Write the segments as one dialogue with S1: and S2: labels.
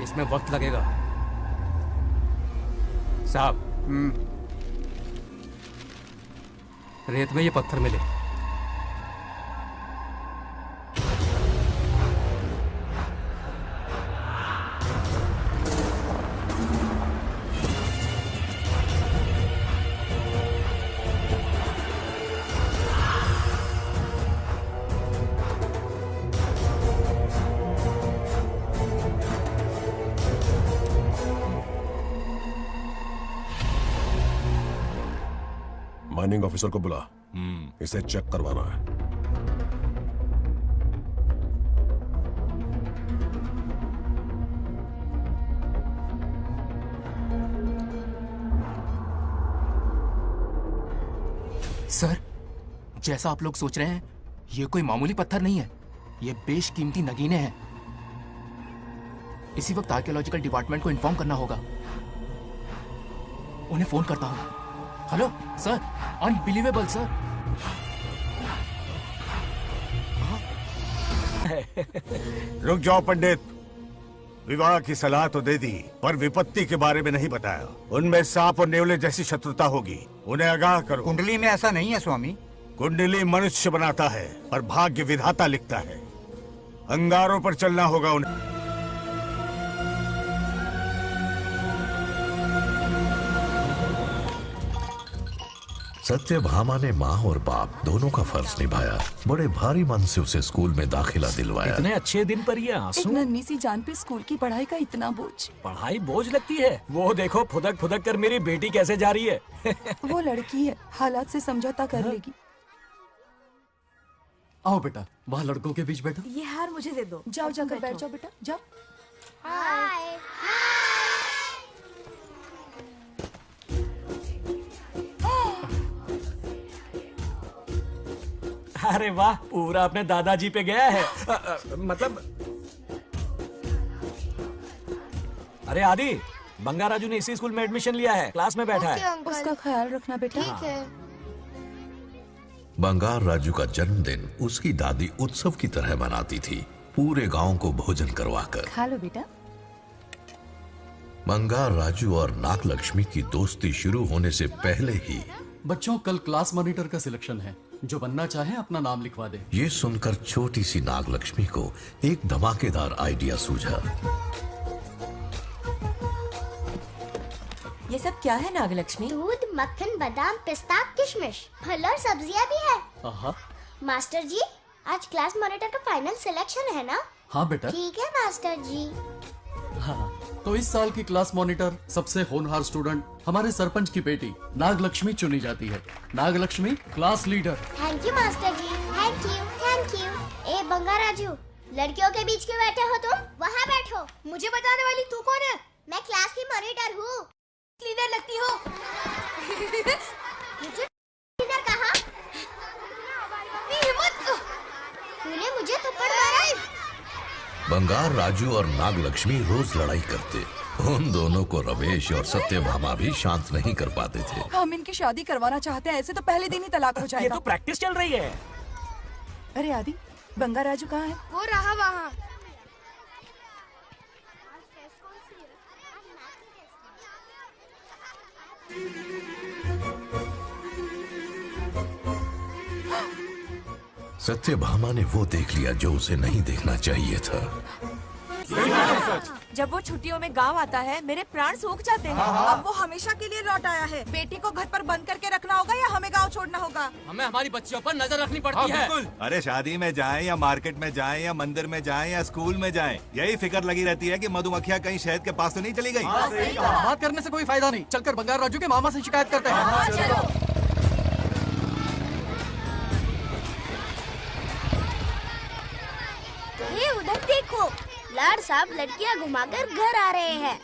S1: इसमें वक्त लगेगा साहब। रेत में ये पत्थर मिले।
S2: माइनिंग ऑफिसर को बुला, इसे चेक करवाना है।
S3: सर, जैसा आप लोग सोच रहे हैं, ये कोई मामूली पत्थर नहीं है। ये बेशकीमती नगीने हैं। इसी वक्त आर्कियोलॉजिकल डिपार्टमेंट को इन्फॉर्म करना होगा। उन्हें फोन करता हूं। Hello sir, unbelievable sir.
S4: रुक जाओ पंडित, विवाह की सलाह तो दे दी पर विपत्ति के बारे में नहीं बताया। उनमें सांप और नेवले जैसी शत्रुता होगी, उन्हें आगाह करो।
S5: कुंडली में ऐसा नहीं है स्वामी।
S4: कुंडली मनुष्य बनाता है पर भाग्य विधाता लिखता है। अंगारों पर चलना होगा उन्हें।
S6: सत्यभामा ने माँ और बाप दोनों का फर्ज निभाया। बड़े भारी मन से उसे स्कूल में दाखिला दिलवाया।
S7: इतने अच्छे दिन पर ये आंसू।
S8: एक नन्ही सी जान पे स्कूल की पढ़ाई का इतना बोझ।
S7: पढ़ाई बोझ लगती है? वो देखो फुदक फुदक कर मेरी बेटी कैसे जा रही है।
S8: वो लड़की है, हालात से समझौता कर लेगी।
S1: आओ बेटा, वहाँ लड़कों के बीच बैठो।
S9: ये हार मुझे दे दो।
S8: जाओ जाकर बैठ जाओ बेटा, जाओ।
S9: हाय।
S7: अरे वाह, पूरा अपने दादाजी पे गया है। मतलब अरे आदि, बंगा राजू ने इसी स्कूल में एडमिशन लिया है, क्लास में बैठा है।
S8: उसका ख्याल रखना बेटा।
S9: ठीक है।
S6: बंगार राजू का जन्मदिन उसकी दादी उत्सव की तरह मनाती थी, पूरे गांव को भोजन करवाकर।
S8: खा लो बेटा।
S6: बंगार राजू और नागलक्ष्मी की दोस्ती शुरू होने से पहले ही
S1: बच्चों, कल क्लास मॉनिटर का सिलेक्शन है। जो बनना चाहे अपना नाम लिखवा दे।
S6: ये सुनकर छोटी सी नागलक्ष्मी को एक धमाकेदार आइडिया सूझा।
S9: ये सब क्या है नागलक्ष्मी?
S10: दूध, मक्खन, बादाम, पिस्ता, किशमिश, फल और सब्जियां भी है।
S1: आहा।
S10: मास्टर जी, आज क्लास मॉनिटर का फाइनल सिलेक्शन है ना?
S1: हाँ बेटा।
S10: ठीक है मास्टर जी।
S1: हाँ, तो इस साल की क्लास मॉनिटर सबसे होनहार स्टूडेंट हमारे सरपंच की बेटी नागलक्ष्मी चुनी जाती है। Nagalakshmi class leader.
S10: Thank you master ji, thank you thank you. ए बंगा राजू, लड़कियों के बीच क्यों बैठे हो तुम? वहाँ बैठो।
S9: मुझे बताने वाली तू कौन है?
S10: मैं क्लास की मॉनिटर हूँ।
S9: लीडर लगती हो।
S10: मुझे लीडर कहा?
S9: हिम्मत।
S10: तूने मुझे थप्पड़ मारा।
S6: बंगार राजू और नागलक्ष्मी रोज लड़ाई करते। उन दोनों को रमेश और सत्यभामा भी शांत नहीं कर पाते थे।
S8: हम इनकी शादी करवाना चाहते हैं, ऐसे तो पहले दिन ही तलाक हो
S7: ये
S8: जाएगा।
S7: तो प्रैक्टिस चल रही है।
S8: अरे आदि, बंगा राजू कहाँ है?
S9: वो रहा वहाँ।
S6: सत्यभामा ने वो देख लिया जो उसे नहीं देखना चाहिए था।
S9: जब वो छुट्टियों में गांव आता है, मेरे प्राण सूख जाते हैं।
S8: अब वो हमेशा के लिए लौट आया है। बेटी को घर पर बंद करके रखना होगा या हमें गांव छोड़ना होगा?
S1: हमें हमारी बच्चियों पर नजर रखनी पड़ती है।
S11: अरे शादी में जाएं या मार्केट में जाएं या मंदिर में जाएं या स्कूल में जाएं, यही फिक्र लगी रहती है कि मधुमक्खियाँ कहीं शहद के पास तो नहीं चली गई।
S1: बात करने से कोई फायदा नहीं। चलकर बंगार राजू के मामा से शिकायत करते हैं।
S10: ये उधर देखो, लाड साहब लड़कियां घुमाकर घर आ रहे हैं।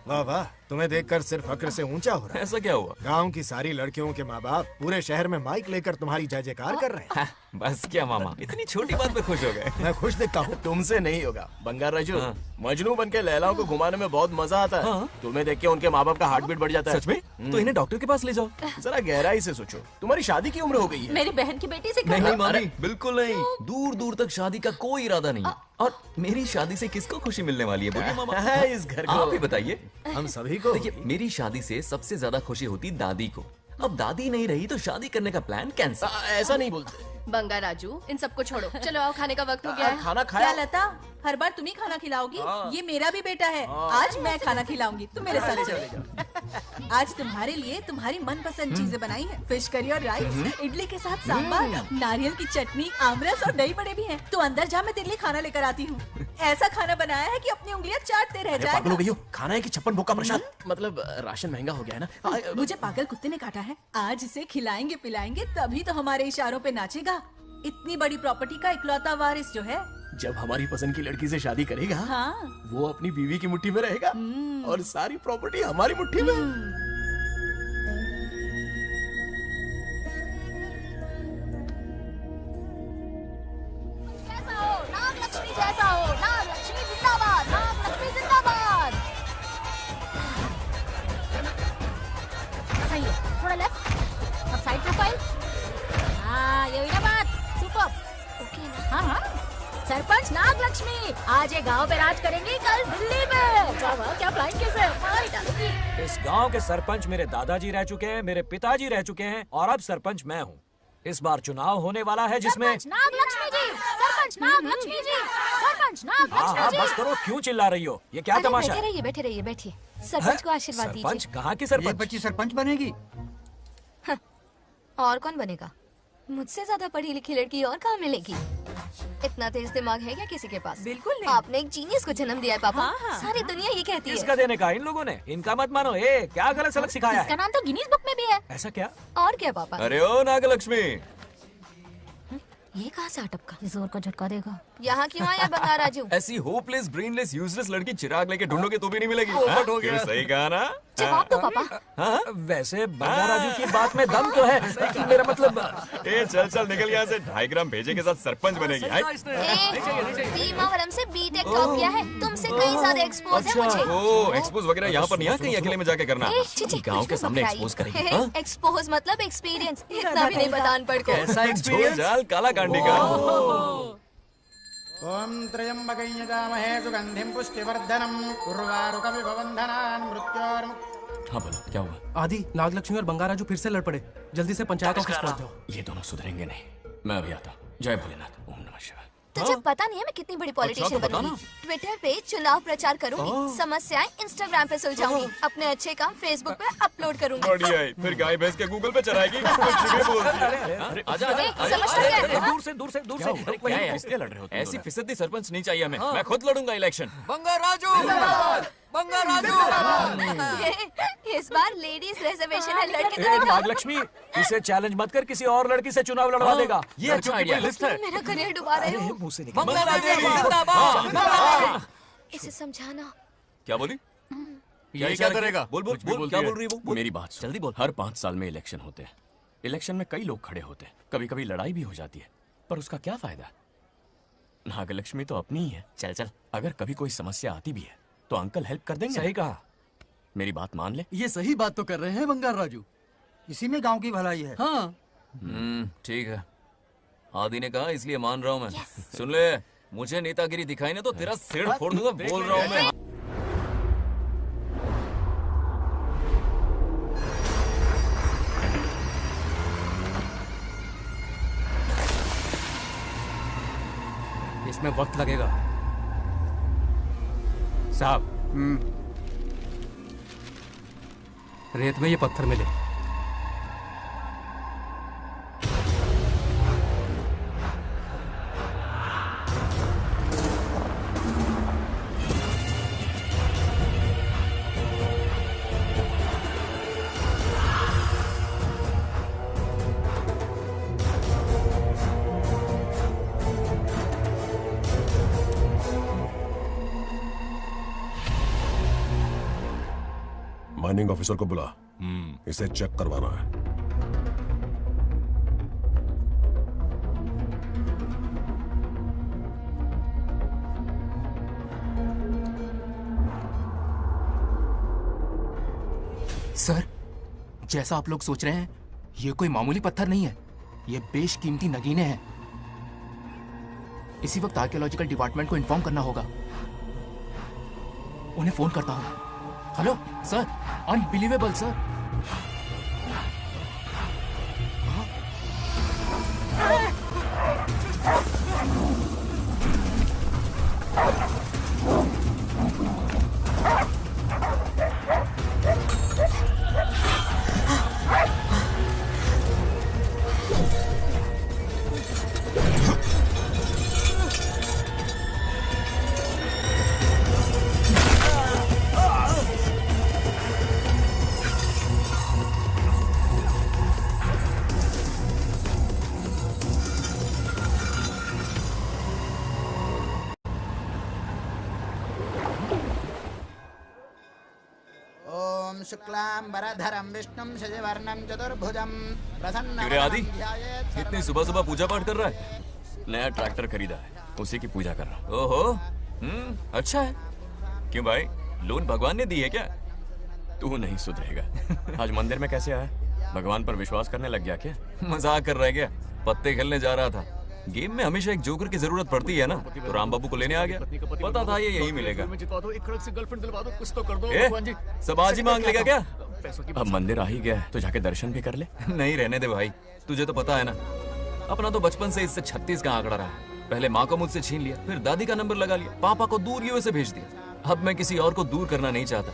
S4: वाह वाह,
S5: तुम्हें देखकर सिर्फ फक्र से ऊंचा हो रहा है।
S7: ऐसा क्या हुआ?
S5: गांव की सारी लड़कियों के माँ बाप पूरे शहर में माइक लेकर तुम्हारी जय जयकार कर रहे हैं।
S7: बस क्या मामा, इतनी छोटी बात पे खुश हो गए।
S5: मैं खुश दिखता हूँ।
S3: तुमसे नहीं होगा बंगार राजू।
S7: हाँ।
S3: मजनू बन के लैलाओं को घुमाने में बहुत मजा आता है।
S7: हाँ।
S3: तुम्हें देख के उनके माँ बाप का हार्ट बीट बढ़ जाता है।
S7: सच में? तो इन्हें डॉक्टर के पास ले जाओ।
S3: जरा गहराई से सोचो, तुम्हारी शादी की उम्र हो गई है।
S8: मेरी बहन की बेटी से
S7: नहीं मामी, बिल्कुल नहीं। दूर दूर तक शादी का कोई इरादा नहीं है। और मेरी शादी से किसको खुशी मिलने वाली है बोलिए मामा?
S3: इस घर को
S7: आप ही बताइए।
S5: हम सभी को।
S7: देखिए, मेरी शादी से सबसे ज्यादा खुशी होती दादी को। अब दादी नहीं रही तो शादी करने का प्लान कैंसिल।
S3: ऐसा नहीं बोलते।
S9: बंगा राजू, इन सबको छोड़ो, चलो आओ, खाने का वक्त हो गया है।
S3: खाना
S8: क्या
S3: खाया?
S8: लता, हर बार तुम ही खाना खिलाओगी? ये मेरा भी बेटा है। आज मैं खाना खिलाऊंगी, तुम मेरे साथ चलो। आज तुम्हारे लिए तुम्हारी मनपसंद चीजें बनाई है। फिश करी और राइस, इडली के साथ सांभर, नारियल की चटनी, आमरस और दही बड़े भी हैं। तो अंदर जा, मैं तेरे लिए खाना लेकर आती हूँ। ऐसा खाना बनाया है कि अपनी उंगलियां चाटते रह
S3: पागल हो
S8: जाएगा।
S3: गई हो? खाना है कि 56 भोग का प्रसाद? मतलब राशन महंगा हो गया है ना।
S8: मुझे पागल कुत्ते ने काटा है। आज इसे खिलाएंगे पिलाएंगे तभी तो हमारे इशारों पे नाचेगा। इतनी बड़ी प्रॉपर्टी का इकलौता वारिस जो है।
S3: जब हमारी पसंद की लड़की से शादी करेगा,
S8: हाँ।
S3: वो अपनी बीवी की मुट्ठी में रहेगा और सारी प्रॉपर्टी हमारी मुट्ठी में।
S9: जैसा हो, नागलक्ष्मी जैसा हो, नागलक्ष्मी जिंदाबाद, नागलक्ष्मी जिंदाबाद। सही है, थोड़ा लेफ्ट, अब साइड प्रोफाइल। हाँ, ये हुई ना बात, सुपर। ओके ना? हाँ हाँ। सरपंच नागलक्ष्मी आज ये गांव पे राज करेंगी, कल दिल्ली में। वाह, क्या फ्लाइंग किस है, मार डालूंगी।
S7: इस गांव के सरपंच मेरे दादाजी रह चुके हैं, मेरे पिताजी रह चुके हैं और अब सरपंच मैं हूँ। इस बार चुनाव होने वाला है जिसमें
S9: सरपंच नागलक्ष्मी जी, सरपंच नागलक्ष्मी जी, सरपंच
S7: हाँ
S9: नागलक्ष्मी
S7: हाँ
S9: जी।
S7: बस करो, क्यों चिल्ला रही हो? ये क्या
S9: अरे
S7: तमाशा
S9: बैठे
S7: है?
S9: रहिए, बैठे रहिए, बैठिए। सरपंच को आशीर्वाद
S7: सरपंच
S9: दीजिए।
S7: कहाँ की सरपंच?
S5: बच्ची सरपंच बनेगी।
S9: और कौन बनेगा? मुझसे ज्यादा पढ़ी लिखी लड़की और कहाँ मिलेगी? इतना तेज दिमाग है क्या किसी के पास?
S8: बिल्कुल नहीं।
S9: आपने एक जीनियस को जन्म दिया है पापा।
S8: हाँ, हाँ।
S9: सारी दुनिया ये कहती है।
S7: किसका देने का? इन लोगों ने। इनका मत मानो। ए, क्या गलत सलत सिखाया
S9: इसका
S7: है?
S9: नाम तो गिनीज बुक में भी है।
S7: ऐसा क्या?
S9: और क्या पापा?
S7: अरे ओ नागलक्ष्मी,
S9: ये कहाँ से अटपका? जोर का झटका देगा। यहाँ क्यों आया बंगार राजू?
S7: ऐसी होपलेस ब्रेनलेस यूजलेस लड़की चिराग लेके ढूंढोगे तो भी नहीं मिलेगी।
S3: पोपट हो गया।
S7: सही कहा ना?
S9: जवाब दो पापा।
S7: हाँ? वैसे बंगार राजू की बात में दम तो है, लेकिन मेरा मतलब ए चल चल निकल यहाँ से। 2.5 ग्राम भेजे के साथ सरपंच बनेगी।
S9: भीमावरम से बीटेक टॉप किया है, तुमसे कहीं ज्यादा एक्सपोज है मुझे।
S7: ओ एक्सपोज वगैरह यहाँ पर नहीं है, कहीं अकेले में जाके करना।
S9: ए, छी, छी,
S7: गांव
S9: कुछ
S7: के
S9: भी
S7: सामने
S9: मत
S7: एक्सपोज
S9: कराइए।
S7: करेगी। हाँ?
S9: एक्सपोज मतलब एक्सपीरियंस, इतना भी नहीं पता अनपढ़ को।
S7: ऐसा एक्सपीरियंस जाल काला कांडी का।
S5: ओम त्र्यंबकं यजामहे सुगंधिं पुष्टिवर्धनम् उर्वारुकमिव बन्धनान् मृत्योर्मुक्तिः।
S7: हाँ बोलो, क्या हुआ?
S1: आदि, नागलक्ष्मी और बंगार राजू फिर से लड़ पड़े। जल्दी से पंचायत ऑफिस पहुंच जाओ।
S7: ये दोनों सुधरेंगे नहीं। मैं अभी आता हूँ। जय भोलेनाथ। ओम नमः शिवाय।
S9: तुझे पता नहीं है मैं कितनी बड़ी पॉलिटिशियन
S7: तो बता
S9: बनूंगी। ट्विटर पे चुनाव प्रचार करूंगी, समस्याएं इंस्टाग्राम पे सुलझाऊंगी, अपने अच्छे काम फेसबुक पे अपलोड करूंगी।
S7: बढ़िया है। फिर गाय भैंस के गूगल पे चराएगी। कुछ भी बोलती है। अरे आजा आजा।
S9: ए, समझता क्या है?
S7: दूर से दूर से दूर से। क्या है? किसके लड़ रहे हो? ऐसी फिसदी सरपंच नहीं चाहिए हमें। मैं खुद लड़ूंगा इलेक्शन। बंगार राजू, बंगार
S9: इस बार लेडीज रिजर्वेशन है, लड़के तो दिखाओ।
S7: नागलक्ष्मी, इसे चैलेंज मत कर, किसी और लड़की से चुनाव लड़वा देगा। ये अच्छा आइडिया लिस्ट है।
S9: मेरा करियर डुबा रहे हो।
S7: मुंह से निकल।
S9: इसे समझाना।
S7: क्या बोली?
S3: ये क्या करेगा?
S7: बोल बोल बोल, क्या बोल रही है वो?
S3: मेरी बात सुन।
S7: जल्दी बोल।
S3: हर 5 साल में इलेक्शन होते हैं। इलेक्शन में कई लोग खड़े होते हैं, कभी कभी लड़ाई भी हो जाती है, पर उसका क्या फायदा? नागलक्ष्मी तो अपनी ही है। चल चल, अगर कभी कोई समस्या आती भी है तो अंकल हेल्प कर देंगे।
S7: सही कहा।
S3: मेरी बात मान ले।
S1: ये सही बात तो कर रहे हैं बंगार राजू।
S5: इसी में गांव की भलाई है।
S1: हाँ,
S7: ठीक है। आदि ने कहा इसलिए मान रहा हूँ मैं। सुन ले, मुझे नेतागिरी दिखाई ना तो तेरा सिर फोड़ दूंगा। बोल रहा हूँ मैं।
S1: इसमें वक्त लगेगा साहब। रेत में ये पत्थर मिले।
S2: माइनिंग ऑफिसर को बुला। इसे चेक करवाना है।
S12: सर, जैसा आप लोग सोच रहे हैं, ये कोई मामूली पत्थर नहीं है। ये बेशकीमती नगीने हैं। इसी वक्त आर्कियोलॉजिकल डिपार्टमेंट को इन्फॉर्म करना होगा। उन्हें फोन करता हूं। Hello sir, unbelievable sir.
S13: शुक्लांबरधरं विष्णुं शशिवर्णं चतुर्भुजं प्रसन्नं
S3: क्यों रे आदि, इतनी सुबह सुबह पूजा पाठ कर रहा है? नया ट्रैक्टर खरीदा है, उसी की पूजा कर रहा हूँ। ओहो, अच्छा है। क्यों भाई, लोन भगवान ने दी है क्या? तू नहीं सुधरेगा। आज मंदिर में कैसे आया? भगवान पर विश्वास करने लग गया क्या? मजाक कर रहा है क्या? पत्ते खेलने जा रहा था। गेम में हमेशा एक जोकर की जरूरत पड़ती है ना, तो राम बाबू को लेने आ गया। पता था ये यही मिलेगा। सब आज ही मांग लेगा क्या? अब मंदिर आ ही गया है तो जाके दर्शन भी कर ले। नहीं रहने दे भाई, तुझे तो पता है ना, अपना तो बचपन से इससे 36 का आंकड़ा रहा है। पहले माँ को मुझसे छीन लिया, फिर दादी का नंबर लगा लिया, पापा को दूर यूएसए भेज दिया। अब मैं किसी और को दूर करना नहीं चाहता।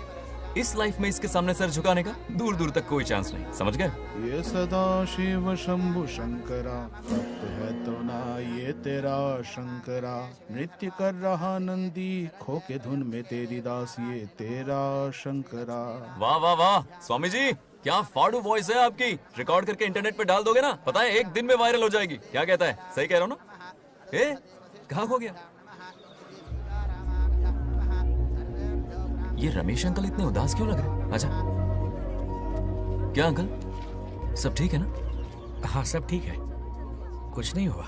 S3: इस लाइफ में इसके सामने सर झुकाने का दूर दूर तक कोई चांस नहीं, समझ गए?
S14: ये सदा शिव शंभु शंकरा, तप है तो ना ये तेरा शंकरा। नृत्य कर रहा नंदी, खो के धुन में तेरी दास, ये तेरा शंकरा।
S3: वाह वाह वाह, स्वामी जी क्या फाड़ू वॉइस है आपकी। रिकॉर्ड करके इंटरनेट पे डाल दोगे ना, पता है 1 दिन में वायरल हो जाएगी। क्या कहता है? सही कह रहा हूँ ना? कहाँ खो गया ये रमेश अंकल? इतने उदास क्यों लग रहे? अच्छा, क्या अंकल, सब ठीक है ना?
S15: हाँ सब ठीक है, कुछ नहीं हुआ।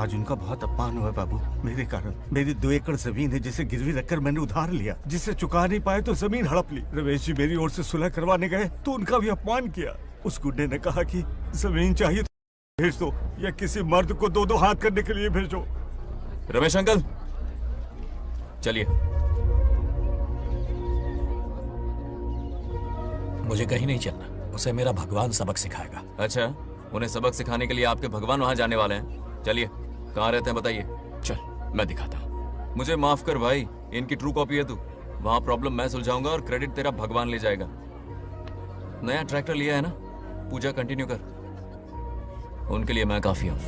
S4: आज उनका बहुत अपमान हुआ बाबू, मेरे कारण। मेरी 2 एकड़ जमीन है जिसे गिरवी रखकर मैंने उधार लिया, जिसे चुका नहीं पाए तो जमीन हड़प ली। रमेश जी मेरी ओर से सुलह करवाने गए तो उनका भी अपमान किया। उस गुड्डे ने कहा कि जमीन चाहिए तो भेज दो, या किसी मर्द को 2-2 हाथ करने के लिए भेजो।
S3: रमेश अंकल चलिए।
S15: मुझे कहीं नहीं चलना, उसे मेरा भगवान सबक सिखाएगा।
S3: अच्छा, उन्हें सबक सिखाने के लिए आपके भगवान वहां जाने वाले हैं? चलिए, कहाँ रहते हैं बताइए।
S15: चल मैं दिखाता हूँ।
S3: मुझे माफ कर भाई, इनकी ट्रू कॉपी है तू। वहां प्रॉब्लम मैं सुलझाऊंगा और क्रेडिट तेरा भगवान ले जाएगा। नया ट्रैक्टर लिया है ना, पूजा कंटिन्यू कर। उनके लिए मैं काफी हूँ।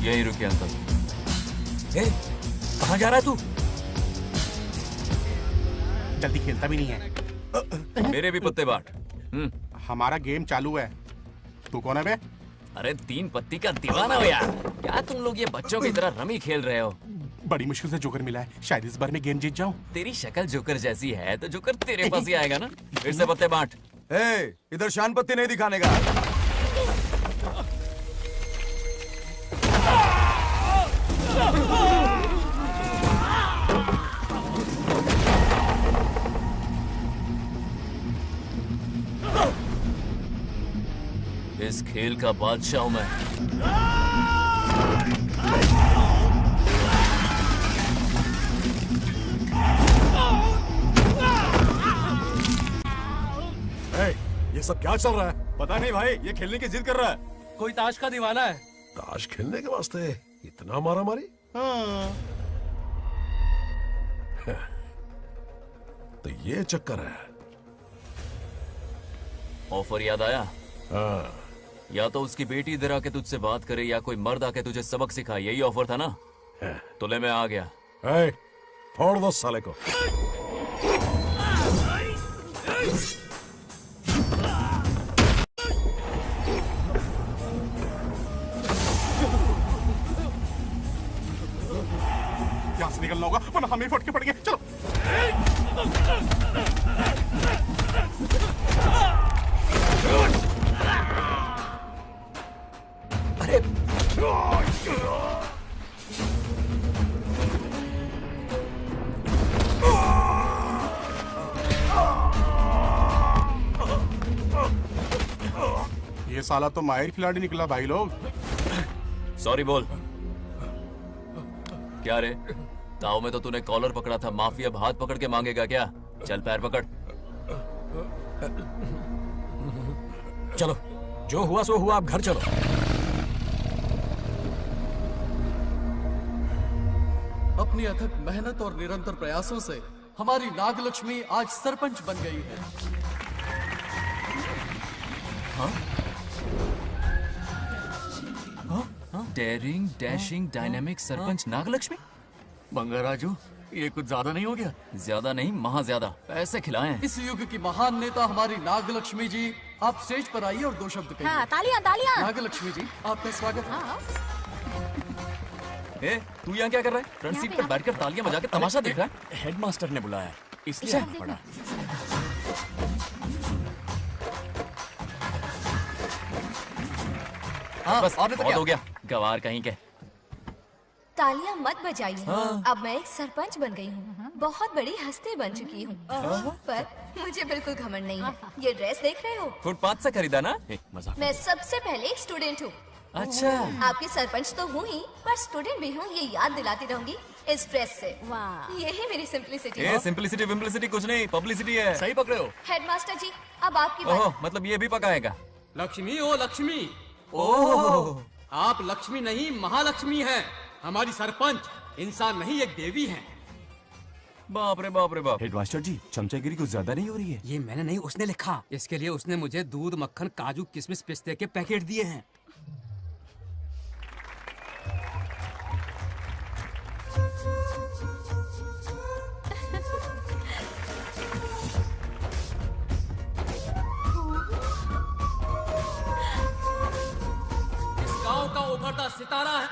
S3: यही रुके अंकल।
S15: कहाँ जा रहा है तू?
S16: जल्दी खेलता भी नहीं है।
S3: मेरे भी पत्ते बांट।
S16: हमारा गेम चालू है। तू कौन है बे?
S3: अरे 3 पत्ती का दीवाना हो यार। क्या तुम लोग ये बच्चों की तरह रमी खेल रहे हो?
S16: बड़ी मुश्किल से जोकर मिला है, शायद इस बार में गेम जीत जाऊं।
S3: तेरी शक्ल जोकर जैसी है तो जोकर तेरे पास ही आएगा ना। फिर से पत्ते बांट।
S11: इधर शान पत्ती नहीं दिखाने का।
S3: इस खेल का बादशाह हूं मैं।
S2: ये सब क्या चल रहा है?
S11: पता नहीं भाई, ये खेलने की जिद कर रहा है।
S12: कोई ताश का दीवाना है।
S2: ताश खेलने के वास्ते इतना मारा मारी? तो ये चक्कर है।
S3: ऑफर याद आया? या तो उसकी बेटी इधर आके तुझसे बात करे, या कोई मर्द आके तुझे सबक सिखाए। यही ऑफर था ना? तो ले मैं आ गया।
S2: फोड़ दो साले को।
S16: हम ही फटके पड़ गए। चलो
S15: अरे
S16: ये साला तो माहिर खिलाड़ी निकला भाई लोग।
S7: सॉरी बोल। क्या रे, ताऊ में तो तूने कॉलर पकड़ा था, माफी अब हाथ पकड़ के मांगेगा क्या? चल पैर पकड़।
S15: चलो, जो हुआ सो हुआ, आप घर चलो।
S1: अपनी अथक मेहनत और निरंतर प्रयासों से हमारी नागलक्ष्मी आज सरपंच बन गई है।
S7: Daring dashing dynamic sarpanch Nagalakshmi.
S1: Bangarraju, ये कुछ ज्यादा नहीं हो गया?
S7: ज्यादा नहीं, महा ज्यादा। पैसे खिलाए हैं।
S1: इस युग की महान नेता हमारी नागलक्ष्मी जी, आप स्टेज पर आइए और 2 शब्द कहिए।
S9: हाँ, तालियां तालियां।
S1: नागलक्ष्मी जी, आपका स्वागत है।
S7: ए, तू यहाँ क्या कर रहा है? फ्रंट सीट पर बैठकर तालियां बजा के तमाशा देख रहा है?
S3: हेडमास्टर ने बुलाया, इसलिए आना पड़ा।
S7: बस बहुत हो गया, गवार कहीं के।
S17: तालियां मत बजाइए।
S7: हाँ।
S17: अब मैं एक सरपंच बन गई हूँ, बहुत बड़ी हस्ती बन चुकी हूँ, पर मुझे बिल्कुल घमंड नहीं है। ये ड्रेस देख रहे हो?
S7: फुटपाथ से खरीदा ना? मजाक।
S17: मैं सबसे पहले एक स्टूडेंट हूँ।
S7: अच्छा।
S17: आपकी सरपंच तो हूँ ही, पर स्टूडेंट भी हूँ, ये याद दिलाती रहूंगी इस ड्रेस से। यही मेरी सिंपलिसिटी है।
S7: सिंपलिसिटी विम्पलिसिटी कुछ नहीं, पब्लिसिटी है। सही पकड़े हो।
S17: हेडमास्टर जी, अब आपकी बारी।
S7: ओह, मतलब ये भी पकाएगा?
S18: लक्ष्मी, ओ लक्ष्मी।
S7: ओह,
S18: आप लक्ष्मी नहीं, महालक्ष्मी हैं। हमारी सरपंच इंसान नहीं, एक देवी हैं।
S7: बाप रे बाप रे बाप।
S3: हेडमास्टर जी, चमचागिरी कुछ ज्यादा नहीं हो रही है?
S18: ये मैंने नहीं, उसने लिखा। इसके लिए उसने मुझे दूध, मक्खन, काजू, किशमिश, पिस्ते के पैकेट दिए हैं। इस गांव का उभरता सितारा है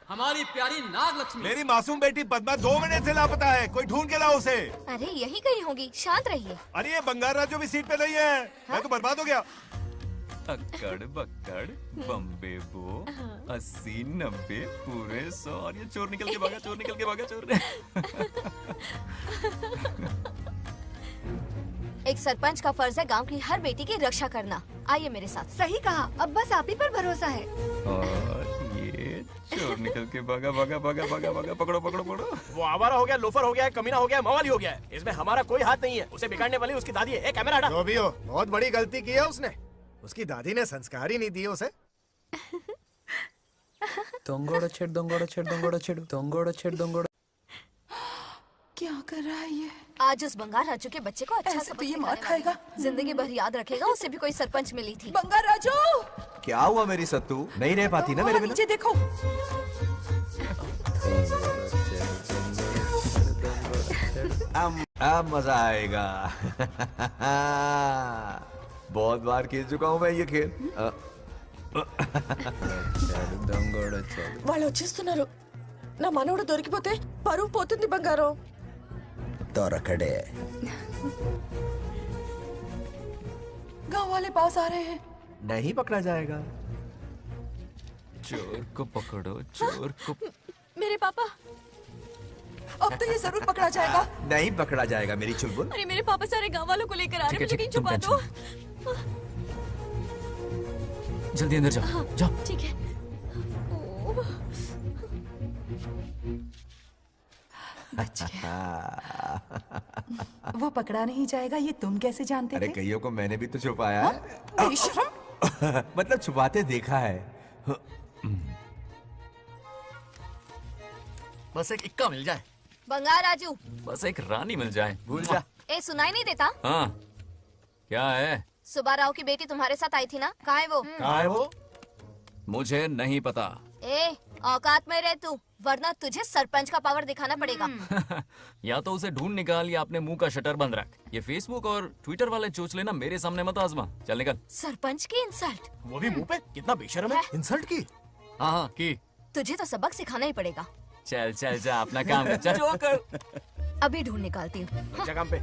S18: हमारी प्यारी नागलक्ष्मी।
S11: मेरी मासूम बेटी पद्मा 2 महीने से लापता है, कोई ढूंढ के लाओ उसे।
S17: अरे यही कहीं होगी, शांत रहिए।
S11: अरे ये बंगार राजू भी सीट पे नहीं है। मैं तो बर्बाद हो गया।
S7: अक्कड़ बक्कड़ बम्बे बो 80 90 पूरे 100 और ये चोर निकल के भागा, चोर निकल के भागा, चोर।
S17: एक सरपंच का फर्ज है गांव की हर बेटी की रक्षा करना। आइए मेरे साथ। सही कहा, अब बस आप ही पर भरोसा है।
S7: और ये चोर निकल के भागा भागा भागा भागा भागा, पकड़ो पकड़ो पकड़ो।
S5: वो आवारा हो गया, लोफर हो गया, कमीना हो गया, मवाली हो गया। इसमें हमारा कोई हाथ नहीं है। उसे बिगाड़ने वाली उसकी दादी है। कैमरा हटा। जो भी हो, बहुत बड़ी गलती की है उसने। उसकी दादी ने संस्कार ही नहीं दिए उसे।
S19: दंगोड़ा छेड़ दंगोड़ा छेड़ दंगोड़ा छेड़ दंगोड़ा छेड़ दंगोड़ा।
S8: क्या कर रहा है ये?
S17: आज उस बंगार राजू के बच्चे को अच्छा
S8: ऐसे तो ये मार खाएगा।
S17: जिंदगी भर याद रखेगा। उसे भी कोई सरपंच मिली थी।
S8: बंगार राजू,
S11: क्या हुआ मेरी सत्तू? नहीं रह पाती ना मेरे बिना?
S8: नीचे देखो।
S11: अब मजा आएगा। बहुत बार खेल चुका हूँ मैं ये खेल।
S8: వాళ్ళు వచ్చేస్తున్నారు. నా మనవడు దొరికిపోతే పరువు పోతుంది బంగారం.
S11: దొరకడే.
S8: गांव वाले पास आ रहे हैं.
S11: नहीं पकड़ा जाएगा।
S7: चोर को पकड़ो, चोर को।
S8: मेरे पापा, अब तो ये जरूर पकड़ा जाएगा।
S11: नहीं पकड़ा जाएगा मेरी चुलबुल।
S17: अरे मेरे पापा सारे गांव वालों को लेकर आ रहे हैं, मुझे कहीं छुपा दो।
S7: जल्दी अंदर जाओ, जाओ।
S17: ठीक है।
S8: वो पकड़ा नहीं जाएगा, ये तुम कैसे जानते
S11: अरे
S8: थे?
S11: कईयों को मैंने भी तो छुपाया है।
S8: बेशरम।
S11: मतलब छुपाते देखा है।
S7: बस एक इक्का मिल जाए।
S17: बंगार राजू,
S7: बस एक रानी मिल जाए, भूल जा।
S17: ए सुनाई नहीं देता?
S7: हाँ, क्या है?
S17: सुबह राव की बेटी तुम्हारे साथ आई थी ना? कहाँ है वो?
S7: कहाँ है वो? मुझे नहीं पता।
S17: ए औकात में रह तू, वरना तुझे सरपंच का पावर दिखाना पड़ेगा।
S7: या तो उसे ढूंढ निकाल या अपने मुंह का शटर बंद रख। ये फेसबुक और ट्विटर वाले चोच लेना मेरे सामने मत आजमा। चल निकल।
S17: सरपंच की इंसल्ट।
S5: वो भी मुंह पे? कितना बेशर्म है। इंसल्ट की?
S7: हाँ हाँ की।
S17: तुझे तो सबक सिखाना ही पड़ेगा।
S3: चल चल जा अपना काम कर, चल जो कर।
S17: अभी ढूंढ निकालती हूँ।
S5: अच्छा काम पे।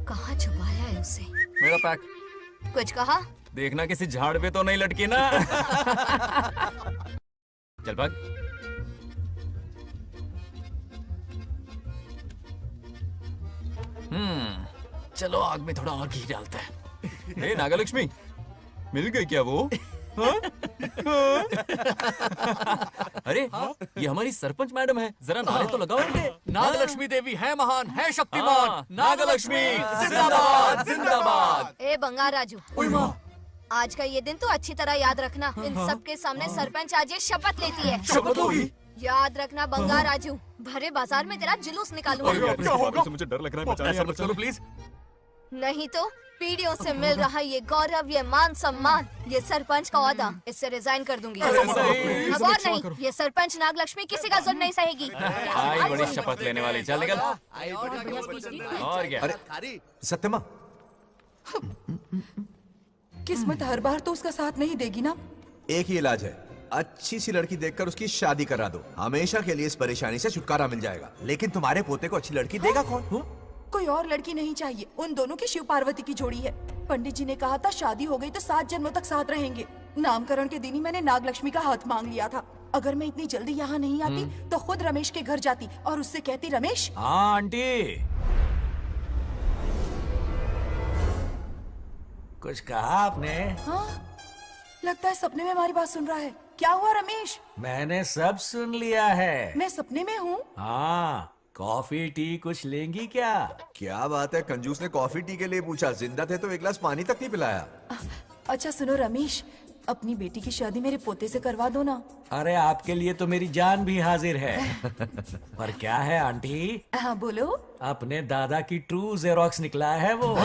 S17: कहाँ छुपाया है उसे?
S3: मेरा पैक।
S17: कुछ कहा?
S3: देखना किसी झाड़ पे तो नहीं लटकी ना। चल भाग। चलो आग में थोड़ा और घी डालते हैं। हे नागलक्ष्मी, मिल गई क्या वो? हाँ? अरे ये हमारी सरपंच मैडम है, जरा नारे तो लगाओ इनके।
S18: नागलक्ष्मी देवी है महान, है शक्तिमान।
S3: नागलक्ष्मी जिंदाबाद जिंदाबाद।
S17: ए बंगार राजू, आज का ये दिन तो अच्छी तरह याद रखना। इन सब के सामने सरपंच आज ये शपथ लेती है।
S3: शपथ होगी?
S17: याद रखना बंगार राजू, भरे बाजार में तेरा जुलूस निकालूंगा।
S3: क्या होगा? मुझे डर लग रहा है, बचाइए मत करो प्लीज।
S17: नहीं तो पीढ़ियों से मिल रहा ये गौरव, ये मान सम्मान, ये सरपंच का ओहदा, इससे रिजाइन कर दूंगी। अब और नहीं, ये सरपंच नागलक्ष्मी किसी का जुल्म नहीं सहेगी।
S3: आई बड़ी शपथ लेने वाली, चल निकल। और क्या?
S20: अरे सत्यमा,
S8: किस्मत हर बार तो उसका साथ नहीं देगी ना।
S20: एक ही इलाज है, अच्छी सी लड़की देखकर उसकी शादी करा दो, हमेशा के लिए इस परेशानी से छुटकारा मिल जाएगा। लेकिन तुम्हारे पोते को अच्छी लड़की देगा कौन?
S8: कोई और लड़की नहीं चाहिए, उन दोनों की शिव पार्वती की जोड़ी है। पंडित जी ने कहा था शादी हो गई तो 7 जन्मों तक साथ रहेंगे। नामकरण के दिन ही मैंने नागलक्ष्मी का हाथ मांग लिया था। अगर मैं इतनी जल्दी यहाँ नहीं आती तो खुद रमेश के घर जाती और उससे कहती, रमेश।
S15: हाँ आंटी, कुछ कहा आपने?
S8: हाँ, लगता है सपने में हमारी बात सुन रहा है। क्या हुआ रमेश?
S15: मैंने सब सुन लिया है।
S8: मैं सपने में हूँ?
S15: हाँ, कॉफी टी कुछ लेंगी क्या?
S20: क्या बात है, कंजूस ने कॉफी टी के लिए पूछा, जिंदा थे तो एक गिलास पानी तक नहीं पिलाया।
S8: अच्छा सुनो रमेश, अपनी बेटी की शादी मेरे पोते से करवा दो ना।
S15: अरे आपके लिए तो मेरी जान भी हाजिर है। पर क्या है आंटी?
S8: हाँ बोलो।
S15: अपने दादा की ट्रू जेरोक्स निकला है वो।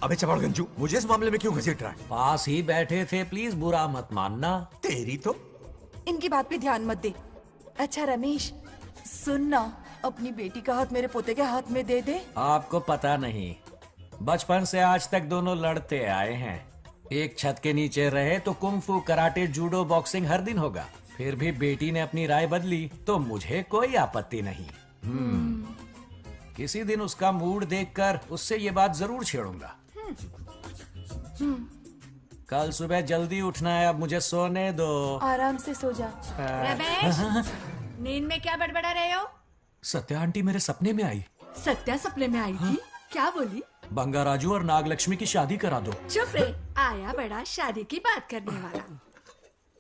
S20: अबे चमार गंजू, मुझे इस मामले में क्यों घसीट रहा है?
S15: पास ही बैठे थे, प्लीज बुरा मत मानना।
S20: तेरी तो
S8: इनकी बात पे ध्यान मत दे। अच्छा रमेश सुन ना, अपनी बेटी का हाथ मेरे पोते के हाथ में दे दे।
S15: आपको पता नहीं, बचपन से आज तक दोनों लड़ते आए हैं। एक छत के नीचे रहे तो कुंफू, कराटे, जूडो, बॉक्सिंग हर दिन होगा। फिर भी बेटी ने अपनी राय बदली तो मुझे कोई आपत्ति नहीं। किसी दिन उसका मूड देखकर उससे ये बात जरूर छेड़ूंगा। कल सुबह जल्दी उठना है, अब मुझे सोने दो।
S8: आराम से सो जा।
S9: रमेश, नींद में क्या बड़बड़ा रहे हो?
S15: सत्या आंटी मेरे सपने में आई।
S9: सत्या सपने में आई थी? क्या बोली?
S15: बंगा राजू और नागलक्ष्मी की शादी करा दो।
S9: चुप रे, आया बड़ा शादी की बात करने वाला।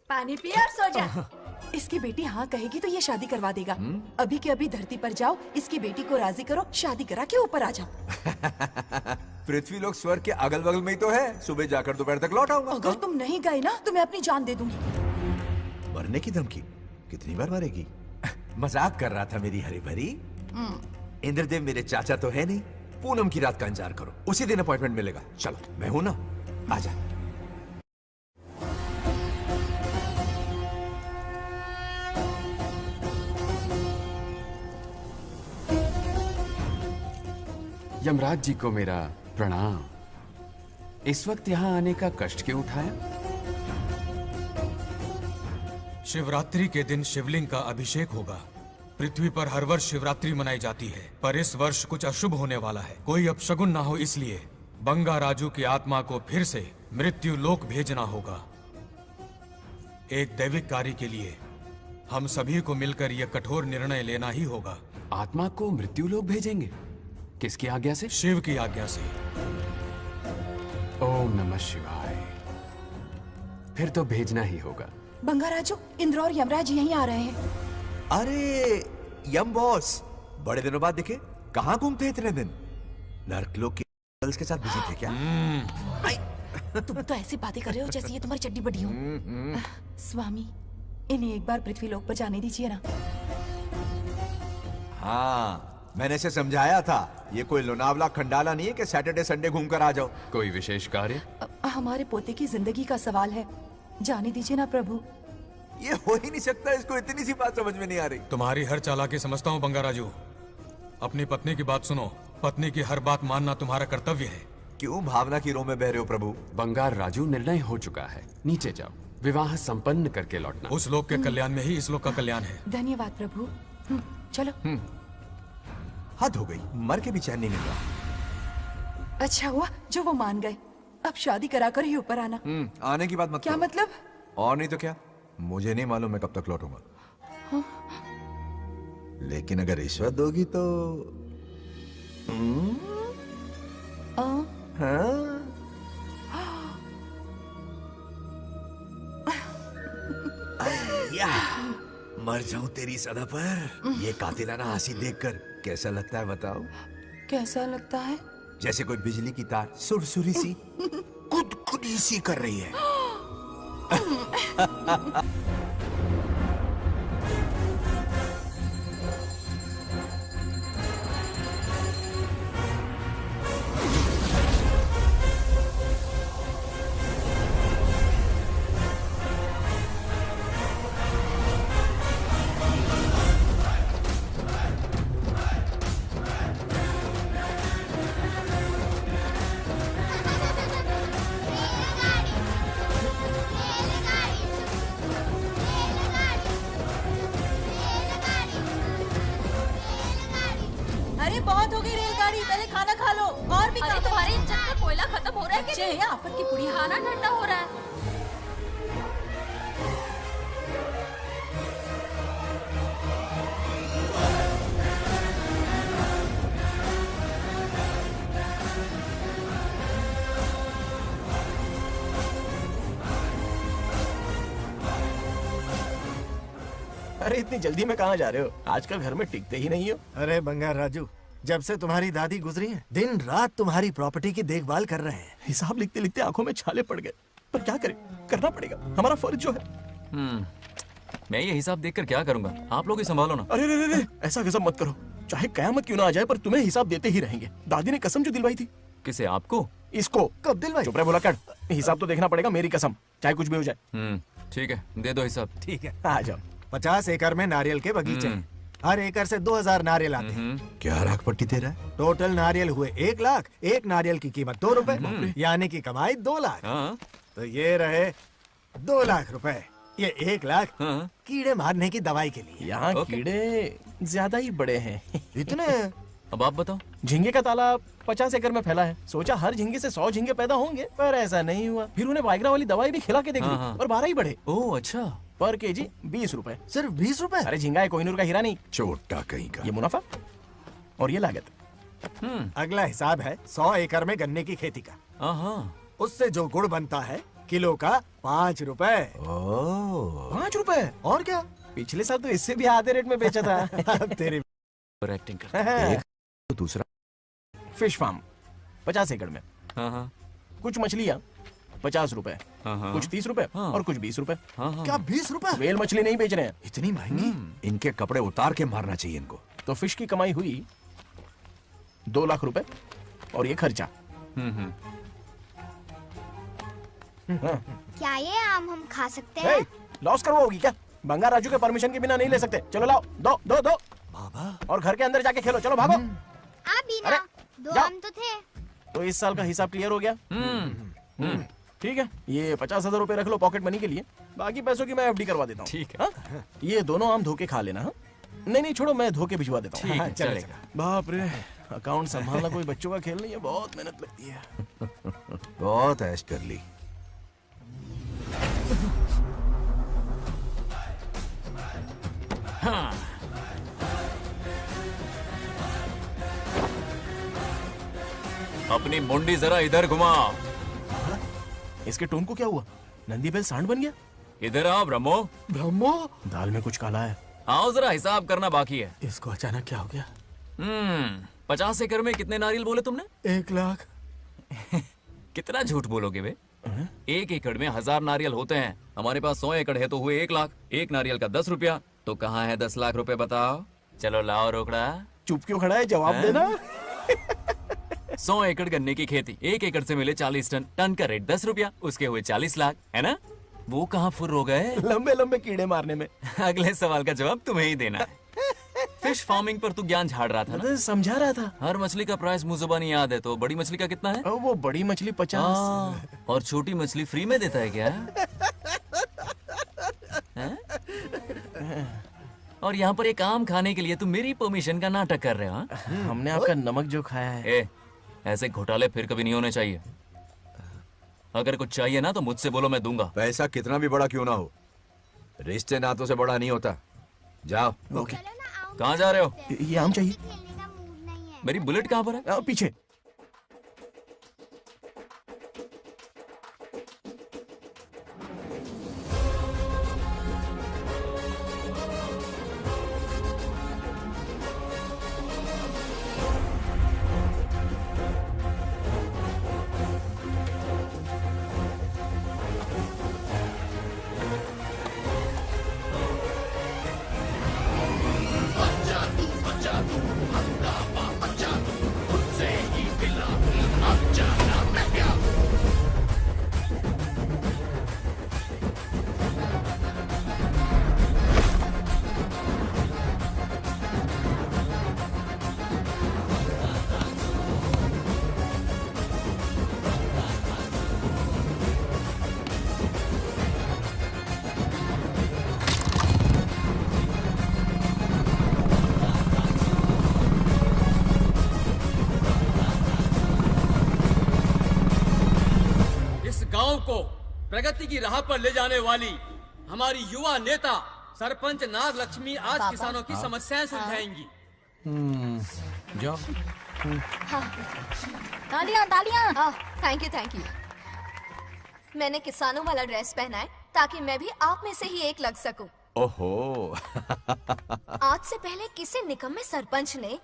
S9: पानी पिया और सो जा।
S8: इसकी बेटी हाँ कहेगी तो ये शादी करवा देगा। अभी के अभी धरती पर जाओ, इसकी बेटी को राजी करो, शादी करा के ऊपर आ जाओ।
S20: पृथ्वी लोग स्वर्ग के अगल बगल में ही तो है, सुबह जाकर दोपहर तक लौट आऊंगा।
S8: अगर तुम नहीं गए ना तो मैं अपनी जान दे दूंगी।
S20: मरने की धमकी? कितनी बार मरेगी? मजाक कर रहा था मेरी हरी भरी। इंद्रदेव मेरे चाचा तो है नहीं। पूनम की रात का इंतजार करो, उसी दिन अपॉइंटमेंट मिलेगा। चलो मैं हूं ना, आजा।
S21: यमराज जी को मेरा प्रणाम। इस वक्त यहाँ आने का कष्ट क्यों उठाया?
S22: शिवरात्रि के दिन शिवलिंग का अभिषेक होगा। पृथ्वी पर हर वर्ष शिवरात्रि मनाई जाती है, पर इस वर्ष कुछ अशुभ होने वाला है। कोई अपशगुन ना हो, इसलिए बंगा राजू की आत्मा को फिर से मृत्यु लोक भेजना होगा। एक दैविक कार्य के लिए हम सभी को मिलकर यह कठोर निर्णय लेना ही होगा।
S21: आत्मा को मृत्यु लोक भेजेंगे? किसकी आज्ञा से?
S22: शिव की आज्ञा से।
S21: ओम नमः शिवाय। फिर तो भेजना ही होगा।
S8: बंगा राजू, इंद्र और यमराज यहीं आ रहे हैं।
S20: अरे यम बॉस, बड़े दिनों बाद दिखे, कहाँ घूमते इतने दिन? नर्कलोक के गर्ल्स के साथ बिजी थे क्या?
S8: तुम तो ऐसी बातें कर रहे हो जैसे ये तुम्हारी चड्डी बड़ी हो। स्वामी, इन्हें एक बार पृथ्वी लोक पर जाने दीजिए ना।
S20: हाँ, मैंने इसे समझाया था, ये कोई लोनावला खंडाला नहीं है कि सैटरडे संडे घूम कर आ जाओ।
S21: कोई विशेष कार्य?
S8: हमारे पोते की जिंदगी का सवाल है, जाने दीजिए ना प्रभु।
S20: ये हो ही नहीं सकता, इसको इतनी सी बात समझ में नहीं आ रही।
S22: तुम्हारी हर चालाकी समझता हूँ बंगा राजू। अपनी पत्नी की बात सुनो, पत्नी की हर बात मानना तुम्हारा कर्तव्य है।
S20: क्यों भावना की रो में बह रहे हो प्रभु?
S21: बंगार राजू, निर्णय हो चुका है, नीचे जाओ, विवाह संपन्न करके लौटना।
S22: उस लोग के कल्याण में ही इस लोग का कल्याण है।
S6: धन्यवाद प्रभु। चलो।
S20: हद हो गई, मर के भी चैन नहीं मिल रहा।
S6: अच्छा हुआ जो वो मान गए। अब शादी कराकर ही ऊपर आना।
S20: आने की बात मत
S6: क्या
S20: करो।
S6: मतलब?
S20: और नहीं तो क्या, मुझे नहीं मालूम मैं कब तक लौटूंगा।
S6: हाँ?
S20: लेकिन अगर रिश्वत दोगी तो हाँ? या, मर जाऊं तेरी सदा पर। ये कातिलाना हंसी देखकर कैसा लगता है बताओ?
S6: कैसा लगता है?
S20: जैसे कोई बिजली की तार सुरसुरी सी खुद सी कर रही है।
S8: अरे बहुत हो गई रेलगाड़ी, पहले खाना खा लो। और भी
S17: अरे तुम्हारे इंजन में कोयला खत्म हो रहा है
S8: बच्चे हैं आफत की पुड़ी।
S17: खाना ठंडा हो रहा है।
S5: अरे इतनी जल्दी में कहाँ जा रहे हो? आजकल घर में टिकते ही नहीं हो। अरे बंगार राजू, जब से तुम्हारी दादी गुजरी हैं, दिन रात तुम्हारी प्रॉपर्टी की देखभाल कर रहे हैं। हिसाब लिखते लिखते आंखों में छाले पड़ गए, पर क्या करें, करना पड़ेगा, हमारा फर्ज जो है।
S7: मैं ये हिसाब देखकर क्या करूंगा? आप लोग ही संभालो ना।
S5: अरे रे रे, ऐसा गजब मत करो, चाहे कयामत क्यों ना आ जाए पर तुम्हें हिसाब देते ही रहेंगे। दादी ने कसम जो दिलवाई थी।
S7: किसे, आपको?
S5: इसको कब दिलवाई? चुप रहे, बोला कर। हिसाब तो देखना पड़ेगा, मेरी कसम, चाहे कुछ भी हो जाए।
S7: ठीक है, दे दो हिसाब।
S5: ठीक है, आ जाओ। 50 एकड़ में नारियल के बगीचे हैं। हर एकड़ से 2000 नारियल आते हैं।
S20: क्या राख पट्टी दे रहा है?
S5: टोटल नारियल हुए 1 लाख। एक नारियल की कीमत 2 रुपए, यानी कि कमाई 2 लाख। तो ये रहे 2 लाख रुपए। ये 1 लाख कीड़े मारने की दवाई के लिए। यहाँ कीड़े ज्यादा ही बड़े हैं। इतने?
S7: अब आप बताओ।
S5: झींगे का तालाब 50 एकड़ में फैला है। सोचा हर झींगे से 100 झींगे पैदा होंगे, पर ऐसा नहीं हुआ। फिर उन्हें वाइग्रा वाली दवाई भी खिला के देख ली और 12 ही बढ़े।
S7: ओह अच्छा।
S5: पर केजी 20 रुपए। सिर्फ 20 रुपए? अरे झींगा है, कोहिनूर का हीरा नहीं।
S20: छोटा कहीं का।
S5: ये मुनाफा और ये लागत। अगला हिसाब है 100 एकड़ में गन्ने की खेती का। उससे जो गुड़ बनता है किलो का 5 रुपए। 5 रुपए? और क्या, पिछले साल तो इससे भी आधे रेट में बेचा था। तेरी
S7: एक्टिंग करता है।
S20: तो दूसरा
S5: फिश फार्म 50 एकड़ में। कुछ मछलियाँ 50 रुपए, कुछ 30 रुपए और कुछ 20 रुपए। क्या 20 रुपए? वेल मछली नहीं बेच रहे हैं।
S20: इतनी महंगी? इनके कपड़े उतार के मारना चाहिए इनको।
S5: तो फिश की कमाई हुई 2 लाख रुपए और ये खर्चा।
S10: क्या ये आम हम खा सकते हैं?
S5: लॉस करवाओगी क्या? बंगार राजू के परमिशन के बिना नहीं ले सकते। चलो लाओ, दो दो दो। बाबा। और घर के अंदर जाके खेलो, चलो भागो।
S10: अभी ना, 2 आम तो थे।
S5: तो इस साल का हिसाब क्लियर हो गया? ठीक है, ये 50,000 रुपए रख लो पॉकेट मनी के लिए, बाकी पैसों की मैं एफडी करवा देता हूँ।
S7: ठीक है।
S5: ये दोनों आम धोके खा लेना। नहीं छोड़ो, मैं धोके भिजवा देता हूँ।
S7: ठीक है, चलेगा।
S5: बाप रे, अकाउंट संभालना कोई बच्चों का खेल नहीं है, बहुत मेहनत लगती है।
S20: बहुत ऐश कर ली।
S7: अपनी मुंडी जरा इधर घुमा।
S5: इसके टोन को क्या हुआ? नंदी बैल सांड बन गया?
S7: इधर आओ ब्रह्मो।
S5: ब्रह्मो? दाल में कुछ काला है।
S7: आओ जरा, हिसाब करना बाकी है।
S5: इसको अचानक क्या हो गया?
S7: 50 एकड़ में कितने नारियल बोले तुमने?
S5: 1 लाख।
S7: कितना झूठ बोलोगे बे? 1 एकड़ में 1000 नारियल होते हैं। हमारे पास 100 एकड़ है तो हुए 1 लाख। एक नारियल का 10 रुपया, तो कहाँ है 10 लाख रुपए बताओ? चलो लाओ रोकड़ा।
S5: चुप क्यों खड़ा है, जवाब देना।
S7: 100 एकड़ गन्ने की खेती, 1 एकड़ से मिले 40 टन, टन का रेट 10 रुपया, उसके हुए 40 लाख, है ना? वो कहाँ फुर हो गए?
S5: लंबे लंबे कीड़े मारने में।
S7: अगले सवाल का जवाब तुम्हें ही देना है। फिश फार्मिंग पर तू ज्ञान झाड़ रहा था ना?
S5: समझा रहा था।
S7: हर मछली का प्राइस मुझे जुबानी याद है, तो बड़ी मछली का कितना है?
S5: वो बड़ी मछली 50
S7: और छोटी मछली फ्री में देता है क्या? और यहाँ पर एक आम खाने के लिए तुम मेरी परमिशन का नाटक कर रहे हो?
S5: हमने आपका नमक जो खाया है।
S7: ऐसे घोटाले फिर कभी नहीं होने चाहिए। अगर कुछ चाहिए ना तो मुझसे बोलो, मैं दूंगा।
S20: पैसा कितना भी बड़ा क्यों ना हो, रिश्ते नातों से बड़ा नहीं होता। जाओ।
S5: ओके।
S7: कहाँ जा रहे हो?
S5: ये आम चाहिए।
S7: मेरी बुलेट कहाँ पर है?
S5: पीछे।
S18: गांव को प्रगति की राह पर ले जाने वाली हमारी युवा नेता सरपंच नागलक्ष्मी आज किसानों की समस्याएं सुलझाएंगी।
S15: जाओ।
S17: तालियां तालियां। Thank you. मैंने किसानों वाला ड्रेस पहना है ताकि मैं भी आप में से ही एक लग सकूं।
S20: ओहो।
S17: आज से पहले किसी निकम्मे सरपंच ने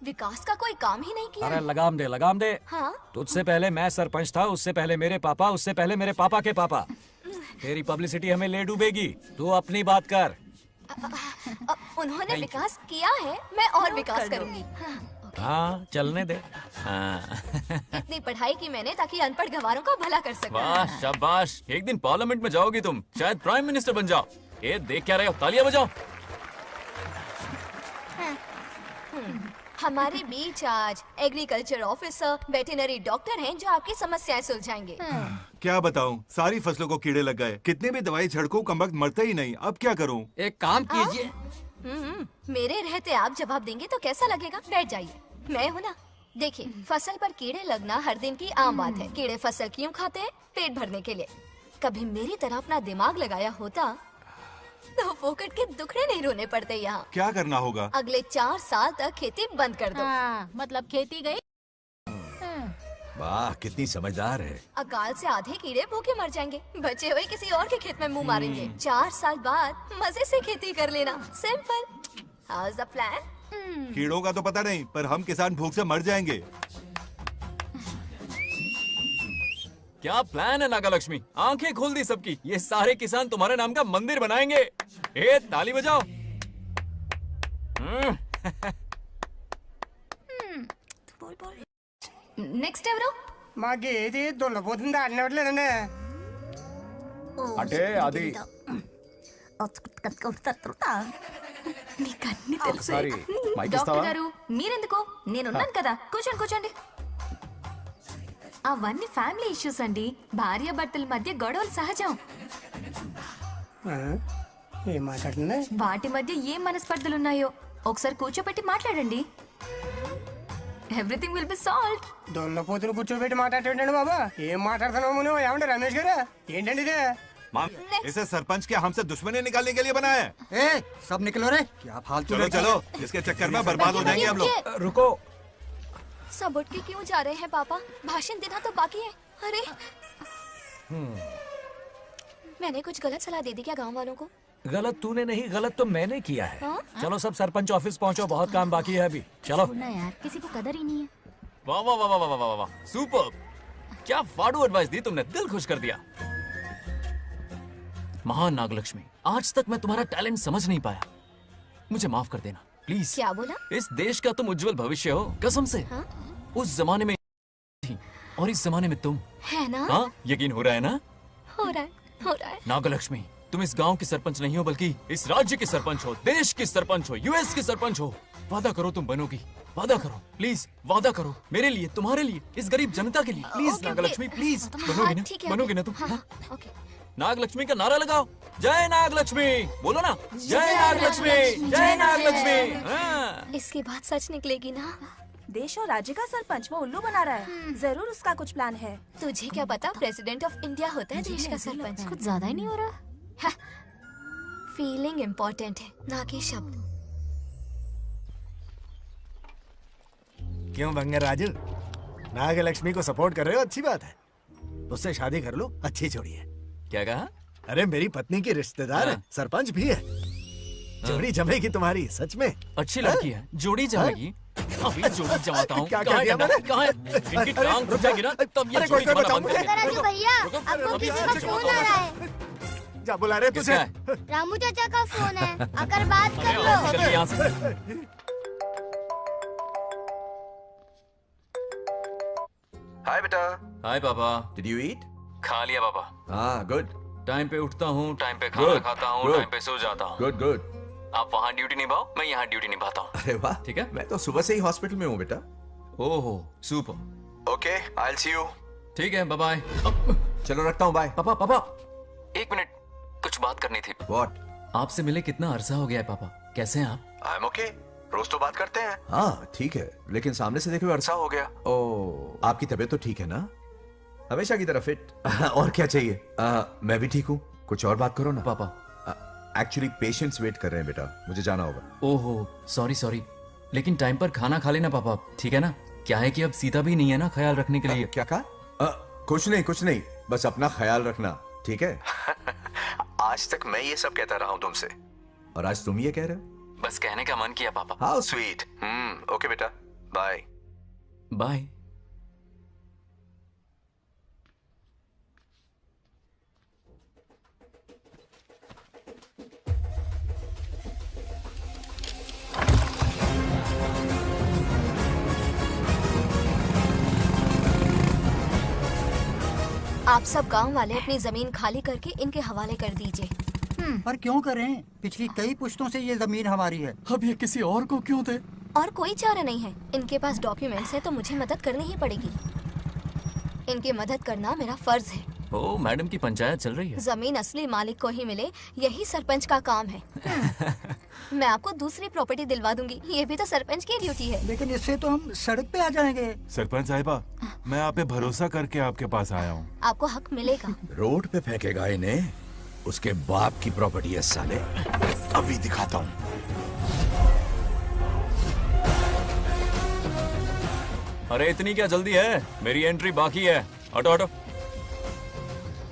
S17: विकास का कोई काम ही नहीं किया।
S15: अरे लगाम दे।
S17: हाँ?
S15: तुझसे पहले मैं सरपंच था, उससे पहले मेरे पापा, उससे पहले मेरे पापा के पापा। तेरी पब्लिसिटी हमें ले डूबेगी। तू अपनी बात कर।
S17: उन्होंने विकास किया है, मैं और विकास करूंगी।
S15: हाँ, चलने दे।
S17: इतनी पढ़ाई की मैंने ताकि अनपढ़ गंवारों का भला कर सकूं।
S7: वाह, शाबाश। एक दिन पार्लियामेंट में जाओगी तुम, शायद प्राइम मिनिस्टर बन जाओ। ये देख क्या रहे हो? तालियां बजाओ।
S17: हमारे बीच आज एग्रीकल्चर ऑफिसर, वेटरनरी डॉक्टर हैं जो आपकी समस्याएं सुलझाएंगे।
S11: क्या बताऊं, सारी फसलों को कीड़े लग गए। कितनी भी दवाई छिड़कूं, कमबख्त मरते ही नहीं। अब क्या करूं?
S18: एक काम कीजिए।
S17: मेरे रहते आप जवाब देंगे तो कैसा लगेगा? बैठ जाइए, मैं हूँ ना। देखिए, फसल पर कीड़े लगना हर दिन की आम बात है। कीड़े फसल क्यों खाते हैं? पेट भरने के लिए। कभी मेरी तरह अपना दिमाग लगाया होता तो फोकट के दुखड़े नहीं रोने पड़ते यहाँ।
S11: क्या करना होगा?
S17: अगले 4 साल तक खेती बंद कर दो।
S9: मतलब खेती गई।
S20: वाह, कितनी समझदार है।
S17: अकाल से आधे कीड़े भूखे मर जाएंगे, बचे हुए किसी और के खेत में मुंह मारेंगे। 4 साल बाद मजे से खेती कर लेना। Simple. How is the plan?
S11: कीड़ों का तो पता नहीं, पर हम किसान भूख से मर जाएंगे।
S7: क्या प्लान है नागालक्ष्मी? आंखें खोल दी सबकी। ये सारे किसान तुम्हारे नाम का मंदिर बनाएंगे। ताली बजाओ।
S17: నెక్స్ట్ ఎవరు?
S13: మాకు ఏది దున్నపోతుంది ఆడినట్లేదండి.
S17: అంటే అది నీకన్నీ తెలుసు. డాక్టర్ గారు మీరెందుకు? నేనున్నాను కదా, కూర్చోండి. అవన్నీ ఫ్యామిలీ ఇష్యూస్ అండి. భార్య భర్తల మధ్య గొడవలు సహజం.
S13: ఏం మాట్లాడుతుంది?
S17: వాటి మధ్య ఏం మనస్పర్ధలున్నాయో ఒకసారి కూర్చోబెట్టి మాట్లాడండి. Everything will be solved.
S13: దున్నపోతులు కూర్చోబెట్టి మాట్లాడేటండి బాబా. ఏం మాట్లాడుతున్నావు నువ్వు? ఏమండి రమేష్ గారు, ఏంటండి ఇది?
S11: इसे सरपंच के हमसे दुश्मनी निकालने के लिए बनाया है।
S13: सब निकलो रे, क्या फालतू।
S11: चलो, इसके चक्कर में बर्बाद हो जाएंगे हम लोग।
S15: रुको।
S17: सब उठ के क्यों जा रहे हैं पापा? भाषण देना तो बाकी है। अरे मैंने कुछ गलत सलाह दे दी क्या गांव वालों को?
S15: गलत तूने नहीं, गलत तो मैंने किया है। चलो सब सरपंच ऑफिस पहुंचो, बहुत काम बाकी है अभी। चलो
S9: ना यार, किसी को कदर ही नहीं है।
S7: वाह वाह वाह वाह वाह वाह वाह, सुपर। क्या फाड़ू एडवाइस दी तुमने, दिल खुश कर दिया। महान नागलक्ष्मी, आज तक मैं तुम्हारा टैलेंट समझ नहीं पाया। मुझे माफ कर देना प्लीज।
S17: क्या बोला?
S7: इस देश का तुम उज्जवल भविष्य हो, कसम से। उस जमाने में थी और इस जमाने में तुम
S17: है ना?
S7: हाँ, यकीन हो रहा है ना?
S17: हो रहा है।
S7: नागलक्ष्मी, तुम इस गांव की सरपंच नहीं हो, बल्कि इस राज्य की सरपंच हो, देश की सरपंच हो, यूएस की सरपंच हो।
S3: वादा करो तुम बनोगी, वादा करो प्लीज, वादा करो मेरे लिए, तुम्हारे लिए, इस गरीब जनता के लिए, please
S17: okay,
S3: Nagalakshmi
S17: okay.
S3: Please.
S17: हाँ,
S3: बनोगी ना,
S17: ठीक है,
S3: बनोगी ना
S17: ओके,
S3: तुम?
S17: हाँ, ओके।
S3: नागलक्ष्मी का नारा लगाओ, जय नागलक्ष्मी, बोलो ना, जय नागलक्ष्मी, जय नागलक्ष्मी। हाँ।
S17: इसकी बात सच निकलेगी ना?
S8: देश और राज्य का सरपंच वो उल्लू बना रहा है, जरूर उसका कुछ प्लान है।
S17: तुझे क्या पता, प्रेसिडेंट ऑफ इंडिया होता है देश का सरपंच। कुछ ज्यादा ही नहीं हो रहा? फीलिंग इम्पोर्टेंट है, ना कि शब्द।
S5: क्यों बंगर राजू, नागलक्ष्मी को सपोर्ट कर रहे हो? अच्छी बात है, उससे शादी कर लो, अच्छी जोड़ी है।
S3: क्या कहा?
S5: अरे मेरी पत्नी की रिश्तेदार है, सरपंच भी है, जोड़ी जमेगी तुम्हारी, सच में।
S3: अच्छी लड़की है, जोड़ी जमेगी। अभी जोड़ी जमाता हूँ।
S5: क्या कह दिया मैंने?
S3: कहाँ है? इनकी टांग घुस जाएगी ना, तब ये जोड़ी जमाना बंद करेंगे।
S10: राजू भैया, आपको किसी का फोन आ रहा है।
S5: जा बुला रहे तुझे।
S10: रामू चाचा का फोन है, आकर बात कर लो।
S3: चल यहाँ से।
S20: हाय बेटा।
S3: हाय पापा।
S20: Did you eat?
S3: खा लिया पापा।
S20: हाँ गुड।
S3: टाइम पे उठता हूँ, टाइम पे खाना
S20: Good,
S3: खाता हूँ,
S20: good.
S3: टाइम पे सो जाता हूँ।
S20: Good good.
S3: आप वहाँ ड्यूटी निभाओ, मैं यहाँ ड्यूटी निभाता हूँ।
S20: अरे वाह,
S3: ठीक है।
S20: मैं तो सुबह से ही हॉस्पिटल में हूँ बेटा।
S3: ओहो super.
S20: Okay, I will see you.
S3: ठीक है, बाय बाय।
S20: चलो रखता हूँ, बाय।
S3: पापा पापा, एक मिनट, कुछ बात करनी थी।
S20: व्हाट?
S3: आपसे मिले कितना अरसा हो गया है पापा, कैसे हैं आप?
S20: आई एम ओके, रोज तो बात करते हैं। हाँ ठीक है, लेकिन सामने से देखे हुए अरसा हो गया। ओ, आपकी तबीयत तो ठीक है ना? हमेशा की तरह फिट। और क्या चाहिए? मैं भी ठीक हूँ, कुछ और बात करो ना।
S3: पापा
S20: एक्चुअली पेशेंट्स वेट कर रहे हैं बेटा, मुझे जाना होगा।
S3: ओहो सॉरी सॉरी, लेकिन टाइम पर खाना खा लेना पापा, ठीक है ना? क्या है कि अब सीता भी नहीं है ना ख्याल रखने के लिए।
S20: क्या कहा? कुछ नहीं, बस अपना ख्याल रखना, ठीक है? आज तक मैं ये सब कहता रहा हूँ तुमसे, और आज तुम ये कह रहे हो?
S3: बस कहने का मन किया पापा।
S20: How sweet. ओके बेटा, बाय
S3: बाय।
S17: आप सब गांव वाले अपनी जमीन खाली करके इनके हवाले कर दीजिए।
S4: पर क्यों करें? पिछली कई पुश्तों से ये जमीन हमारी है।
S1: अब ये किसी और को क्यों दे?
S17: और कोई चारा नहीं है, इनके पास डॉक्यूमेंट्स है तो मुझे मदद करनी ही पड़ेगी। इनकी मदद करना मेरा फर्ज है।
S3: ओ मैडम की पंचायत चल रही है।
S17: जमीन असली मालिक को ही मिले, यही सरपंच का काम है। मैं आपको दूसरी प्रॉपर्टी दिलवा दूंगी, ये भी तो सरपंच की ड्यूटी है।
S4: लेकिन इससे तो हम सड़क पे आ जाएंगे।
S11: सरपंच साहिबा, मैं आप पे भरोसा करके आपके पास आया हूँ।
S17: आपको हक मिलेगा।
S20: रोड पे फेंकेगा इन्हें, उसके बाप की प्रॉपर्टी है साले, अभी दिखाता हूँ।
S3: अरे इतनी क्या जल्दी है, मेरी एंट्री बाकी है। हटो हटो।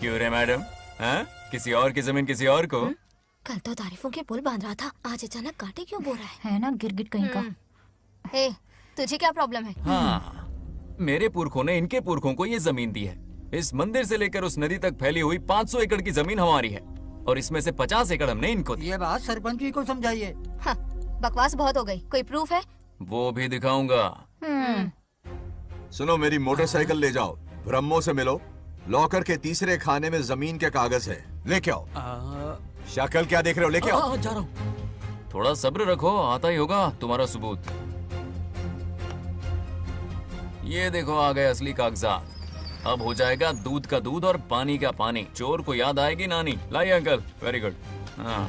S3: क्यों रे मैडम, हैं? किसी और की जमीन किसी और को?
S17: कल तो तारीफों के पुल बांध रहा था, आज अचानक कांटे क्यों बो रहा
S9: है ना गिरगिट कहीं का।
S17: ए, तुझे क्या प्रॉब्लम है?
S3: हाँ, मेरे पुरखों ने इनके पुरखों को ये जमीन दी है। इस मंदिर से लेकर उस नदी तक फैली हुई 500 एकड़ की जमीन हमारी है, और इसमें से 50 एकड़ हमने इनको दी।
S4: ये बात सरपंच जी को समझाइए।
S17: हाँ, बकवास बहुत हो गई, कोई प्रूफ है?
S3: वो भी दिखाऊंगा।
S20: सुनो, मेरी मोटरसाइकिल ले जाओ, ब्रह्मो से मिलो, लॉकर के तीसरे खाने में जमीन के कागज है, लेके आओ। शक्ल क्या देख रहे हो, लेके आओ।
S3: जा रहा हूँ। थोड़ा सब्र रखो, आता ही होगा तुम्हारा सबूत। ये देखो आ गए असली कागजात। अब हो जाएगा दूध का दूध और पानी का पानी। चोर को याद आएगी नानी। लाइए अंकल, वेरी गुड। हाँ,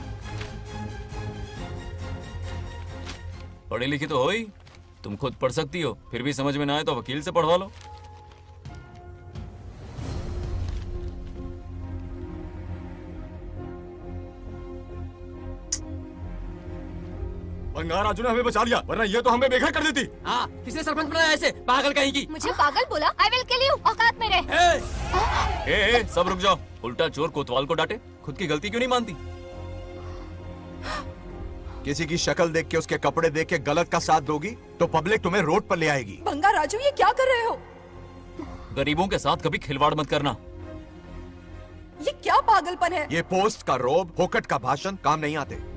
S3: पढ़ी लिखी तो हो ही, तुम खुद पढ़ सकती हो, फिर भी समझ में ना आए तो वकील से पढ़वा लो।
S5: बंगार राजू ने हमें बचा लिया, वरना ये तो हमें बेघर कर देती।
S18: हाँ, किसने सरपंच बनाया ऐसे पागल कहीं की?
S17: मुझे पागल बोला? आई विल किल यू, औकात में रहे।
S3: ए, सब रुक जाओ। उल्टा चोर कोतवाल को डांटे, खुद की गलती क्यों नहीं मानती?
S20: किसी की शक्ल देख के, उसके कपड़े देख के गलत का साथ दोगी तो पब्लिक तुम्हें रोड पर ले आएगी।
S6: बंगा राजू, ये क्या कर रहे हो?
S3: गरीबों के साथ कभी खिलवाड़ मत करना।
S6: ये क्या पागलपन है?
S20: ये पोस्ट का रोब, फोकट का भाषण काम नहीं आते।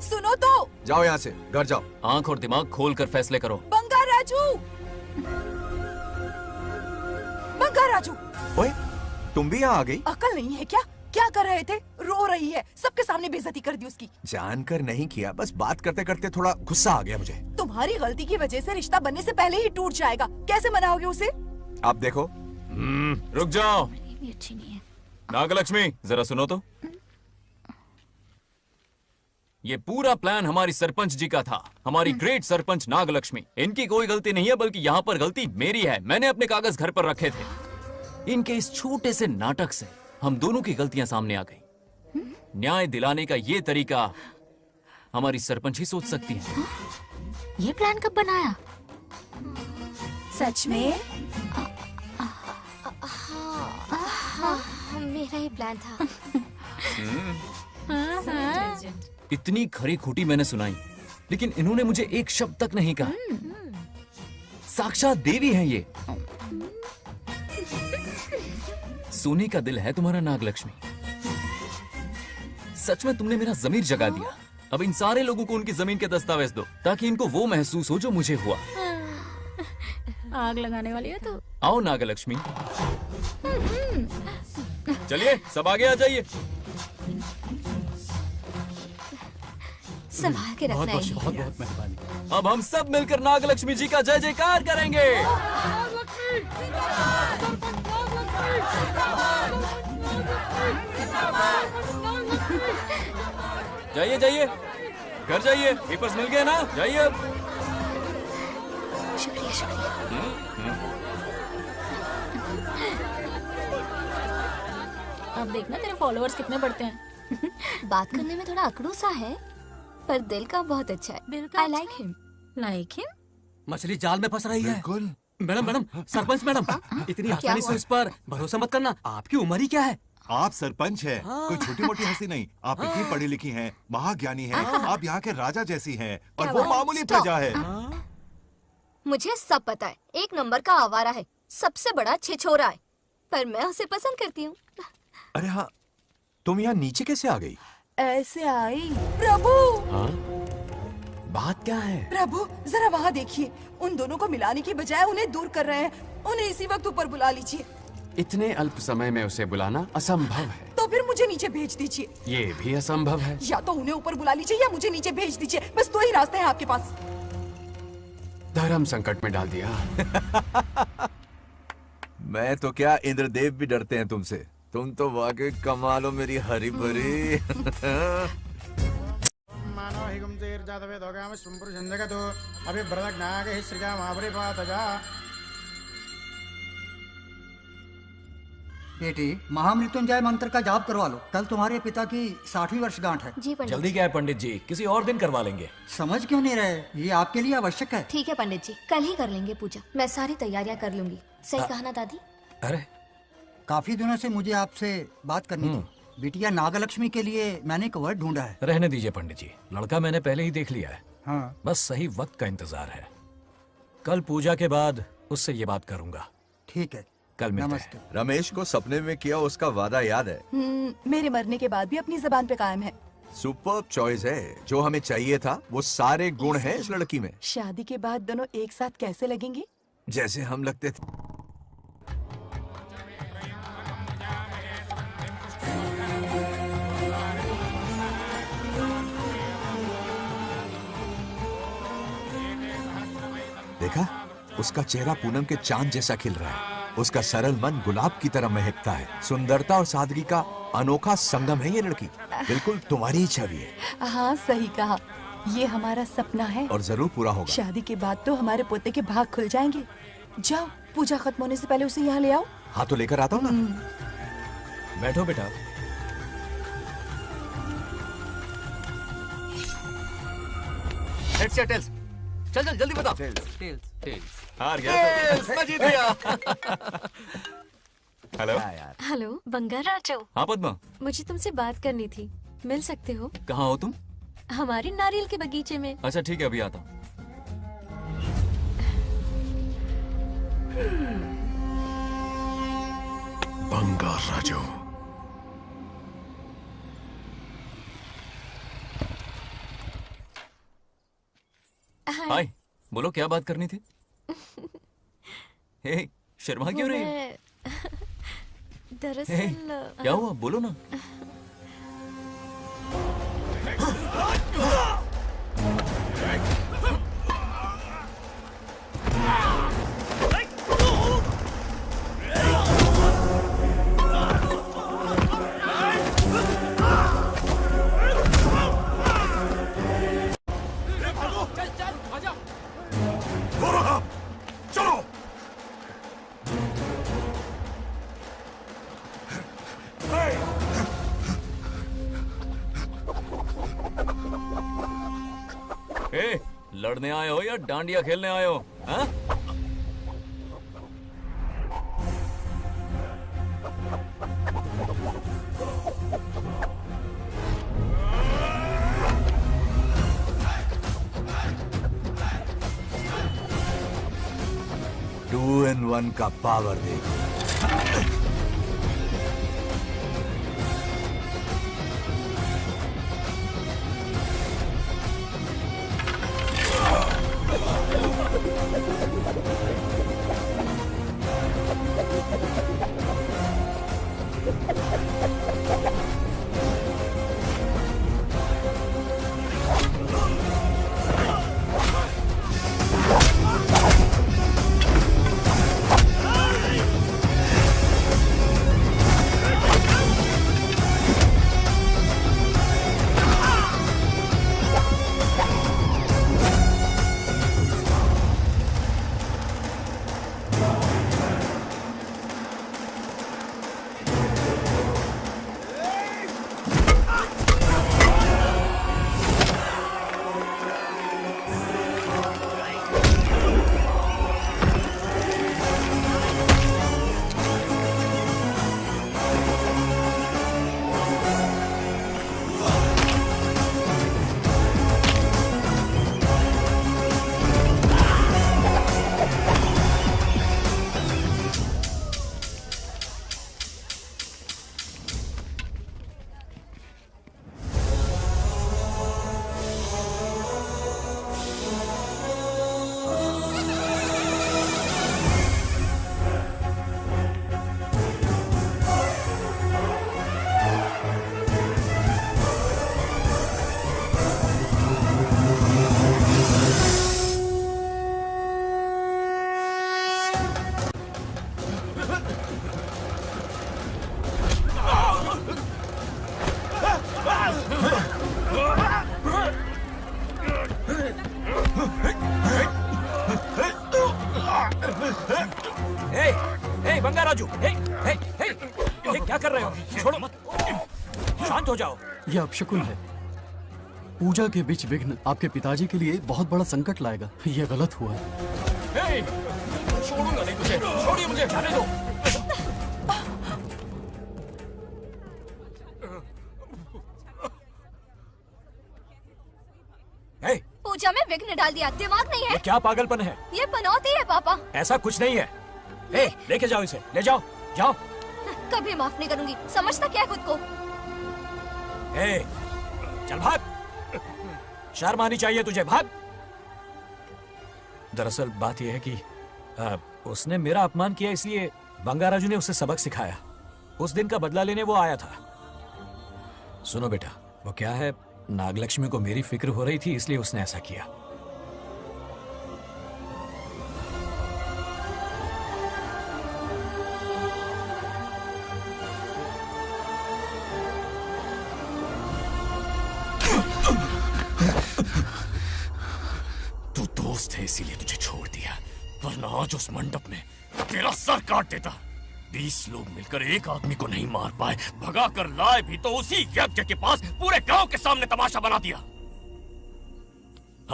S6: सुनो तो।
S20: जाओ यहाँ से, घर जाओ।
S3: आंख और दिमाग खोल कर फैसले करो।
S6: बंगा राजू, बंगा राजू।
S20: ओए, तुम भी यहाँ आ गई?
S6: अकल नहीं है क्या? क्या कर रहे थे? रो रही है, सबके सामने बेइज्जती कर दी उसकी।
S20: जानकर नहीं किया, बस बात करते करते थोड़ा गुस्सा आ गया मुझे।
S6: तुम्हारी गलती की वजह से रिश्ता बनने से पहले ही टूट जाएगा, कैसे मनाओगे उसे?
S20: आप देखो।
S7: रुक जाओ।
S17: अच्छी नहीं है।
S7: नागलक्ष्मी जरा सुनो तो। ये पूरा प्लान हमारी सरपंच जी का था, हमारी ग्रेट सरपंच नागलक्ष्मी। इनकी कोई गलती नहीं है, बल्कि यहाँ पर गलती मेरी है। मैंने अपने कागज घर पर रखे थे। इनके इस छोटे से नाटक से हम दोनों की गलतियां सामने आ गई। न्याय दिलाने का ये तरीका हमारी सरपंच ही सोच सकती है।
S17: ये प्लान कब बनाया?
S6: सच में?
S17: हाँ, मेरा ही प्लान था।
S7: इतनी खरी खोटी मैंने सुनाई, लेकिन इन्होंने मुझे एक शब्द तक नहीं कहा। साक्षात देवी है ये। सोने का दिल है तुम्हारा नागलक्ष्मी। सच में तुमने मेरा जमीर जगा दिया। अब इन सारे लोगों को उनकी जमीन के दस्तावेज दो, ताकि इनको वो महसूस हो जो मुझे हुआ।
S9: आग लगाने वाली है तो।
S7: आओ नागलक्ष्मी, चलिए सब आगे आ जाइए।
S17: संभाल के रखना है।
S1: बहुत बहुत मेहरबानी।
S7: अब हम सब मिलकर नागलक्ष्मी जी का जय जयकार करेंगे। जाइए जाइए, घर जाइए। पेपर्स मिल गए ना? जाइए अब।
S17: शुक्रिया शुक्रिया।
S9: अब देखना तेरे फॉलोअर्स कितने बढ़ते हैं।
S17: बात करने में थोड़ा अकड़ू सा है, पर दिल का बहुत अच्छा है। I like him.
S9: Like him?
S18: मछली जाल में फंस रही है। मैडम मैडम, सरपंच मैडम, इतनी आसानी से उस पर भरोसा मत करना। आपकी उम्र ही क्या है?
S11: आप सरपंच हैं, कोई छोटी मोटी हंसी नहीं। आप इतनी पढ़ी लिखी हैं, महाज्ञानी हैं, आप यहाँ के राजा जैसी हैं, और वो मामूली प्रजा है।
S17: मुझे सब पता है, एक नंबर का आवारा है, सबसे बड़ा छिछोरा है, पर मैं उसे पसंद करती हूँ।
S20: अरे हाँ, तुम यहाँ नीचे कैसे आ गई?
S6: ऐसे आई। प्रभु,
S21: बात क्या है?
S6: प्रभु जरा वहाँ देखिए, उन दोनों को मिलाने की बजाय उन्हें दूर कर रहे हैं। उन्हें इसी वक्त ऊपर बुला लीजिए।
S21: इतने अल्प समय में उसे बुलाना असंभव है।
S6: तो फिर मुझे नीचे भेज दीजिए।
S21: ये भी असंभव है।
S6: या तो उन्हें ऊपर बुला लीजिए या मुझे नीचे भेज दीजिए, बस दो ही रास्ते हैं आपके पास।
S21: धर्म संकट में डाल दिया।
S20: मैं तो क्या, इंद्रदेव भी डरते हैं तुमसे। तुम तो वाकई कमाल हो मेरी हरी भरी।
S13: मानो हिगम तेर जातवे दोगाम सुंपुर जंजगतो अभी ब्रदक नागे श्रीगा महाबरी पातजा।
S4: बेटी, महामृत्युंजय मंत्र का जाप करवा लो। कल तुम्हारे पिता की 60वीं वर्षगांठ है।
S17: जी पंडित।
S15: जल्दी क्या है पंडित जी, किसी और दिन करवा लेंगे।
S4: समझ क्यों नहीं रहे? ये आपके लिए आवश्यक है।
S17: ठीक है पंडित जी, कल ही कर लेंगे पूजा। मैं सारी तैयारियां कर लूंगी। सही कहा ना दादी?
S15: अरे
S4: काफी दिनों से मुझे आपसे बात करनी थी। बिटिया नागलक्ष्मी के लिए मैंने एक वर्ड ढूंढा है।
S15: रहने दीजिए पंडित जी, लड़का मैंने पहले ही देख लिया है।
S4: हाँ।
S15: बस सही वक्त का इंतजार है। कल पूजा के बाद उससे ये बात करूंगा।
S4: ठीक है,
S15: कल मिलते हैं।
S20: रमेश को सपने में किया उसका वादा याद है?
S6: मेरे मरने के बाद भी अपनी जबान पे कायम है।
S20: सुपर्ब चॉइस है। जो हमें चाहिए था वो सारे गुण हैं इस लड़की में।
S6: शादी के बाद दोनों एक साथ कैसे लगेंगे?
S20: जैसे हम लगते थे। देखा, उसका चेहरा पूनम के चांद जैसा खिल रहा है। उसका सरल मन गुलाब की तरह महकता है। सुंदरता और सादगी का अनोखा संगम है ये लड़की। बिल्कुल तुम्हारी ही छवि है।
S6: हाँ सही कहा, ये हमारा सपना है
S20: और जरूर पूरा होगा।
S6: शादी के बाद तो हमारे पोते के भाग खुल जाएंगे। जाओ, पूजा खत्म होने से पहले उसे यहाँ ले आओ।
S20: हाँ तो लेकर आता हूँ ना।
S15: बैठो बेटा।
S3: हेड्स या टेल्स? चल चल जल्दी बता।
S7: टेल्स। हार गया तो। मैं जीत गया। हेलो।
S12: हेलो बंगाराजो।
S7: हाँ पद्मा।
S12: मुझे तुमसे बात करनी थी, मिल सकते हो?
S7: कहाँ हो तुम?
S12: हमारे नारियल के बगीचे में।
S7: अच्छा ठीक है, अभी आता हूँ।
S2: बंगाराजो।
S7: हाय, बोलो क्या बात करनी थी? हे, शर्मा क्यों रही?
S12: दरअसल
S7: क्या हुआ, बोलो ना। लड़ने आए हो या डांडिया खेलने आए हो? हाँ?
S20: टू इन वन का पावर देखो।
S15: क्या कर रहे हो? छोड़ो मत, शांत हो जाओ।
S1: यह अपशकुन है। पूजा के बीच विघ्न आपके पिताजी के लिए बहुत बड़ा संकट लाएगा। यह गलत हुआ है।
S15: छोड़ूंगा नहीं तुझे, छोड़िए मुझे, जाने दो।
S17: पूजा में विघ्न डाल दिया, दिमाग नहीं है?
S15: ये क्या पागलपन है?
S17: ये पनौती है पापा।
S15: ऐसा कुछ नहीं है। लेके जाओ इसे, ले जाओ, जाओ।
S17: कभी माफ नहीं करूंगी, समझता क्या है खुद को?
S15: चल भाग, शर्म आनी चाहिए तुझे, भाग। दरअसल बात यह है कि उसने मेरा अपमान किया, इसलिए बंगाराजू ने उसे सबक सिखाया। उस दिन का बदला लेने वो आया था। सुनो बेटा, वो क्या है, नागलक्ष्मी को मेरी फिक्र हो रही थी, इसलिए उसने ऐसा किया।
S3: तू दोस्त है इसीलिए तुझे छोड़ दिया, वरना आज उस मंडप में तेरा सर काट देता। 20 लोग मिलकर एक आदमी को नहीं मार पाए, भगा कर लाए भी तो उसी यज्ञ के पास पूरे गांव के सामने तमाशा बना दिया।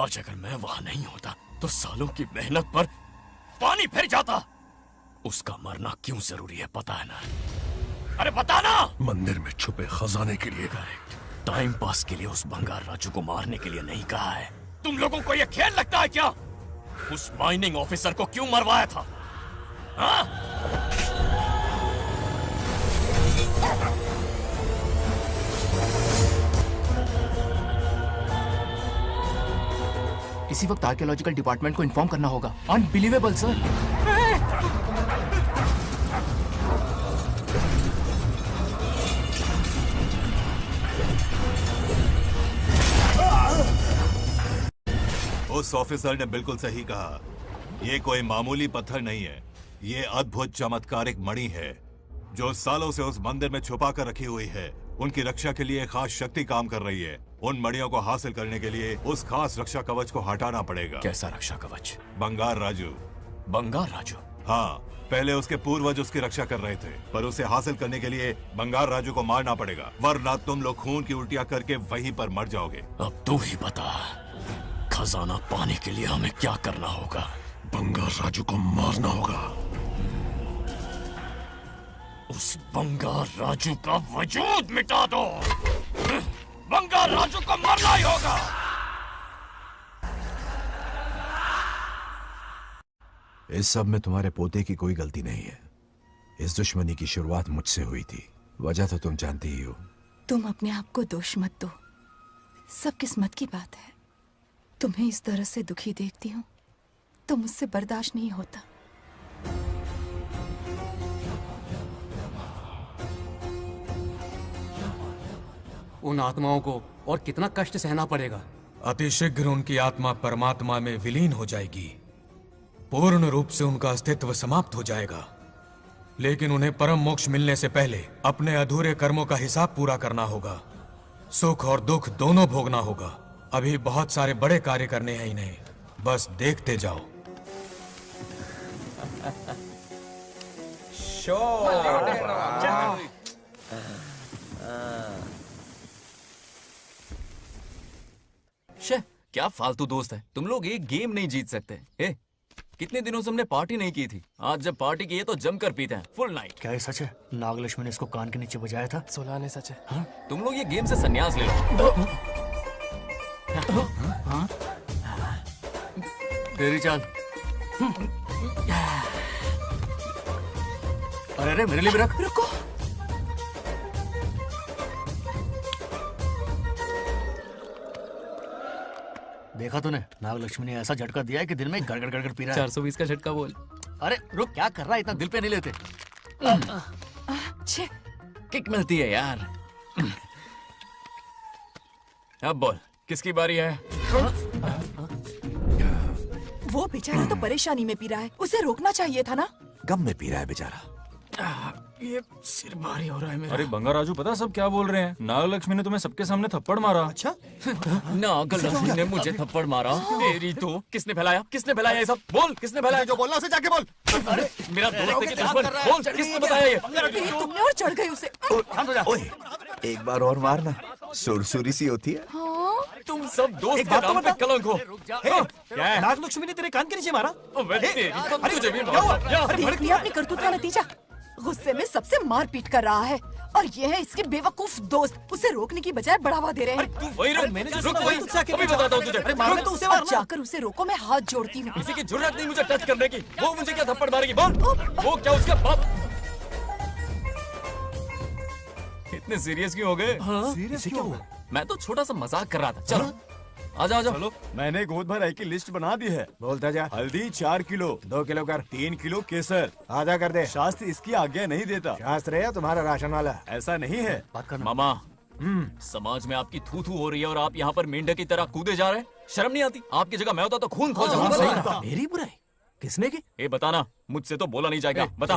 S3: आज अगर मैं वहां नहीं होता तो सालों की मेहनत पर पानी फिर जाता। उसका मरना क्यों जरूरी है पता है ना? अरे बता ना।
S2: मंदिर में छुपे खजाने के लिए।
S3: करेक्ट, टाइम पास के लिए उस बंगार राजू को मारने के लिए नहीं कहा है। तुम लोगों को यह खेल लगता है क्या? उस माइनिंग ऑफिसर को क्यों मरवाया था? हाँ?
S14: इसी वक्त आर्कियोलॉजिकल डिपार्टमेंट को इन्फॉर्म करना होगा। Unbelievable sir.
S11: उस ऑफिसर ने बिल्कुल सही कहा। ये कोई मामूली पत्थर नहीं है, ये अद्भुत चमत्कारिक मणि है जो सालों से उस मंदिर में छुपा कर रखी हुई है। उनकी रक्षा के लिए खास शक्ति काम कर रही है। उन मणियों को हासिल करने के लिए उस खास रक्षा कवच को हटाना पड़ेगा।
S3: कैसा रक्षा कवच?
S11: बंगार राजू।
S3: बंगार राजू?
S11: हाँ, पहले उसके पूर्वज उसकी रक्षा कर रहे थे, पर उसे हासिल करने के लिए बंगार राजू को मारना पड़ेगा, वरना तुम लोग खून की उल्टियां करके वहीं पर मर जाओगे।
S3: अब तू ही बता, खजाना पाने के लिए हमें क्या करना होगा?
S2: बंगार राजू को मारना होगा।
S3: उस बंगार राजू का वजूद मिटा दो। बंगार राजू को मारना ही होगा।
S20: इस सब में तुम्हारे पोते की कोई गलती नहीं है। इस दुश्मनी की शुरुआत मुझसे हुई थी। वजह तो तुम जानती ही हो।
S6: तुम अपने आप को दोष मत दो, सब किस्मत की बात है। तुम्हें इस तरह से दुखी देखती हूँ तो मुझसे बर्दाश्त नहीं होता।
S18: उन आत्माओं को और कितना कष्ट सहना पड़ेगा।
S22: अतिशीघ्र उनकी आत्मा परमात्मा में विलीन हो जाएगी। पूर्ण रूप से उनका अस्तित्व समाप्त हो जाएगा। लेकिन उन्हें परम मोक्ष मिलने से पहले अपने अधूरे कर्मों का हिसाब पूरा करना होगा। सुख और दुख दोनों भोगना होगा। अभी बहुत सारे बड़े कार्य करने हैं इन्हें, बस देखते जाओ।
S7: शे, क्या फालतू दोस्त है। तुम लोग एक गेम नहीं जीत सकते। कितने दिनों से हमने पार्टी नहीं की थी। आज जब पार्टी की है तो जमकर पीते हैं, फुल नाइट।
S15: क्या ये सच है? नागलक्ष्मी ने इसको कान के नीचे बजाया था।
S14: सोलह ने सच है।
S15: हाँ?
S7: तुम लोग ये गेम से संन्यास ले लो।
S15: हाँ?
S3: तेरी चाल।
S15: अरे अरे मेरे लिए भी रख।
S6: रुको,
S15: देखा तूने? नागलक्ष्मी ने ऐसा झटका दिया है कि दिन में गड़गड़ गड़गड़ पी रहा है।
S7: 420 का झटका बोल।
S15: अरे रुक, क्या कर रहा है? इतना दिल पे नहीं लेते।
S7: किक मिलती है यार। अब बोल, किसकी बारी है?
S6: वो बेचारा तो परेशानी में पी रहा है, उसे रोकना चाहिए था ना।
S20: गम में पी रहा है बेचारा।
S3: ये सिर भारी हो रहा है मेरा।
S16: अरे बंगा राजू, पता सब क्या बोल रहे हैं? नागलक्ष्मी ने तुम्हें सबके सामने थप्पड़ मारा।
S7: अच्छा? नागलक्ष्मी ने मुझे थप्पड़ मारा? तेरी तो किसने फैलाया? किसने फैलाया ये सब? बोल, किसने फैलाया? जो बोलना उसे जाके बोल। अरे मेरा दोस्त है कि दुश्मन? बोल, किसने बताया ये?
S6: तुमने और चढ़ गई उसे।
S20: ओए, एक बार और मारना, सुरसुरी सी होती है।
S7: तुम सब दोस्त के नाम पे कलंक हो।
S5: क्या है? नागलक्ष्मी ने तेरे कान के नीचे मारा?
S7: तुझे भी
S6: देख लिया अपनी करतूत का नतीजा। गुस्से में सबसे मार पीट कर रहा है और ये है इसके बेवकूफ दोस्त। उसे रोकने की बजाय बढ़ावा दे रहे हैं।
S7: वही रुक, वही अभी बताता हूँ तुझे।
S6: तो उसे जाकर उसे रोको, मैं हाथ जोड़ती हूँ।
S7: किसी की जुर्रत नहीं मुझे टच करने की। वो मुझे क्या थप्पड़ मारेगी? बोल, वो क्या उसका बाप? इतने सीरियस क्यों हो गए?
S5: सीरियस क्यों हुआ?
S7: मैं तो छोटा सा मजाक कर रहा था। चलो आजा आजा।
S5: चलो, मैंने गोद भराई की लिस्ट बना दी है। बोलता जा। हल्दी 4 किलो, 2 किलो कर, 3 किलो केसर। आधा कर दे। शास्त्र इसकी आज्ञा नहीं देता। शास्त्र है तुम्हारा राशन वाला, ऐसा नहीं है।
S15: बात करना।
S7: मामा, समाज में आपकी थू थू हो रही है और आप यहाँ पर मेंढक की तरह कूदे जा रहे हैं। शर्म नहीं आती? आपकी जगह मैं होता तो खून खो जाता।
S5: मेरी बुराई किसने की?
S7: ये बताना, मुझसे तो बोला नहीं जाएगा। बता।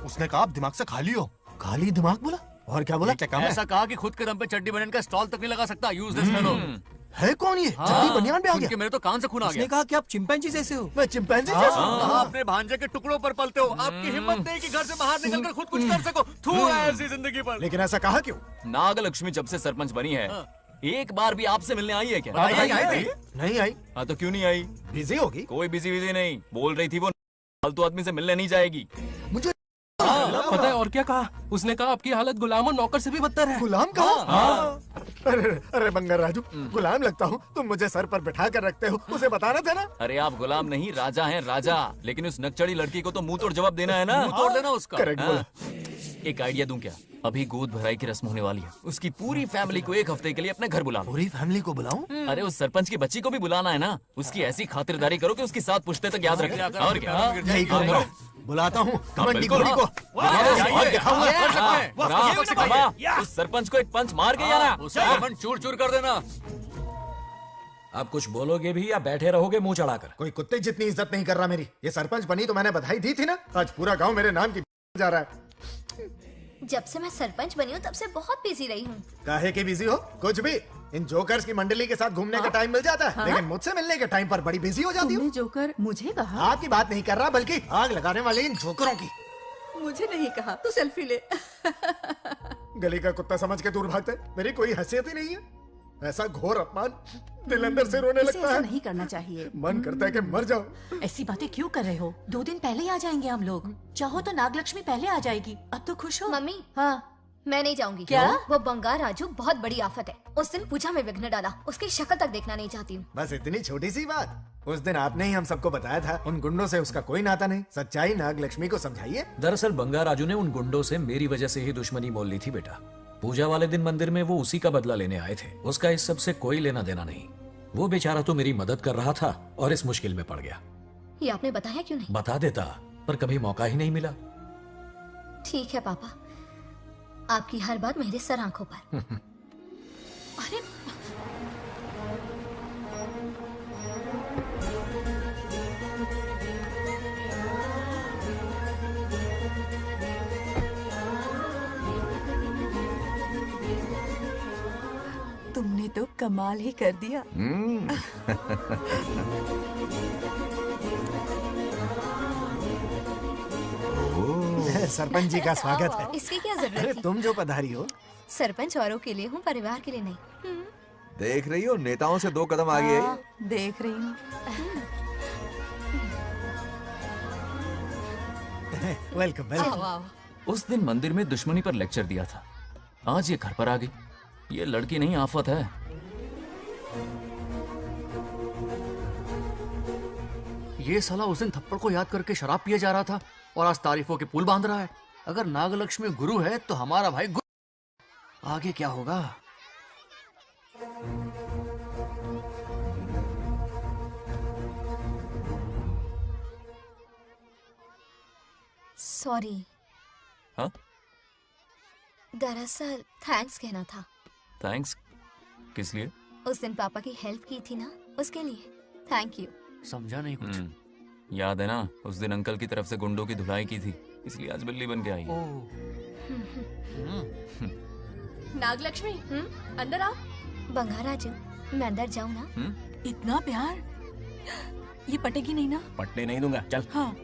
S5: उसने कहा आप दिमाग से खाली हो। खाली दिमाग बोला? और क्या बोला?
S15: ऐसा कहा कि खुद के दम पे चड्डी बनियान का स्टॉल तक नहीं लगा सकता। Useless fellow.
S5: है कौन ये? चड्डी बनियान पे आ गया?
S15: मेरे तो कान से खून आ गया।
S5: उसने कहा कि आप चिंपैंजी जैसे हो। मैं चिंपैंजी जैसा हूँ?
S15: आप अपने भांजे के टुकड़ों पर पलते हो। आपकी हिम्मत नहीं कि घर से बाहर निकलकर खुद कुछ कर सको। थू है ऐसी जिंदगी पर।
S5: लेकिन ऐसा कहा क्यों?
S7: नागलक्ष्मी जब से सरपंच बनी है, एक बार भी आपसे मिलने आई है क्या?
S5: नहीं आई।
S7: हाँ तो क्यों नहीं आई?
S5: बिजी होगी।
S7: कोई बिजी नहीं। बोल रही थी वो फालतू आदमी से मिलने नहीं जाएगी।
S5: मुझे
S14: पता है और क्या कहा? उसने कहा आपकी हालत गुलाम और नौकर से भी बदतर है।
S5: गुलाम कहा? अरे बंगार राजू, गुलाम लगता हूँ? तुम मुझे सर पर बैठा कर रखते हो, उसे बताना था ना।
S7: अरे आप गुलाम नहीं, राजा हैं, राजा। लेकिन उस नकचड़ी लड़की को तो मुंह तोड़ जवाब देना है ना।
S15: मुंह तोड़ देना उसका।
S5: करेक्ट बोला।
S7: एक आइडिया दूं क्या? अभी गोद भराई की रस्म होने वाली है। उसकी पूरी फैमिली को 1 हफ्ते के लिए अपने घर बुला लो।
S5: पूरी फैमिली को बुलाऊं?
S7: अरे उस सरपंच की बच्ची को भी बुलाना है ना। उसकी ऐसी खातिरदारी करो कि उसकी 7 पुश्ते तक याद रखे। और क्या?
S5: यही करो। बुलाता हूँ कमंडी गोरी को।
S7: उस सरपंच को एक पंच मार के आना।
S15: चूर चूर कर देना। आप कुछ बोलोगे भी या बैठे रहोगे मुंह चढ़ाकर?
S5: कोई कुत्ते जितनी इज्जत नहीं कर रहा मेरी। ये सरपंच बनी तो मैंने बधाई दी थी ना। आज पूरा गांव मेरे नाम की जा रहा है।
S17: जब से मैं सरपंच बनी हूँ तब से बहुत बिजी रही हूँ।
S5: काहे के बिजी हो? कुछ भी। इन जोकर्स की मंडली के साथ घूमने का टाइम मिल जाता है, लेकिन मुझसे मिलने के टाइम पर बड़ी बिजी हो जाती हूँ।
S6: जोकर मुझे कहा?
S5: आपकी बात नहीं कर रहा, बल्कि आग लगाने वाले इन जोकरों की।
S6: मुझे नहीं कहा। तू सेल्फी ले।
S5: गली का कुत्ता समझ के दूर भागते। मेरी कोई हैसियत ही नहीं है। ऐसा घोर अपमान, दिल अंदर से रोने
S8: इसे
S5: लगता
S8: ऐसा
S5: है।
S8: नहीं करना चाहिए।
S5: मन करता है कि मर जाओ।
S8: ऐसी बातें क्यों कर रहे हो? 2 दिन पहले ही आ जाएंगे हम लोग। चाहो तो नागलक्ष्मी पहले आ जाएगी। अब तो खुश हो?
S17: मम्मी,
S8: हाँ,
S17: मैं नहीं जाऊंगी।
S8: क्या?
S17: वो बंगार राजू बहुत बड़ी आफत है। उस दिन पूजा में विघ्न डाला, उसकी शक्ल तक देखना नहीं चाहती हूँ।
S5: बस इतनी छोटी सी बात। उस दिन आपने ही हम सबको बताया था, उन गुंडों से उसका कोई नाता नहीं। सच्चाई नागलक्ष्मी को समझाइए।
S15: दरअसल बंगा राजू ने उन गुंडों से मेरी वजह से ही दुश्मनी मोल ली थी बेटा। पूजा वाले दिन मंदिर में वो उसी का बदला लेने आए थे। उसका इस सब से कोई लेना देना नहीं। वो बेचारा तो मेरी मदद कर रहा था और इस मुश्किल में पड़ गया।
S17: ये आपने बताया क्यों नहीं?
S15: बता देता, पर कभी मौका ही नहीं मिला।
S17: ठीक है पापा, आपकी हर बात मेरे सर आंखों पर।
S8: अरे
S6: तुमने तो कमाल ही कर दिया।
S5: सरपंच जी का स्वागत है।
S17: इसकी क्या जरूरत
S5: अरे
S17: थी?
S5: तुम जो पधारी हो।
S17: सरपंच औरों के लिए हूँ, परिवार के लिए नहीं।
S20: देख रही हो, नेताओं से 2 कदम आगे है।
S6: देख रही हूँ।
S5: Welcome welcome.
S7: उस दिन मंदिर में दुश्मनी पर लेक्चर दिया था, आज ये घर पर आ गई। ये लड़की नहीं, आफत है।
S1: ये साला उस दिन थप्पड़ को याद करके शराब पिए जा रहा था और आज तारीफों के पुल बांध रहा है। अगर नागलक्ष्मी गुरु है तो हमारा भाई गुरु। आगे क्या होगा?
S17: सॉरी।
S7: हाँ?
S17: दरअसल थैंक्स कहना था।
S7: थैंक्स किस लिए?
S17: उस दिन पापा की हेल्प की थी ना, उसके लिए थैंक यू।
S1: समझा नहीं कुछ।
S7: याद है ना, उस दिन अंकल की तरफ से गुंडों की धुलाई की थी, इसलिए आज बिल्ली बन के आई है।
S8: नागलक्ष्मी, अंदर आओ।
S17: बंगार राजू, मैं अंदर जाऊँ ना?
S8: इतना प्यार, ये पटेगी नहीं ना?
S3: पटने नहीं दूंगा, चल।
S8: हाँ।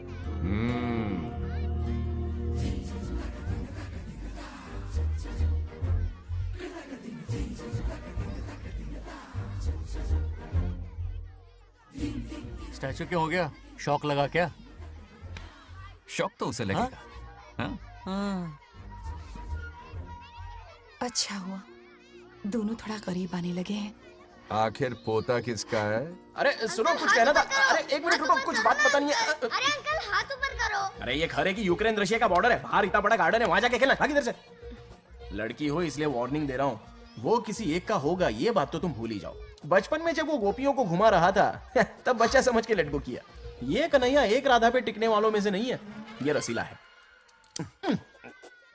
S1: स्टैचू क्यों हो गया? शौक लगा क्या?
S7: शौक तो उसे लगेगा। हाँ?
S6: हाँ। अच्छा हुआ, दोनों थोड़ा करीब आने लगे हैं।
S20: आखिर पोता किसका है?
S3: अरे सुनो, कुछ कहना था। अरे 1 मिनट रुको, कुछ बात पता नहीं है।
S10: अरे अंकल हाथ ऊपर करो।
S3: अरे ये खरे की यूक्रेन रशिया का बॉर्डर है, बाहर इतना बड़ा गार्डन है, वहां जाके खेलना। भाग इधर से। लड़की हो इसलिए वार्निंग दे रहा हूँ, वो किसी एक का होगा, ये बात तो तुम भूल ही जाओ। बचपन में जब वो गोपियों को घुमा रहा था तब बच्चा समझ के लेट गो किया। ये कन्हैया एक राधा पे टिकने वालों में से नहीं है, ये रसीला है।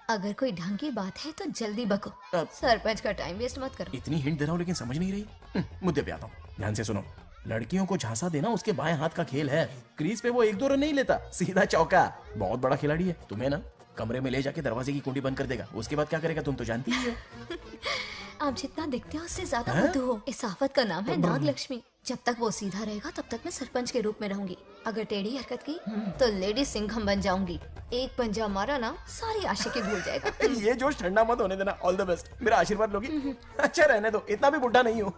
S17: अगर कोई ढंग की बात है तो जल्दी बको, सरपंच का टाइम वेस्ट मत करो।
S3: इतनी हिंट दे रहा हूँ लेकिन समझ नहीं रही। मुद्दे पे आता हूँ, ध्यान से सुनो। लड़कियों को झांसा देना उसके बाएं हाथ का खेल है। क्रीज पे वो 1-2 रन नहीं लेता, सीधा चौका। बहुत बड़ा खिलाड़ी है। तुम्हें ना कमरे में ले जाके दरवाजे की कुंडी बंद कर देगा, उसके बाद क्या करेगा तुम तो जानती ही हो।
S17: आप जितना दिखते हो उससे ज्यादा बुद्धू हो। इस आफत का नाम है नागलक्ष्मी। जब तक वो सीधा रहेगा तब तक मैं सरपंच के रूप में रहूंगी। अगर टेढ़ी हरकत की तो लेडी सिंघम बन जाऊंगी। एक पंजा मारा ना, सारी आशिकी भूल जाएगा।
S3: ये जोश ठंडा मत होने देना। ऑल द बेस्ट, मेरा आशीर्वाद लोगी? अच्छा रहने दो, इतना भी बुढ़ा नहीं हूँ।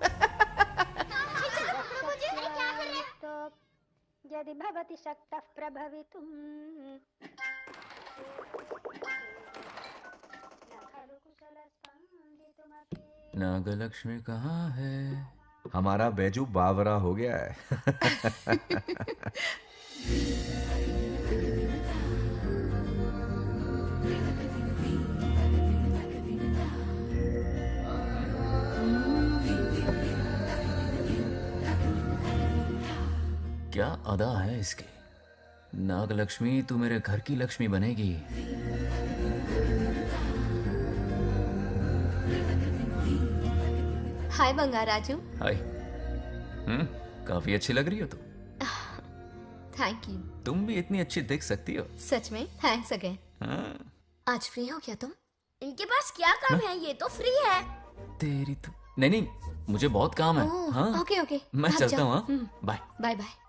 S10: यदि भवति शक्तः प्रभवितुम्।
S7: नागलक्ष्मी कहाँ है?
S20: हमारा बैजू बावरा हो गया है।
S7: क्या अदा है इसकी। नागलक्ष्मी तू मेरे घर की लक्ष्मी बनेगी।
S17: हाय बंगार राजू।
S7: हाय। काफी अच्छी लग रही हो तुम।
S17: Thank you.
S7: तुम भी इतनी अच्छी दिख सकती हो।
S17: सच में थैंक्स अगेन। आज फ्री हो क्या तुम?
S10: इनके पास क्या काम है, ये तो फ्री है।
S7: तेरी तो नहीं, मुझे बहुत काम है। हाँ?
S17: ओके ओके,
S7: मैं चलता हूँ। Bye
S17: bye bye.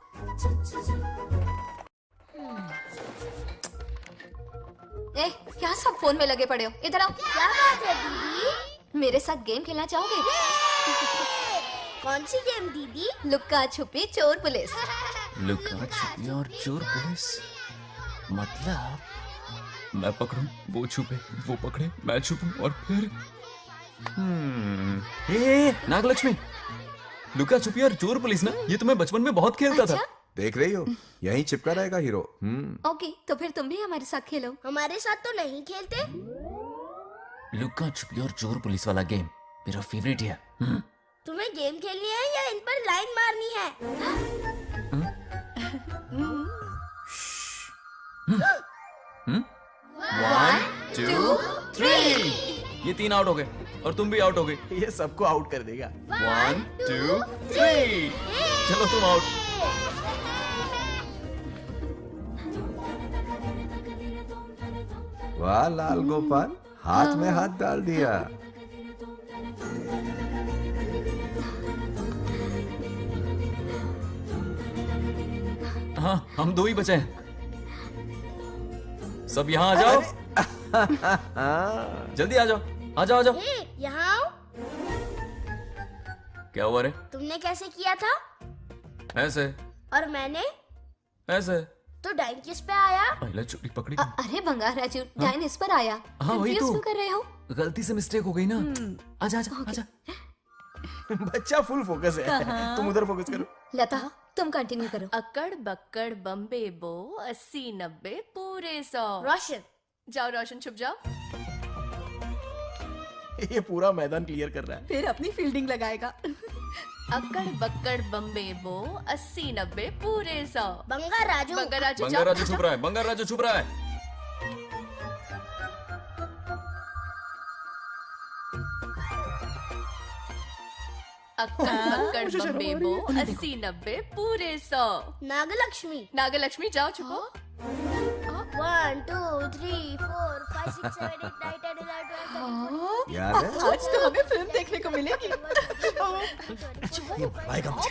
S17: ए, क्या सब फोन में लगे पड़े हो? इधर आओ।
S10: क्या बात है दीदी?
S17: मेरे साथ गेम खेलना चाहोगे?
S10: कौन सी गेम दीदी?
S17: लुक्का छुपी चोर पुलिस।
S3: लुका छुपी और चोर पुलिस मतलब मैं पकड़ूं, वो छुपे, वो पकड़े, मैं छुपूं और फिर नागलक्ष्मी, लुका छुपी और चोर पुलिस ना, ये तो मैं बचपन में बहुत खेलता था।
S20: देख रही हो, यहीं चिपका रहेगा हीरो।
S17: ओके, तो फिर तुम भी हमारे साथ खेलो।
S10: हमारे साथ तो नहीं खेलते।
S3: लुका छुपी और चोर पुलिस वाला गेम मेरा फेवरेट है।
S10: तुम्हें गेम खेलनी है या इन पर लाइन मारनी है?
S3: 1 2 3 ये 3 आउट हो गए और तुम भी आउट हो गए।
S5: ये सबको आउट कर देगा।
S3: 1 2 3 चलो तुम आउट।
S20: वाह लाल गोपाल, हाथ में हाथ डाल दिया।
S3: हाँ, हम 2 ही बचे हैं। सब यहाँ आ जाओ। जल्दी आ जाओ, आ जाओ, आ जाओ।
S10: यहाँ आओ।
S3: क्या हुआ रे?
S10: तुमने कैसे किया था?
S3: ऐसे।
S10: और मैंने?
S3: ऐसे।
S10: तो डाइन किस पे आया?
S3: पहले चोरी पकड़ी।
S17: अरे बंगार राजू, डाइन इस पर आया।
S3: हाँ वही
S17: Confuse
S3: तो।
S17: क्यों कर रहे हो?
S3: गलती से मिस्टेक हो गई ना। आजा आजा आजा।
S5: बच्चा फुल फोकस है।
S8: कहाँ?
S5: तुम उधर फोकस करो।
S17: लता, तुम कंटिन्यू करो।
S8: अक्कड़ बक्कड़ बम्बे बो 80 90 पूरे 100।
S10: रोशन,
S8: जाओ रोशन, छुप जाओ।
S5: ये पूरा मैदान क्लियर कर रहा है।
S8: फिर अपनी फील्डिंग लगाएगा। अक्कड़ बक्कड़ बम्बे बो 80 90 पूरे 100।
S10: बंगार राजू।
S8: बंगार राजू,
S3: बंगार राजू छुप रहा है, बंगार राजू छुप रहा है।
S8: अक्कड़ बक्कड़ बम्बे बो 80 90 पूरे 100।
S10: नागलक्ष्मी।
S8: नागलक्ष्मी जाओ छुपो।
S10: 1 2 3 4 5 6 7 8 9 10 11 12
S20: याद है?
S8: आज तो हमें फिल्म देखने को मिलेगी।
S5: आएगा मुझे।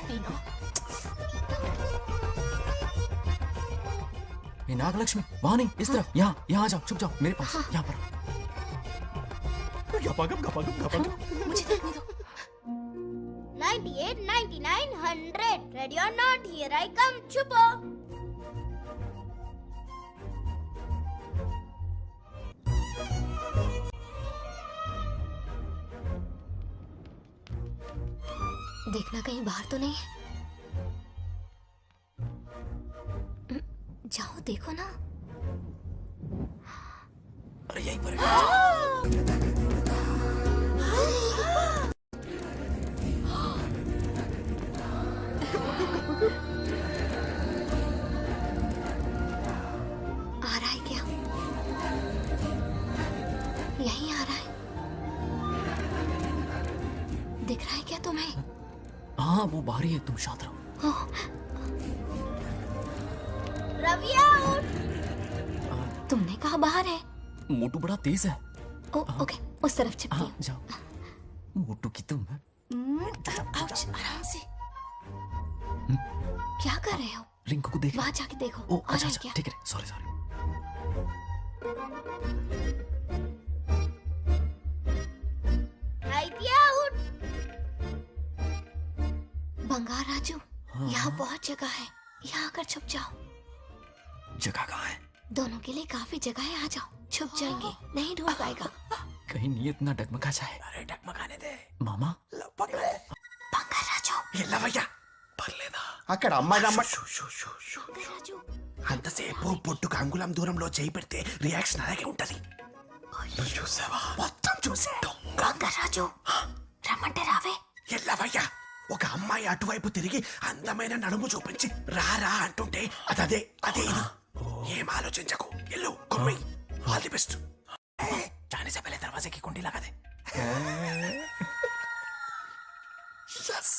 S3: ये नागलक्ष्मी वहाँ नहीं, इस तरफ, यहाँ यहाँ आ जाओ, छुप जाओ मेरे पास, यहाँ पर।
S17: मुझे देखने दो।
S10: 98 99 100 ready or not, here I come. छुपो।
S17: देखना कहीं बाहर तो नहीं है। जाओ देखो ना।
S3: अरे यहीं पर
S17: आ रहा है क्या? यहीं आ रहा है। दिख रहा है क्या तुम्हें?
S3: हाँ वो बाहर ही है, तुम शांत रहो।
S10: रवि आउट।
S17: तुमने कहा बाहर है?
S3: मोटू बड़ा तेज है।
S17: ओके, उस तरफ चिपकी।
S3: हाँ जाओ। मोटू की तुम है।
S17: आउच, आराम से। क्या कर रहे हो?
S3: रिंकू को देख।
S17: वहाँ जाके देखो।
S3: ओ
S17: आ
S3: अच्छा
S17: रहा है
S3: अच्छा,
S17: क्या?
S3: ठीक है, सॉरी सॉरी।
S10: आउट।
S17: बंगार राजू, यहाँ बहुत जगह है, यहाँ आकर छुप जाओ।
S3: जगह कहाँ है?
S17: दोनों के लिए काफी जगह है, आ जाओ। छुप जाएंगे, नहीं ढूंढ पाएगा।
S3: कहीं नीयत ना डगमगा जाए। अरे डगमगाने दे मामा।
S17: बंगार राजू,
S5: ये लवయ్య పర్లేదా అక్కడ అమ్మాయి రాజు అంతసేపు పొట్టుకు అంగుళం దూరంలో చేయి పెడితే రియాక్షన్ అలాగే ఉంటది. నువ్వు చూసావా? మొత్తం చూసా.
S17: బొంగర్ రాజు, రమ్మంటే రావే.
S5: ఎల్లవయ్య, ఒక అమ్మాయి అటువైపు తిరిగి అందమైన నడుము చూపించి రారా అంటుంటే అదే అదే ఇది. ఏం ఆలోచించకు, ఎల్లు కొమ్మి. All the best. जाने से पहले दरवाजे की कुंडी लगा दे. यस.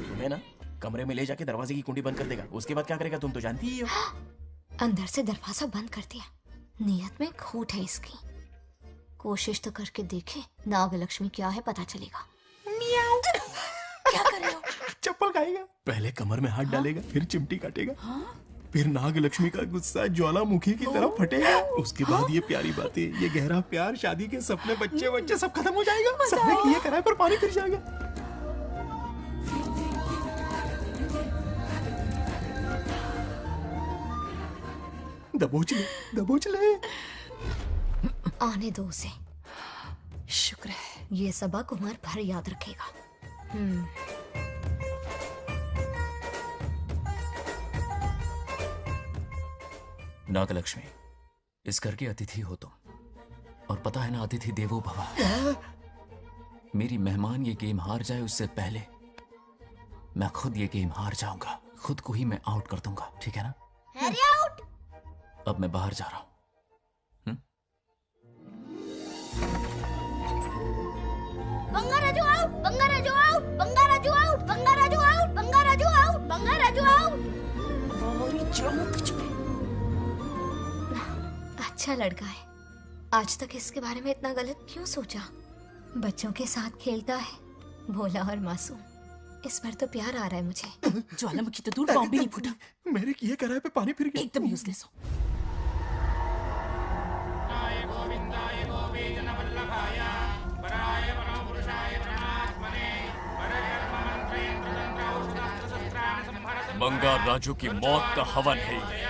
S9: तुम्हें ना कमरे में ले जाके दरवाजे की कुंडी बंद कर देगा, उसके बाद क्या करेगा तुम तो जानती ही हो.
S17: अंदर से दरवाजा बंद कर दिया. नियत में खोट है इसकी. कोशिश तो करके देखे, नागलक्ष्मी क्या है पता चलेगा. क्या कर रहे हो?
S9: चप्पल खाएगा. पहले कमर में हाथ डालेगा, फिर चिमटी काटेगा.
S22: फिर नागलक्ष्मी का गुस्सा ज्वालामुखी की तरह फटेगा। उसके बाद ये प्यारी बातें, ये गहरा प्यार, शादी के सपने, बच्चे बच्चे सब खत्म हो जाएगा। सबने किए कराए पर पानी फिर जाएगा। दबोच ले, दबोच ले।
S17: आने दो उसे।
S6: शुक्र है।
S17: ये सबक उम्र भर याद रखेगा।
S3: नागलक्ष्मी, इस घर की अतिथि हो तुम, और पता है ना, अतिथि देवो भव। मेरी मेहमान ये गेम हार जाए उससे पहले मैं खुद ये गेम हार जाऊंगा। खुद को ही मैं आउट कर दूंगा, ठीक है ना?
S10: Harry out.
S3: अब मैं बाहर जा रहा हूं।
S10: Bangarraju out, Bangarraju out, Bangarraju out, Bangarraju out, Bangarraju out, Bangarraju out.
S17: अच्छा लड़का है। आज तक इसके बारे में इतना गलत क्यों सोचा? बच्चों के साथ खेलता है, भोला और मासूम। इस पर तो प्यार आ रहा है मुझे।
S6: ज्वालामुखी तो दूर, बॉम्ब भी नहीं फूटा।
S22: मेरे किए कराए पे पानी फिर गया।
S6: एकदम यूजलेस हो।
S3: बंगार राजू की मौत का हवन है ये।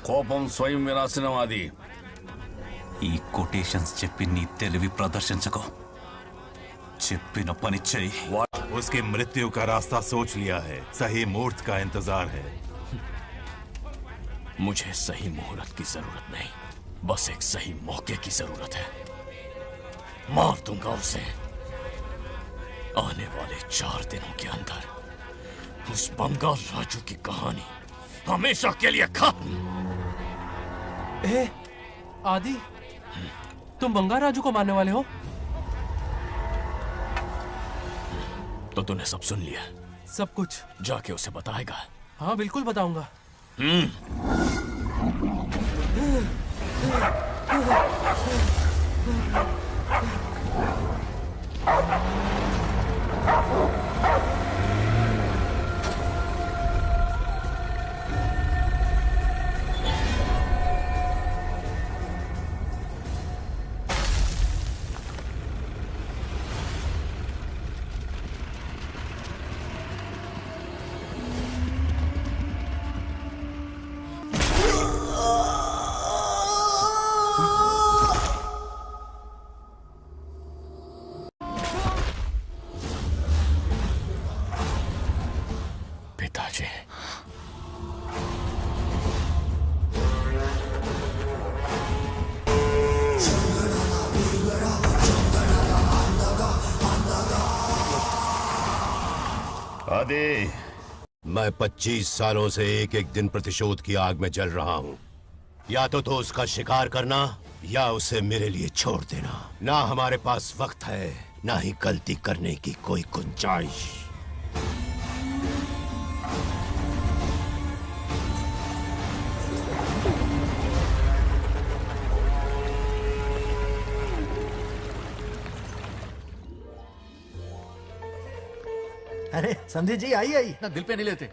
S19: కోపం స్వయం వినాశనవాది. ఈ కొటేషన్స్ చెప్పి నీ తెలివి ప్రదర్శించకు. చెప్పిన పని చెయ్యి.
S11: उसकी मृत्यु का रास्ता सोच लिया है, सही मुहूर्त का इंतजार है।
S3: मुझे सही मुहूर्त की जरूरत नहीं, बस एक सही मौके की जरूरत है। मार दूंगा उसे। आने वाले 4 दिनों के अंदर उस बंगाल राजू की कहानी हमेशा के लिए खत्म।
S14: आदि, तुम बंगाल राजू को मारने वाले हो?
S3: तो तूने सब सुन लिया?
S14: सब कुछ।
S3: जाके उसे बताएगा?
S14: हाँ बिल्कुल बताऊंगा।
S3: पिताजी,
S2: आदि, मैं 25 सालों से एक एक दिन प्रतिशोध की आग में जल रहा हूँ। या तो उसका शिकार करना या उसे मेरे लिए छोड़ देना। ना हमारे पास वक्त है, ना ही गलती करने की कोई गुंजाइश।
S5: अरे समझी जी, आई आई।
S1: ना दिल पे नहीं लेते।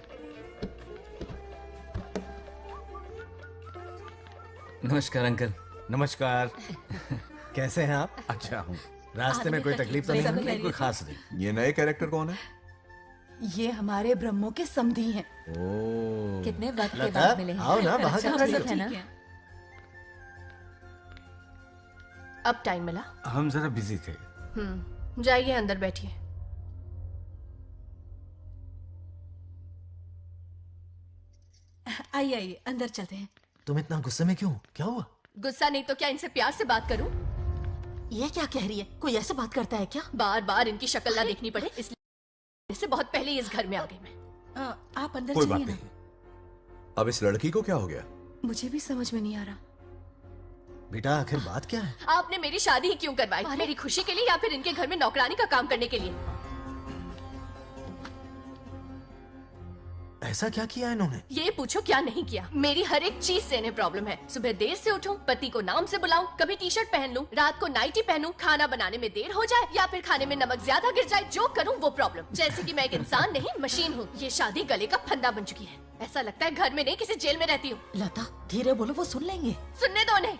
S7: नमस्कार अंकल।
S5: नमस्कार। कैसे हैं आप? अच्छा हूँ। रास्ते में कोई तकलीफ तो नहीं? कोई खास नहीं।
S20: ये नए कैरेक्टर कौन है?
S6: ये हमारे ब्रह्मों के समधी हैं।
S20: ओह,
S8: कितने वक्त के बाद मिले हैं।
S5: आओ ना, बाहर
S8: अच्छा,
S5: बैठिए।
S8: सब है ना?
S21: अब टाइम मिला?
S5: हम जरा बिजी थे।
S21: जाइए अंदर बैठिए।
S6: आइए आइए, अंदर चलते हैं।
S5: तुम इतना गुस्से में क्यों? क्या हुआ?
S21: गुस्सा नहीं तो क्या, इनसे प्यार से बात करूं?
S8: ये क्या कह रही है? कोई ऐसे बात करता है क्या?
S21: बार बार इनकी शक्ल ना देखनी पड़े इसलिए से बहुत पहले इस घर में आ गई मैं।
S6: आप अंदर
S20: कोई बात
S6: चलिए ना।
S20: नहीं। अब इस लड़की को क्या हो गया?
S6: मुझे भी समझ में नहीं आ रहा।
S5: बेटा आखिर बात क्या है?
S21: आपने मेरी शादी ही क्यों करवाई? मेरी खुशी के लिए या फिर इनके घर में नौकरानी का काम करने के लिए?
S20: ऐसा क्या किया इन्होंने?
S21: ये पूछो क्या नहीं किया। मेरी हर एक चीज से इन्हें प्रॉब्लम है। सुबह देर से उठूं, पति को नाम से बुलाऊं, कभी टी शर्ट पहन लूं, रात को नाइटी पहनूं, खाना बनाने में देर हो जाए या फिर खाने में नमक ज्यादा गिर जाए, जो करूं वो प्रॉब्लम। जैसे कि मैं एक इंसान नहीं मशीन हूँ। ये शादी गले का फंदा बन चुकी है। ऐसा लगता है घर में नहीं किसी जेल में रहती हूँ।
S8: लता धीरे बोलो, वो सुन लेंगे।
S21: सुनने दो उन्हें।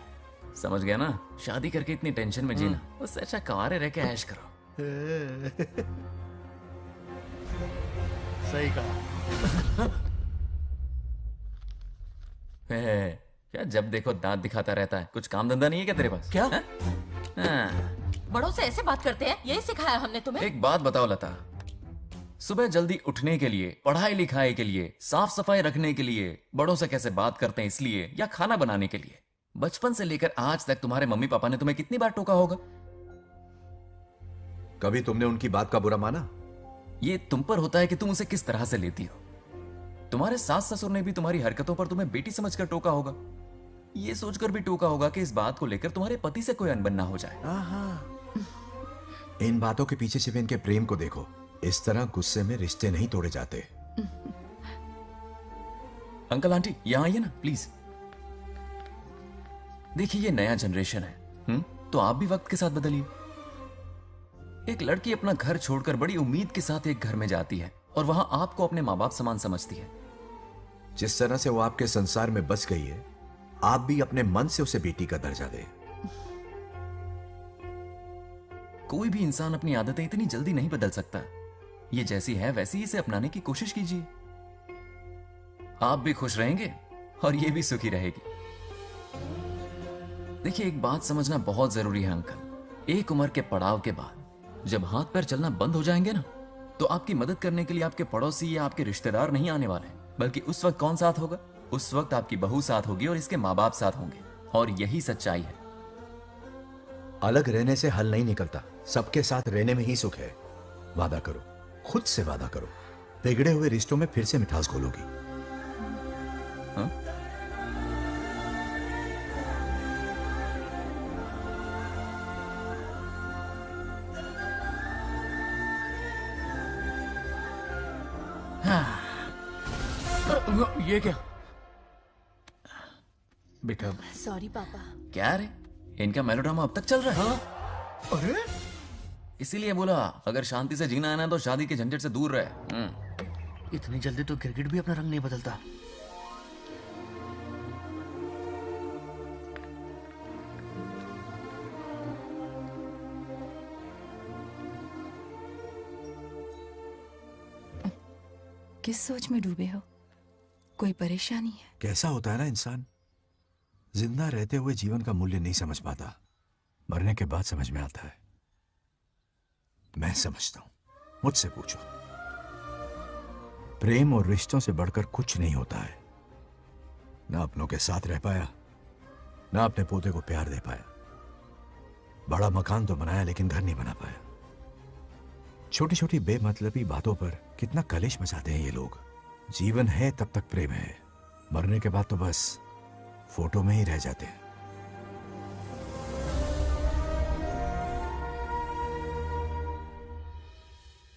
S7: समझ गया ना, शादी करके इतनी टेंशन में जीना, उससे अच्छा कुंवारे रह के ऐश करो।
S1: सही कहा।
S7: क्या जब देखो दांत दिखाता रहता है? कुछ काम धंधा नहीं है क्या तेरे पास?
S21: क्या?
S7: हाँ।
S21: बड़ों से ऐसे बात करते हैं, यही सिखाया हमने तुम्हें?
S7: एक बात बताओ लता, सुबह जल्दी उठने के लिए, पढ़ाई लिखाई के लिए, साफ सफाई रखने के लिए बड़ों से कैसे बात करते हैं इसलिए, या खाना बनाने के लिए? बचपन से लेकर आज तक तुम्हारे मम्मी पापा ने तुम्हें कितनी बार टोका होगा?
S20: कभी तुमने उनकी बात का बुरा माना?
S7: ये तुम पर होता है कि तुम उसे किस तरह से लेती हो। तुम्हारे सास ससुर ने भी तुम्हारी हरकतों पर तुम्हें बेटी समझकर टोका होगा। ये सोचकर भी टोका होगा कि इस बात को लेकर तुम्हारे पति से कोई अनबन ना हो जाए।
S20: इन बातों के पीछे सिर्फ इनके प्रेम को देखो। इस तरह गुस्से में रिश्ते नहीं तोड़े जाते।
S7: अंकल आंटी यहां आइए ना प्लीज। देखिए ये नया जनरेशन है, तो आप भी वक्त के साथ बदलिए। एक लड़की अपना घर छोड़कर बड़ी उम्मीद के साथ एक घर में जाती है और वहां आपको अपने माँ बाप समान समझती है।
S20: जिस तरह से वो आपके संसार में बस गई है, आप भी अपने मन से उसे बेटी का दर्जा दें।
S7: कोई भी इंसान अपनी आदतें इतनी जल्दी नहीं बदल सकता। ये जैसी है वैसी ही इसे अपनाने की कोशिश कीजिए। आप भी खुश रहेंगे और ये भी सुखी रहेगी। देखिए एक बात समझना बहुत जरूरी है अंकल, एक उम्र के पड़ाव के बाद जब हाथ पैर चलना बंद हो जाएंगे ना, तो आपकी मदद करने के लिए आपके पड़ोसी या आपके रिश्तेदार नहीं आने वाले, बल्कि उस वक्त कौन साथ होगा? उस वक्त आपकी बहू साथ होगी और इसके माँ बाप साथ होंगे। और यही सच्चाई है।
S20: अलग रहने से हल नहीं निकलता, सबके साथ रहने में ही सुख है। वादा करो, खुद से वादा करो, बिगड़े हुए रिश्तों में फिर से मिठास घोलोगी।
S1: ये क्या?
S20: बेटा
S21: सॉरी पापा।
S7: क्या रे, इनका मेलोड्रामा अब तक चल रहा है?
S20: अरे
S7: इसीलिए बोला अगर शांति से जीना है ना तो शादी के झंझट से दूर रहे।
S1: इतनी जल्दी तो क्रिकेट भी अपना रंग नहीं बदलता।
S6: किस सोच में डूबे हो? कोई परेशानी है?
S20: कैसा होता है ना इंसान, जिंदा रहते हुए जीवन का मूल्य नहीं समझ पाता, मरने के बाद समझ में आता है। मैं समझता हूं, मुझसे पूछो। प्रेम और रिश्तों से बढ़कर कुछ नहीं होता है। ना अपनों के साथ रह पाया, ना अपने पोते को प्यार दे पाया। बड़ा मकान तो बनाया लेकिन घर नहीं बना पाया। छोटी छोटी बेमतलबी बातों पर कितना कलेश मचाते हैं ये लोग। जीवन है तब तक प्रेम है, मरने के बाद तो बस फोटो में ही रह जाते हैं।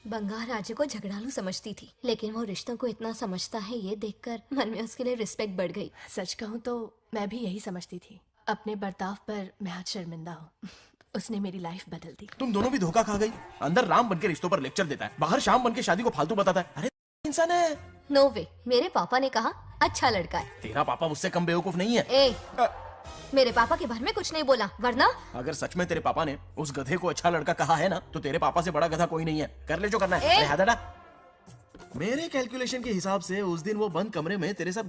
S17: बंगार राजे को झगड़ालू समझती थी, लेकिन वो रिश्तों को इतना समझता है ये देखकर मन में उसके लिए रिस्पेक्ट बढ़ गई।
S21: सच कहूँ तो मैं भी यही समझती थी। अपने बर्ताव पर मैं आज शर्मिंदा हूँ। उसने मेरी लाइफ बदल दी।
S9: तुम दोनों भी धोखा खा गई। अंदर राम बनके रिश्तों पर लेक्चर देता है, बाहर शाम बनके शादी को फालतू बताता है। अरे इंसान है।
S17: नो वे, मेरे पापा ने कहा अच्छा लड़का है।
S9: तेरा पापा मुझसे कम बेवकूफ नहीं है।
S17: ए, मेरे पापा के बारे में कुछ नहीं बोला, वरना
S9: अगर सच में तेरे पापा ने उस गधे को अच्छा लड़का कहा है ना, तो तेरे पापा से बड़ा गधा कोई नहीं है। कर ले जो करना है। अरे हाथ हटा। मेरे कैलकुलेशन के हिसाब से उस दिन वो बंद कमरे में तेरे साथ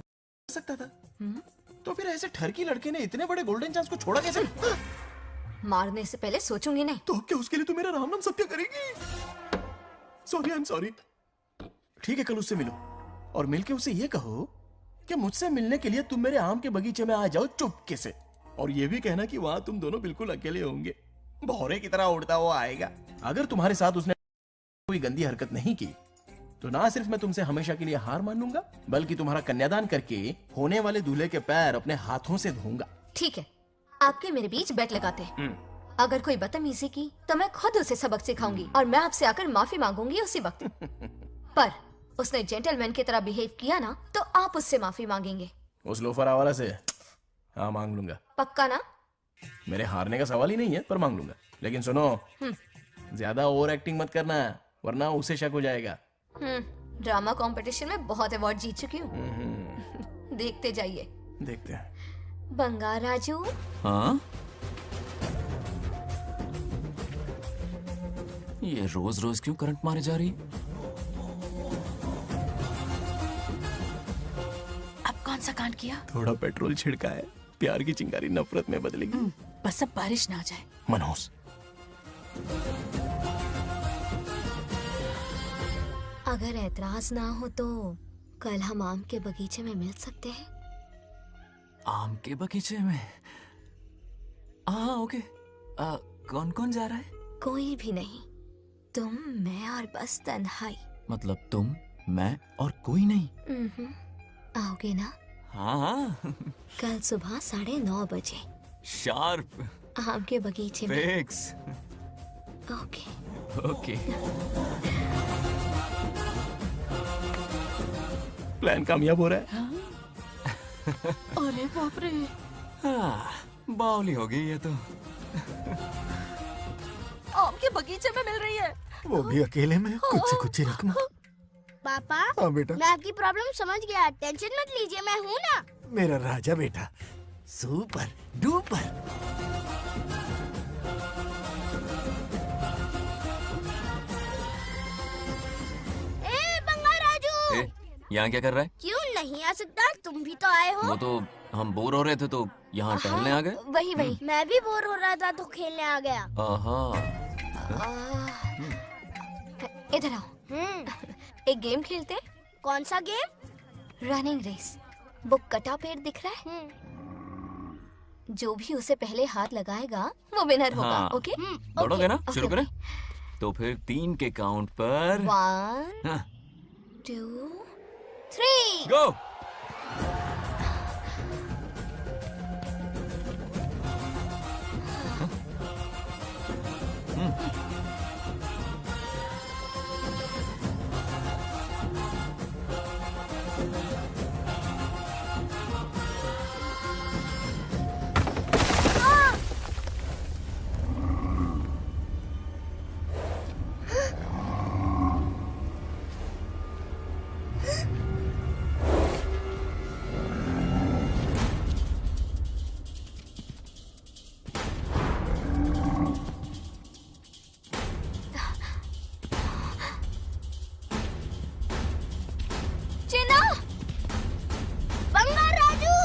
S9: सकता था। तो फिर ऐसे ठरकी लड़के ने इतने बड़े गोल्डन चांस को छोड़ा कैसे?
S17: मारने से पहले सोचूंगी नहीं।
S9: तो क्या उसके लिए तू मेरा राम नाम सत्य करेगी? Sorry, I am sorry. ठीक है, कल उससे मिलो और मिलके उसे ये कहो कि मुझसे मिलने के लिए तुम मेरे आम के बगीचे में आ जाओ चुपके से, और ये भी कहना कि वहां तुम दोनों बिल्कुल अकेले होंगे। भौरे की तरह उड़ता हुआ आएगा। अगर तुम्हारे साथ उसने कोई गंदी हरकत नहीं की तो ना सिर्फ मैं तुमसे हमेशा के लिए हार मान लूंगा, बल्कि तुम्हारा कन्यादान करके होने वाले दूल्हे के पैर अपने हाथों से धोऊंगा।
S17: ठीक है, आपके मेरे बीच बेट लगाते हैं। अगर कोई बदतमीजी की तो मैं खुद उसे सबक सिखाऊंगी और मैं आपसे आकर माफी मांगूंगी उसी वक्त। पर उसने जेंटलमैन की तरह बिहेव किया ना तो आप उससे माफी मांगेंगे।
S9: उस लोफर आवारा से हाँ मांग लूंगा।
S17: पक्का ना?
S9: मेरे हारने का सवाल ही नहीं है, पर मांग लूंगा। लेकिन सुनो, ज्यादा ओवर एक्टिंग मत करना, वरना उसे शक हो जाएगा।
S17: ड्रामा कंपटीशन में बहुत अवार्ड जीत चुकी हूँ। देखते जाइए।
S9: देखते हैं।
S17: बंगार राजू।
S7: हाँ? ये रोज रोज क्यों करंट मारे जा रही?
S6: अब कौन सा कांड किया?
S9: थोड़ा पेट्रोल छिड़का है, प्यार की चिंगारी नफरत में बदलेगी।
S6: बस अब बारिश ना आ जाए।
S9: मनोज,
S17: अगर ऐतराज ना हो तो कल हम आम के बगीचे में मिल सकते हैं।
S7: आम के बगीचे में? हाँ ओके। कौन कौन जा रहा है?
S17: कोई भी नहीं, तुम, मैं और बस तन्हाई।
S7: मतलब तुम, मैं और कोई नहीं?
S17: आओगे ना?
S7: हाँ हाँ।
S17: कल सुबह 9:30 बजे
S7: शार्प।
S17: आम के बगीचे में।
S7: फिक्स।
S17: ओके।
S7: ओके।
S9: प्लान कामयाब हो रहा है।
S6: अरे बाप रे।
S7: बावली हो गई ये तो।
S6: आम के बगीचे में मिल रही है,
S5: वो भी अकेले में, कुछ से कुछ ही रकम।
S10: पापा,
S5: हाँ बेटा।
S10: मैं आपकी प्रॉब्लम समझ गया, टेंशन मत लीजिए, मैं हूँ ना।
S5: मेरा राजा बेटा, सुपर डुपर।
S10: ए बंगार राजू,
S7: यहाँ क्या कर रहा है?
S10: क्यों नहीं आ सकता? तुम भी तो आए हो।
S7: वो तो हम बोर हो रहे थे तो यहाँ टहलने आ गए।
S17: वही वही।
S10: मैं भी बोर हो रहा था तो खेलने आ गया।
S17: इधर आओ। एक गेम खेलते हैं।
S10: कौन सा गेम?
S17: Running race. वो कटा पेड़ दिख रहा है? जो भी उसे पहले हाथ लगाएगा वो विनर होगा।
S7: हाँ।
S17: ओके?
S7: दौड़ोगे ना? शुरू करें? तो फिर 3 के काउंट पर
S17: 1 2 3
S7: गो।
S10: चिन्ना, बंगार राजू।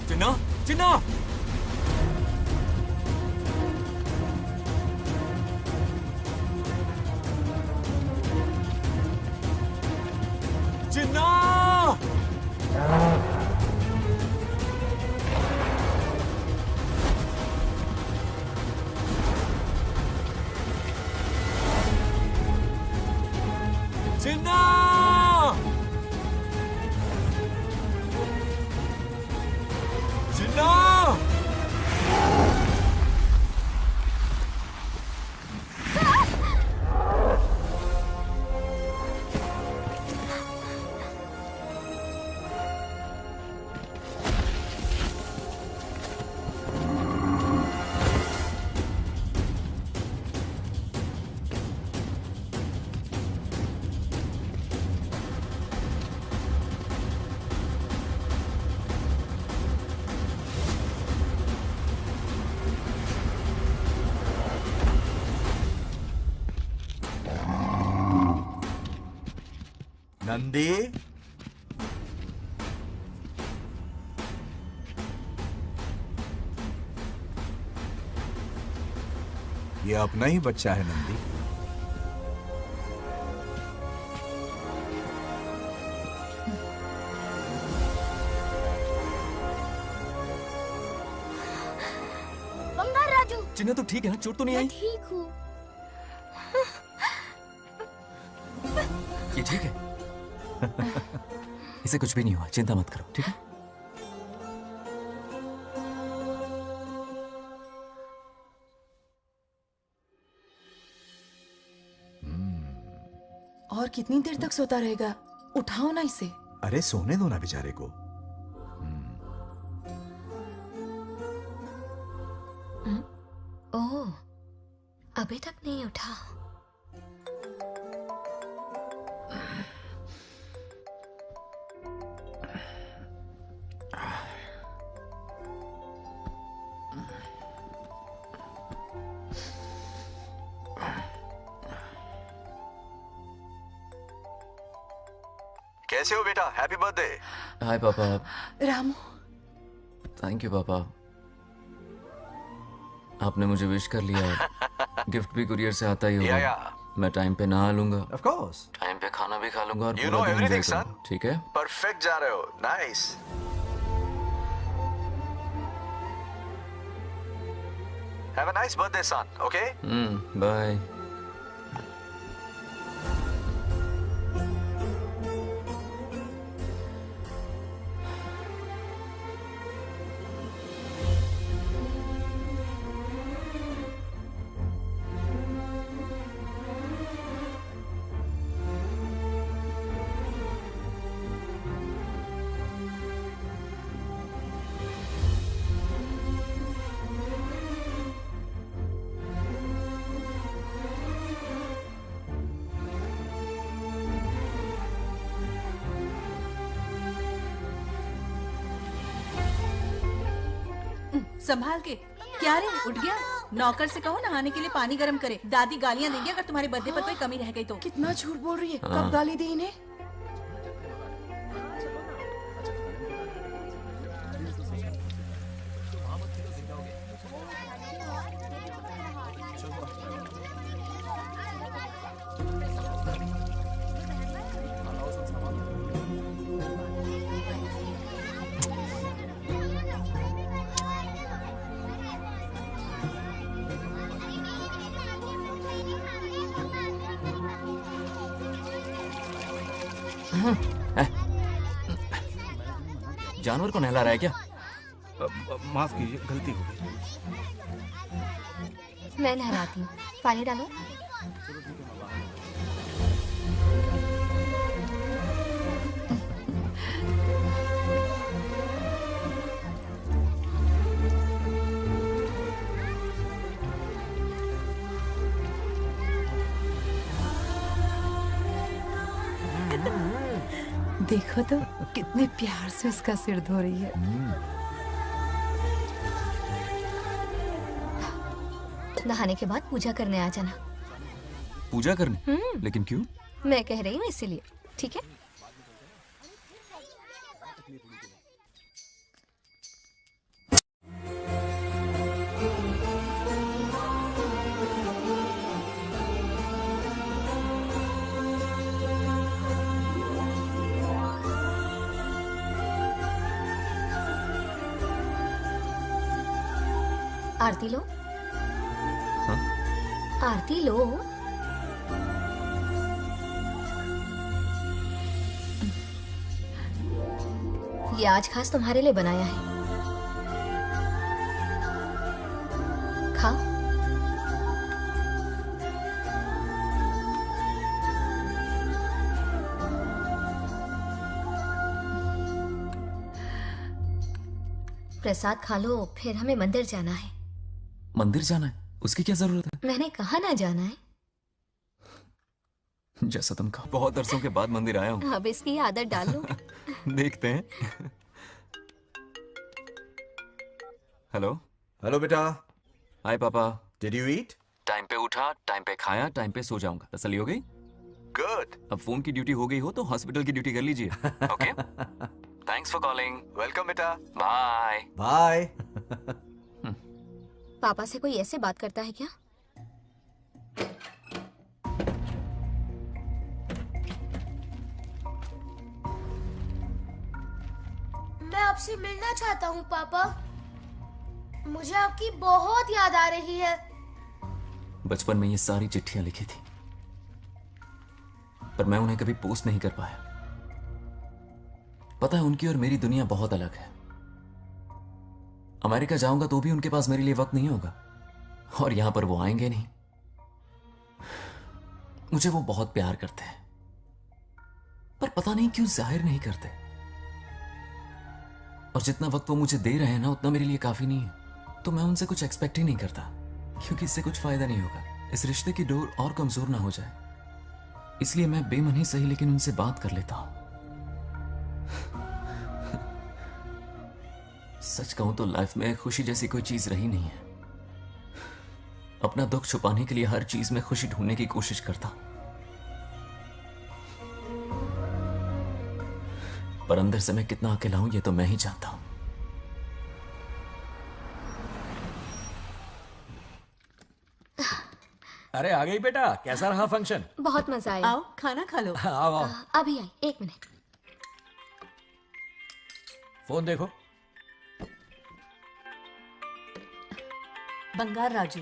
S7: चिन्ना, चिन्ना। चिन्ना। चिन्ना। चिन्ना।
S20: नंदी,
S5: ये अपना ही बच्चा है नंदी।
S10: बंगार राजू।
S7: चिन्ना तो ठीक है ना? चोट तो नहीं आई?
S10: ठीक हूँ।
S7: ये ठीक है। इसे कुछ भी नहीं हुआ, चिंता मत करो, ठीक है?
S6: और कितनी देर तक सोता रहेगा? उठाओ ना इसे।
S20: अरे सोने दो ना बेचारे को।
S17: ओह, अभी तक नहीं उठा।
S20: कैसे हो बेटा? Happy birthday.
S3: हाय पापा।
S6: रामू,
S3: थैंक यू पापा, आपने मुझे विश कर लिया। गिफ्ट भी कुरियर से आता ही होगा। मैं टाइम पे नहा लूंगा,
S20: ऑफ कोर्स,
S3: टाइम पे खाना भी खा लूंगा और
S20: You
S3: पूरा
S20: know
S3: दिन
S20: everything,
S3: enjoy करूंगा, ठीक है?
S20: परफेक्ट जा रहे हो। Nice. Have a nice birthday son, okay?
S3: Bye.
S8: संभाल के। क्या रे, उठ गया? नौकर से कहो नहाने के लिए पानी गर्म करे। दादी गालियां देंगे अगर तुम्हारे बर्थडे पर कोई कमी रह गई तो।
S6: कितना झूठ बोल रही है।
S3: हाँ।
S6: कब गाली दी इन्हें?
S3: जानवर को नहला रहा है क्या?
S9: माफ कीजिए, गलती हो गई।
S17: मैं नहलाती हूँ, पानी डालो।
S6: देखो तो कितने प्यार से उसका सिर धो रही है।
S17: नहाने के बाद पूजा करने आ जाना।
S3: पूजा करने? लेकिन क्यों?
S17: मैं कह रही हूँ इसीलिए, ठीक है? आरती लो।
S3: हाँ?
S17: आरती लो। ये आज खास तुम्हारे लिए बनाया है, खाओ। प्रसाद खा लो, फिर हमें मंदिर जाना है।
S3: मंदिर जाना है? उसकी क्या जरूरत है?
S17: मैंने कहा ना जाना है।
S3: जैसा तुम कहो। बहुत अरसों के बाद मंदिर आया हूँ।
S17: अब इसकी आदत डाल लो।
S3: देखते हैं। हेलो।
S20: हेलो बेटा।
S3: हाय पापा।
S20: Did you eat?
S3: टाइम पे उठा, टाइम पे खाया, टाइम पे सो जाऊंगा। तसल्ली हो गई?
S20: गुड।
S3: अब फोन की ड्यूटी हो गई हो तो हॉस्पिटल की ड्यूटी कर लीजिए। Okay? Thanks for calling.
S20: Welcome बेटा।
S3: बाय।
S20: बाय।
S17: पापा से कोई ऐसे बात करता है क्या?
S10: मैं आपसे मिलना चाहता हूँ पापा। मुझे आपकी बहुत याद आ रही है।
S3: बचपन में ये सारी चिट्ठियां लिखी थी, पर मैं उन्हें कभी पोस्ट नहीं कर पाया। पता है, उनकी और मेरी दुनिया बहुत अलग है। अमेरिका जाऊंगा तो भी उनके पास मेरे लिए वक्त नहीं होगा, और यहां पर वो आएंगे नहीं। मुझे वो बहुत प्यार करते हैं,
S7: पर पता नहीं क्यों जाहिर नहीं करते। और जितना वक्त वो मुझे दे रहे हैं ना, उतना मेरे लिए काफी नहीं है। तो मैं उनसे कुछ एक्सपेक्ट ही नहीं करता, क्योंकि इससे कुछ फायदा नहीं होगा। इस रिश्ते की डोर और कमजोर ना हो जाए, इसलिए मैं बेमन ही सही लेकिन उनसे बात कर लेता हूं। सच कहूं तो लाइफ में खुशी जैसी कोई चीज रही नहीं है। अपना दुख छुपाने के लिए हर चीज में खुशी ढूंढने की कोशिश करता हूं, पर अंदर से मैं कितना अकेला हूं ये तो मैं ही जानता हूं।
S15: अरे आ गई बेटा, कैसा रहा फंक्शन?
S17: बहुत मजा आया।
S8: आओ खाना खा लो।
S15: आओ आओ।
S17: अभी आई, 1 मिनट।
S15: फोन देखो।
S8: बंगार राजू।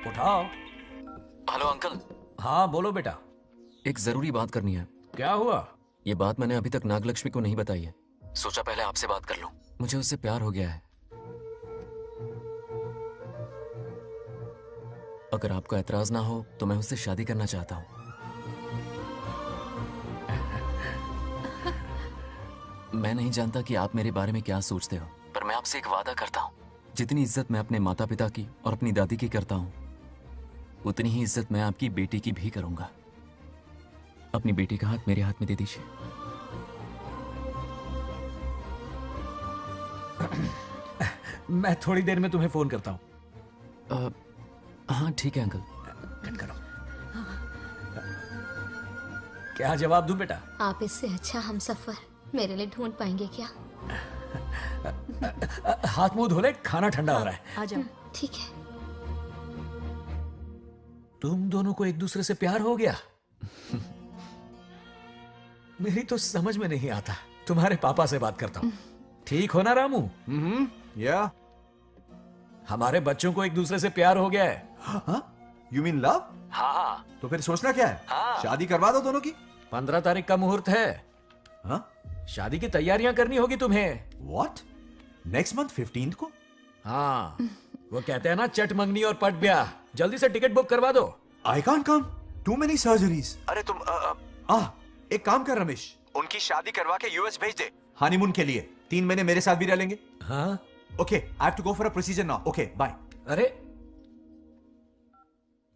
S15: उठाओ।
S7: Hello uncle.
S15: हाँ बोलो बेटा।
S7: एक जरूरी बात करनी है।
S15: क्या हुआ?
S7: ये बात मैंने अभी तक नागलक्ष्मी को नहीं बताई है। सोचा पहले आपसे बात कर लूं। मुझे उससे प्यार हो गया है। अगर आपको ऐतराज ना हो तो मैं उससे शादी करना चाहता हूं। मैं नहीं जानता कि आप मेरे बारे में क्या सोचते हो, पर मैं आपसे एक वादा करता हूं। जितनी इज्जत मैं अपने माता पिता की और अपनी दादी की करता हूं, उतनी ही इज्जत मैं आपकी बेटी की भी करूंगा। अपनी बेटी का हाथ मेरे हाथ में दे दीजिए।
S15: मैं थोड़ी देर में तुम्हें फोन करता हूं।
S7: हाँ ठीक है अंकल।
S15: कट करो। क्या जवाब दूं बेटा?
S17: आप इससे अच्छा हम सफर मेरे लिए ढूंढ पाएंगे क्या?
S15: हाथ मुंह धो ले, खाना ठंडा हो रहा है।
S8: आ जाओ।
S17: ठीक है।
S15: तुम दोनों को एक दूसरे से प्यार हो गया? मेरी तो समझ में नहीं आता। तुम्हारे पापा से बात करता हूँ। ठीक हो ना रामू?
S20: या
S15: हमारे बच्चों को एक दूसरे से प्यार हो गया है।
S20: You mean love?
S15: हाँ।
S20: तो फिर सोचना क्या है? शादी करवा दो दोनों की।
S15: 15 तारीख का मुहूर्त है।
S20: हाँ?
S15: शादी की तैयारियां करनी होगी तुम्हें।
S20: What? नेक्स्ट मंथ 15th को?
S15: हाँ, वो कहते हैं ना चट मंगनी और पट ब्याह। जल्दी से टिकट बुक करवा दो।
S20: I can't come. Too many surgeries.
S4: अरे तुम
S20: एक काम कर रमेश,
S4: उनकी शादी करवा के यूएस भेज दे।
S20: हनीमून के लिए 3 महीने मेरे साथ भी रह लेंगे।
S15: हाँ?
S20: Okay, I have to go for a procedure now. Okay, bye.
S15: अरे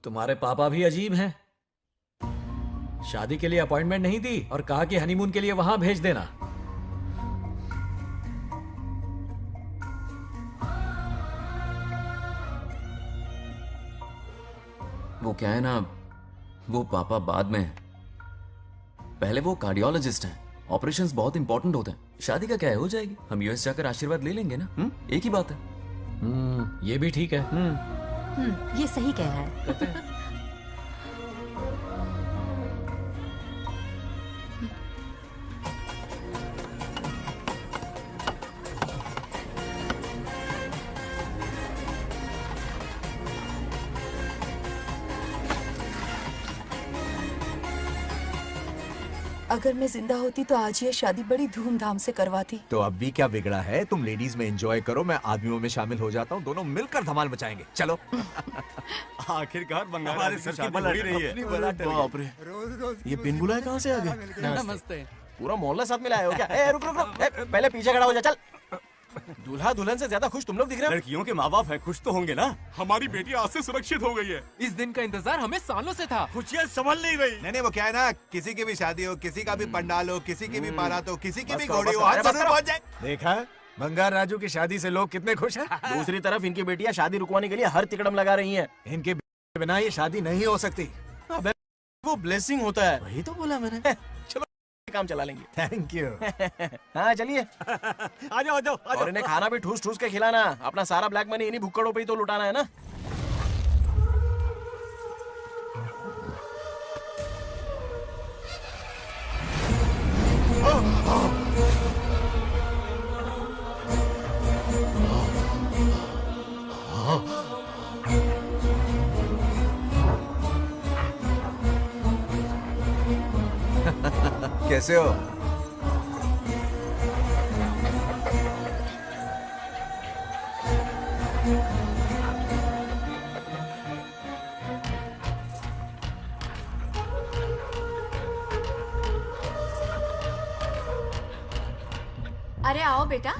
S15: तुम्हारे पापा भी अजीब हैं। शादी के लिए अपॉइंटमेंट नहीं दी और कहा कि हनीमून के लिए वहां भेज देना।
S7: वो क्या है ना, वो पापा बाद में, पहले वो कार्डियोलॉजिस्ट हैं। ऑपरेशंस बहुत इंपॉर्टेंट होते हैं। शादी का क्या है, हो जाएगी। हम यूएस जाकर आशीर्वाद ले लेंगे ना। एक ही बात है।
S15: ये भी ठीक है।
S8: ये सही कह रहा है।
S6: अगर मैं जिंदा होती तो आज ये शादी बड़ी धूमधाम से करवाती।
S20: तो अब भी क्या बिगड़ा है? तुम लेडीज में एंजॉय करो, मैं आदमियों में शामिल हो जाता हूँ। दोनों मिलकर धमाल मचाएंगे। चलो।
S9: आखिरकार बंगाल हमारे सर की बल रही है। बाप रे, ये पिन बुलाए कहाँ से आ गए?
S14: नमस्ते।
S9: पूरा मोहल्ला साथ में लाए हो क्या? ए, रुक रुक रुक, पहले पीछे खड़ा हो जा। चल। दूल्हा दुल्हन से ज्यादा खुश तुम लोग दिख रहे हो।
S13: लड़कियों के माँ बाप है, खुश तो होंगे ना।
S11: हमारी बेटी आज से सुरक्षित हो गई है।
S14: इस दिन का इंतजार हमें सालों से था।
S13: खुशियाँ संभल नहीं रही।
S4: नहीं वो क्या है ना, किसी की भी शादी हो, किसी का भी पंडाल हो, किसी की भी बारात हो, किसी की भी
S20: करो,
S4: घोड़ी हो,
S20: बस
S4: आज
S20: करो,
S4: जरूर पहुंच जाए।
S5: देखा, बंगार राजू की शादी से लोग कितने खुश हैं।
S9: दूसरी तरफ इनकी बेटियां शादी रुकवाने के लिए हर तिकड़म लगा रही हैं।
S5: इनके बिना ये शादी नहीं हो सकती।
S9: अबे वो ब्लेसिंग होता है। वही तो बोला मैंने। चलो काम चला लेंगे।
S5: Thank you.
S9: हाँ चलिए।
S13: आ जाओ आ जाओ।
S9: और इन्हें खाना भी ठूस ठूस के खिलाना। अपना सारा ब्लैक मनी इन्हीं भुक्कड़ों पे ही तो लुटाना है ना।
S20: कैसे हो?
S21: अरे आओ बेटा,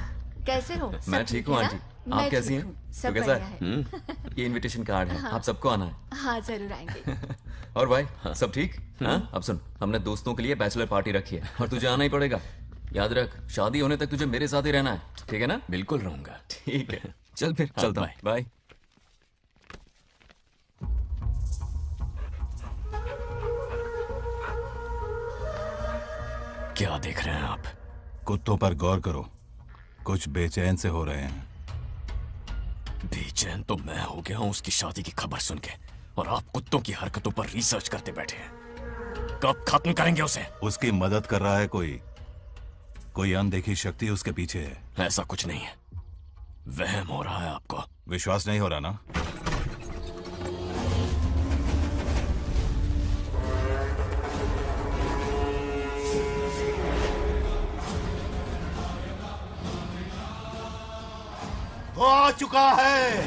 S21: कैसे हो? सब
S7: मैं ठीक हूँ
S21: है
S7: आंटी।
S21: ना?
S7: आप
S21: मैं
S7: कैसी
S21: ठीक
S7: हैं?
S21: हूँ, सब
S7: तो कैसा
S21: बढ़िया
S7: है?
S21: है।
S7: ये इनविटेशन कार्ड है,
S21: हाँ।
S7: आप सबको आना है।
S21: हाँ जरूर आएंगे।
S7: और भाई सब ठीक? हाँ? अब सुन, हमने दोस्तों के लिए बैचलर पार्टी रखी है और तुझे आना ही पड़ेगा। याद रख, शादी होने तक तुझे मेरे साथ ही रहना है, ठीक है ना?
S3: बिल्कुल रहूंगा।
S7: ठीक है, चल फिर चलता हूँ। बाय।
S3: क्या देख रहे हैं आप?
S11: कुत्तों पर गौर करो, कुछ बेचैन से हो रहे हैं।
S3: बेचैन तो मैं हो गया हूं उसकी शादी की खबर सुन के, और आप कुत्तों की हरकतों पर रिसर्च करते बैठे हैं। कब खत्म करेंगे उसे?
S11: उसकी मदद कर रहा है कोई अनदेखी शक्ति उसके पीछे है।
S3: ऐसा कुछ नहीं है, वहम हो रहा है आपको।
S11: विश्वास नहीं हो रहा ना?
S2: वो आ चुका है।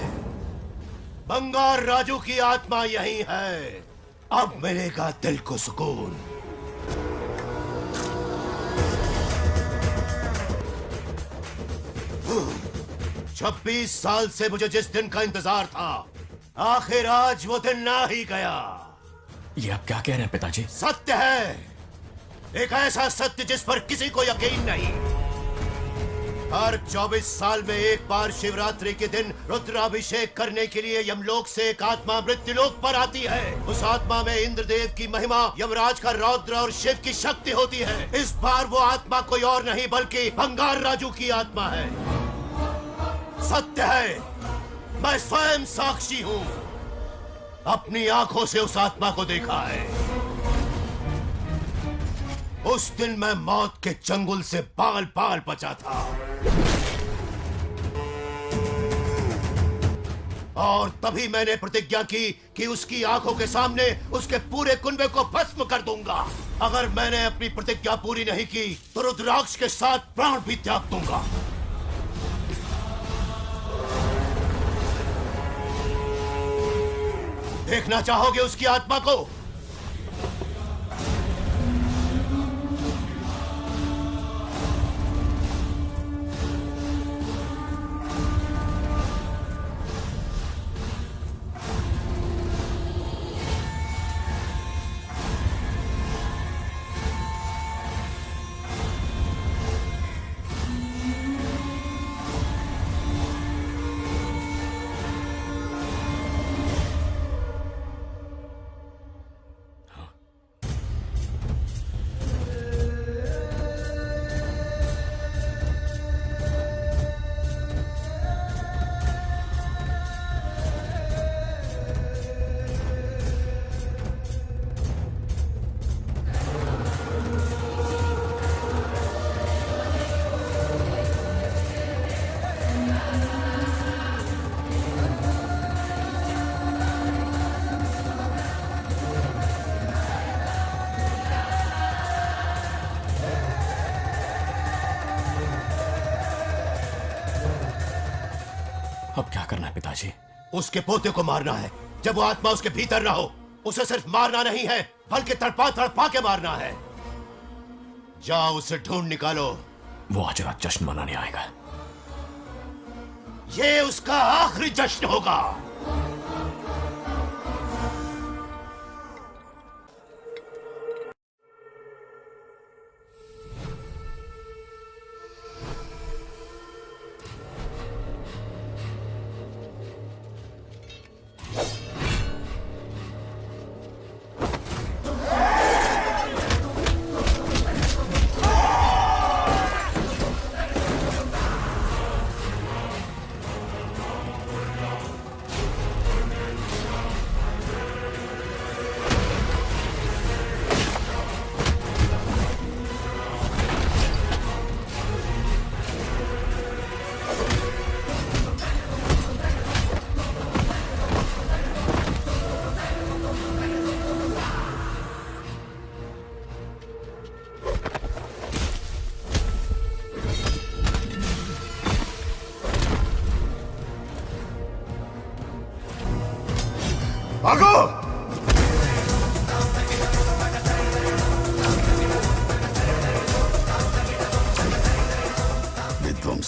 S2: बंगार राजू की आत्मा यही है। अब मिलेगा दिल को सुकून। छब्बीस साल से मुझे जिस दिन का इंतजार था, आखिर आज वो दिन ना ही गया।
S3: ये आप क्या कह रहे हैं पिताजी?
S2: सत्य है, एक ऐसा सत्य जिस पर किसी को यकीन नहीं। हर 24 साल में एक बार शिवरात्रि के दिन रुद्राभिषेक करने के लिए यमलोक से एक आत्मा मृत्युलोक पर आती है। उस आत्मा में इंद्रदेव की महिमा, यमराज का रौद्र और शिव की शक्ति होती है। इस बार वो आत्मा कोई और नहीं बल्कि बंगार राजू की आत्मा है। सत्य है, मैं स्वयं साक्षी हूँ। अपनी आंखों से उस आत्मा को देखा है। उस दिन मैं मौत के चंगुल से बाल बाल बचा था, और तभी मैंने प्रतिज्ञा की कि उसकी आंखों के सामने उसके पूरे कुनबे को भस्म कर दूंगा। अगर मैंने अपनी प्रतिज्ञा पूरी नहीं की तो रुद्राक्ष के साथ प्राण भी त्याग दूंगा। देखना चाहोगे उसकी आत्मा को?
S3: अब क्या करना है पिताजी?
S2: उसके पोते को मारना है। जब वो आत्मा उसके भीतर ना हो, उसे सिर्फ मारना नहीं है बल्कि तड़पा तड़पा के मारना है। जाओ उसे ढूंढ निकालो।
S3: वो आज रात जश्न मनाने आएगा।
S2: ये उसका आखिरी जश्न होगा।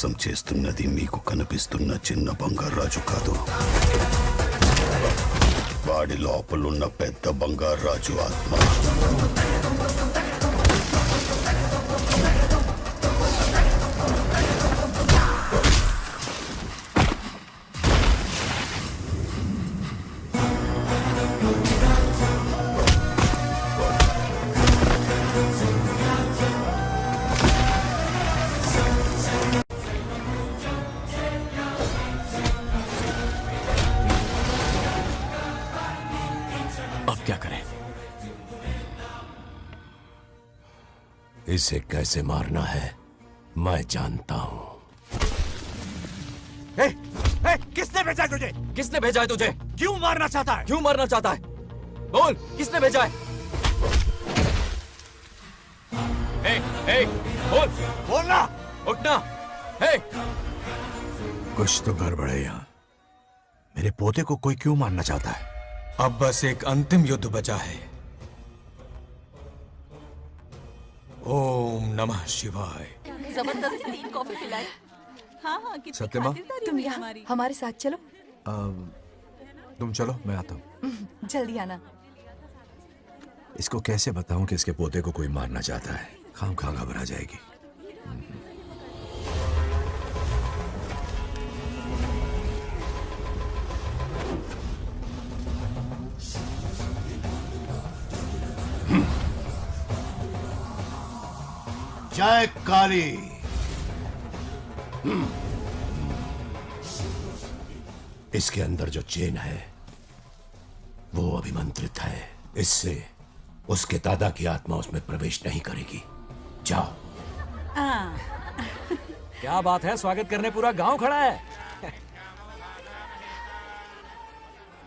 S12: మోసం చేస్తున్నది మీకు కనిపిస్తున్న చిన్న బంగారాజు కాదు, వాడి లోపలున్న పెద్ద బంగారాజు ఆత్మ.
S2: इसे कैसे मारना है मैं जानता हूं।
S7: किसने भेजा है तुझे? किसने भेजा है तुझे? क्यों मारना चाहता है? क्यों मारना चाहता है? बोल, किसने भेजा है? बोल, बोलना, उठना।
S22: कुछ तो गड़बड़ है यहाँ। मेरे पोते को कोई क्यों मारना चाहता है? अब बस एक अंतिम युद्ध बचा है। ओम नमः शिवाय।
S8: जबरदस्ती 3 कॉफी पिलाई। हाँ, कितनी
S20: सत्यमा?
S8: खातिरदारी
S6: तुम
S8: हुई
S6: यहाँ
S8: हमारी।
S6: हमारे साथ चलो।
S20: तुम चलो, मैं आता हूँ।
S6: जल्दी आना।
S20: इसको कैसे बताऊं कि इसके पोते को कोई मारना चाहता है? खाम-खा घबरा जाएगी।
S2: जय काली। इसके अंदर जो चेन है वो अभिमंत्रित है, इससे उसके दादा की आत्मा उसमें प्रवेश नहीं करेगी। जाओ।
S15: क्या बात है, स्वागत करने पूरा गांव खड़ा है।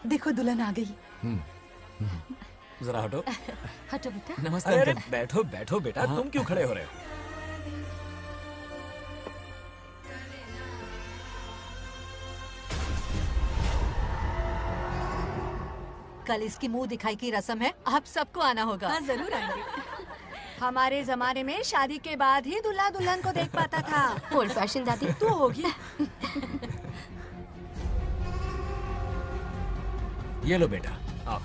S6: देखो दुल्हन आ गई।
S15: जरा हटो।
S17: हटो बेटा।
S15: नमस्ते अंकल। बैठो बैठो बेटा, तुम क्यों खड़े हो रहे हो?
S18: कल इसकी मुंह दिखाई की रस्म है, आप सबको आना होगा।
S8: हाँ, जरूर आएंगे।
S18: हमारे जमाने में शादी के बाद ही दूल्हा दुल्हन को देख पाता था।
S17: ओल्ड फैशन दादी।
S18: तू होगी।
S15: ये लो बेटा, आओ।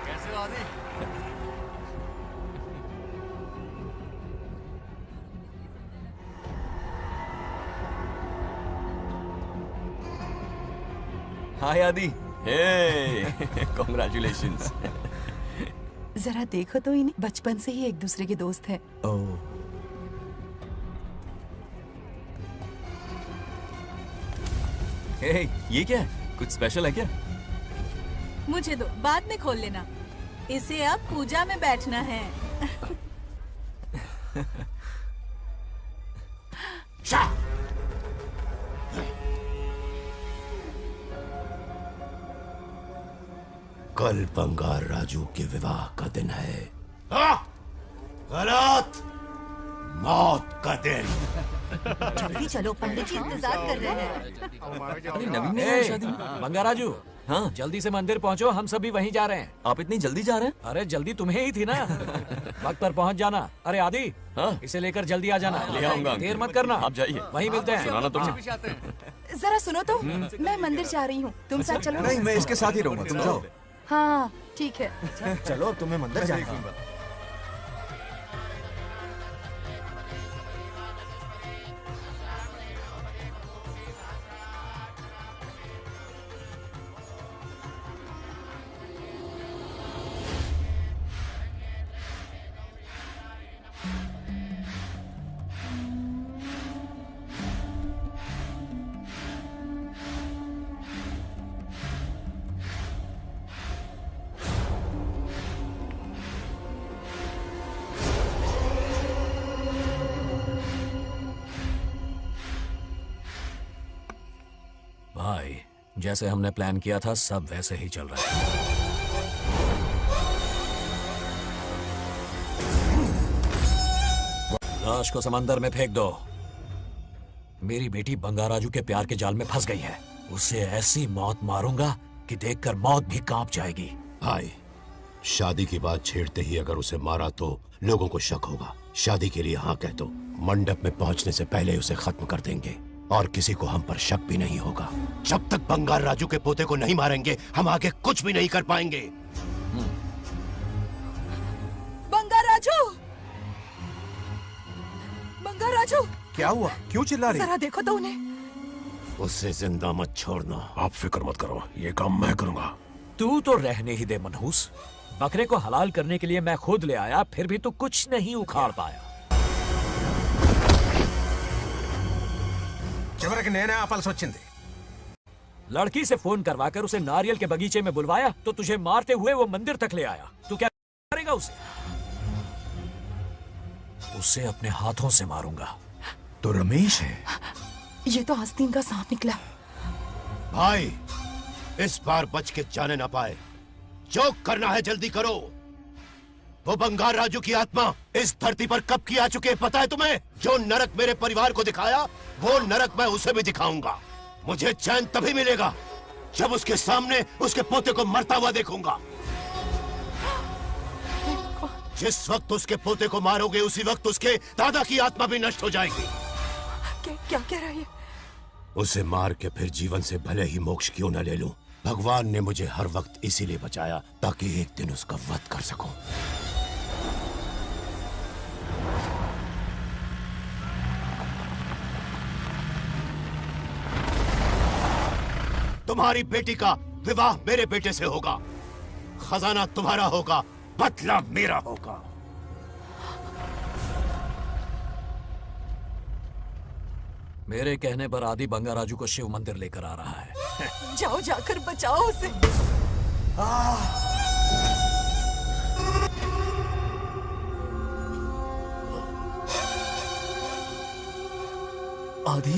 S1: कैसे हो आदि?
S3: हाय आदि। कॉन्ग्रेचुलेशंस।
S6: जरा देखो तो इन्हें, बचपन से ही एक दूसरे के दोस्त हैं।
S3: ये क्या है? कुछ स्पेशल है क्या?
S8: मुझे दो, बाद में खोल लेना। इसे अब पूजा में बैठना है।
S2: कल बंगार राजू के विवाह का दिन है। गलत, मौत का दिन।
S18: जल्दी चलो, पंडित जी इंतजार कर रहे हैं।
S15: अरे नवीन ने आया शादी में। बंगाराजू, हाँ जल्दी से मंदिर पहुंचो, हम सभी वहीं जा रहे हैं।
S3: आप इतनी जल्दी जा रहे हैं?
S15: अरे जल्दी तुम्हें ही थी ना। वक्त पर पहुंच जाना। अरे आदि, इसे लेकर जल्दी आ जाना।
S3: ले आऊंगा।
S15: देर मत करना।
S3: आप जाइए,
S15: वहीं मिलते हैं।
S3: सुनाना तुम।
S6: जरा सुनो तो, मैं मंदिर जा रही हूँ, तुम साथ चलो।
S20: नहीं, मैं इसके साथ ही रहूंगा, तुम जाओ।
S6: हाँ ठीक है।
S5: चलो, अब तुम्हें मंदिर जाना है।
S15: भाई, जैसे हमने प्लान किया था सब वैसे ही चल रहा है। लाश को समंदर में फेंक दो। मेरी बेटी बंगाराजू के प्यार के जाल में फंस गई है। उसे ऐसी मौत मारूंगा कि देखकर मौत भी कांप जाएगी।
S2: भाई, शादी की बात छेड़ते ही अगर उसे मारा तो लोगों को शक होगा। शादी के लिए हाँ कह दो, मंडप में पहुंचने से पहले उसे खत्म कर देंगे और किसी को हम पर शक भी नहीं होगा। जब तक बंगार राजू के पोते को नहीं मारेंगे हम आगे कुछ भी नहीं कर पाएंगे।
S6: बंगार राजू, बंगार राजू,
S20: क्या हुआ? क्यों चिल्ला रही?
S6: जरा देखो तो उन्हें।
S2: उसे जिंदा मत छोड़ना।
S9: आप फिक्र मत करो, ये काम मैं करूंगा।
S15: तू तो रहने ही दे मनहूस। बकरे को हलाल करने के लिए मैं खुद ले आया, फिर भी तू कुछ नहीं उखाड़ पाया।
S20: చివరికి నేనే ఆపాల్సి వచ్చింది।
S15: लड़की से फोन करवाकर उसे नारियल के बगीचे में बुलवाया तो तुझे मारते हुए वो मंदिर तक ले आया। तू क्या करेगा उसे? उसे अपने हाथों से मारूंगा।
S20: तो रमेश है।
S6: ये तो आस्तीन का सांप निकला।
S2: भाई, इस बार बच के जाने ना पाए। जो करना है जल्दी करो। वो बंगार राजू की आत्मा इस धरती पर कब की आ चुके हैं पता है तुम्हें? जो नरक मेरे परिवार को दिखाया वो नरक मैं उसे भी दिखाऊंगा। मुझे चैन तभी मिलेगा जब उसके सामने उसके पोते को मरता हुआ देखूंगा। जिस वक्त उसके पोते को मारोगे उसी वक्त उसके दादा की आत्मा भी नष्ट हो जाएगी।
S6: क्या कह रहा है?
S2: उसे मार के फिर जीवन से भले ही मोक्ष क्यों न ले लूं, भगवान ने मुझे हर वक्त इसीलिए बचाया ताकि एक दिन उसका वध कर सकूं। तुम्हारी बेटी का विवाह मेरे बेटे से होगा, खजाना तुम्हारा होगा, बदला मेरा होगा।
S15: मेरे कहने पर आदि बंगार राजू को शिव मंदिर लेकर आ रहा है।
S6: जाओ, जाकर बचाओ उसे।
S9: आदि,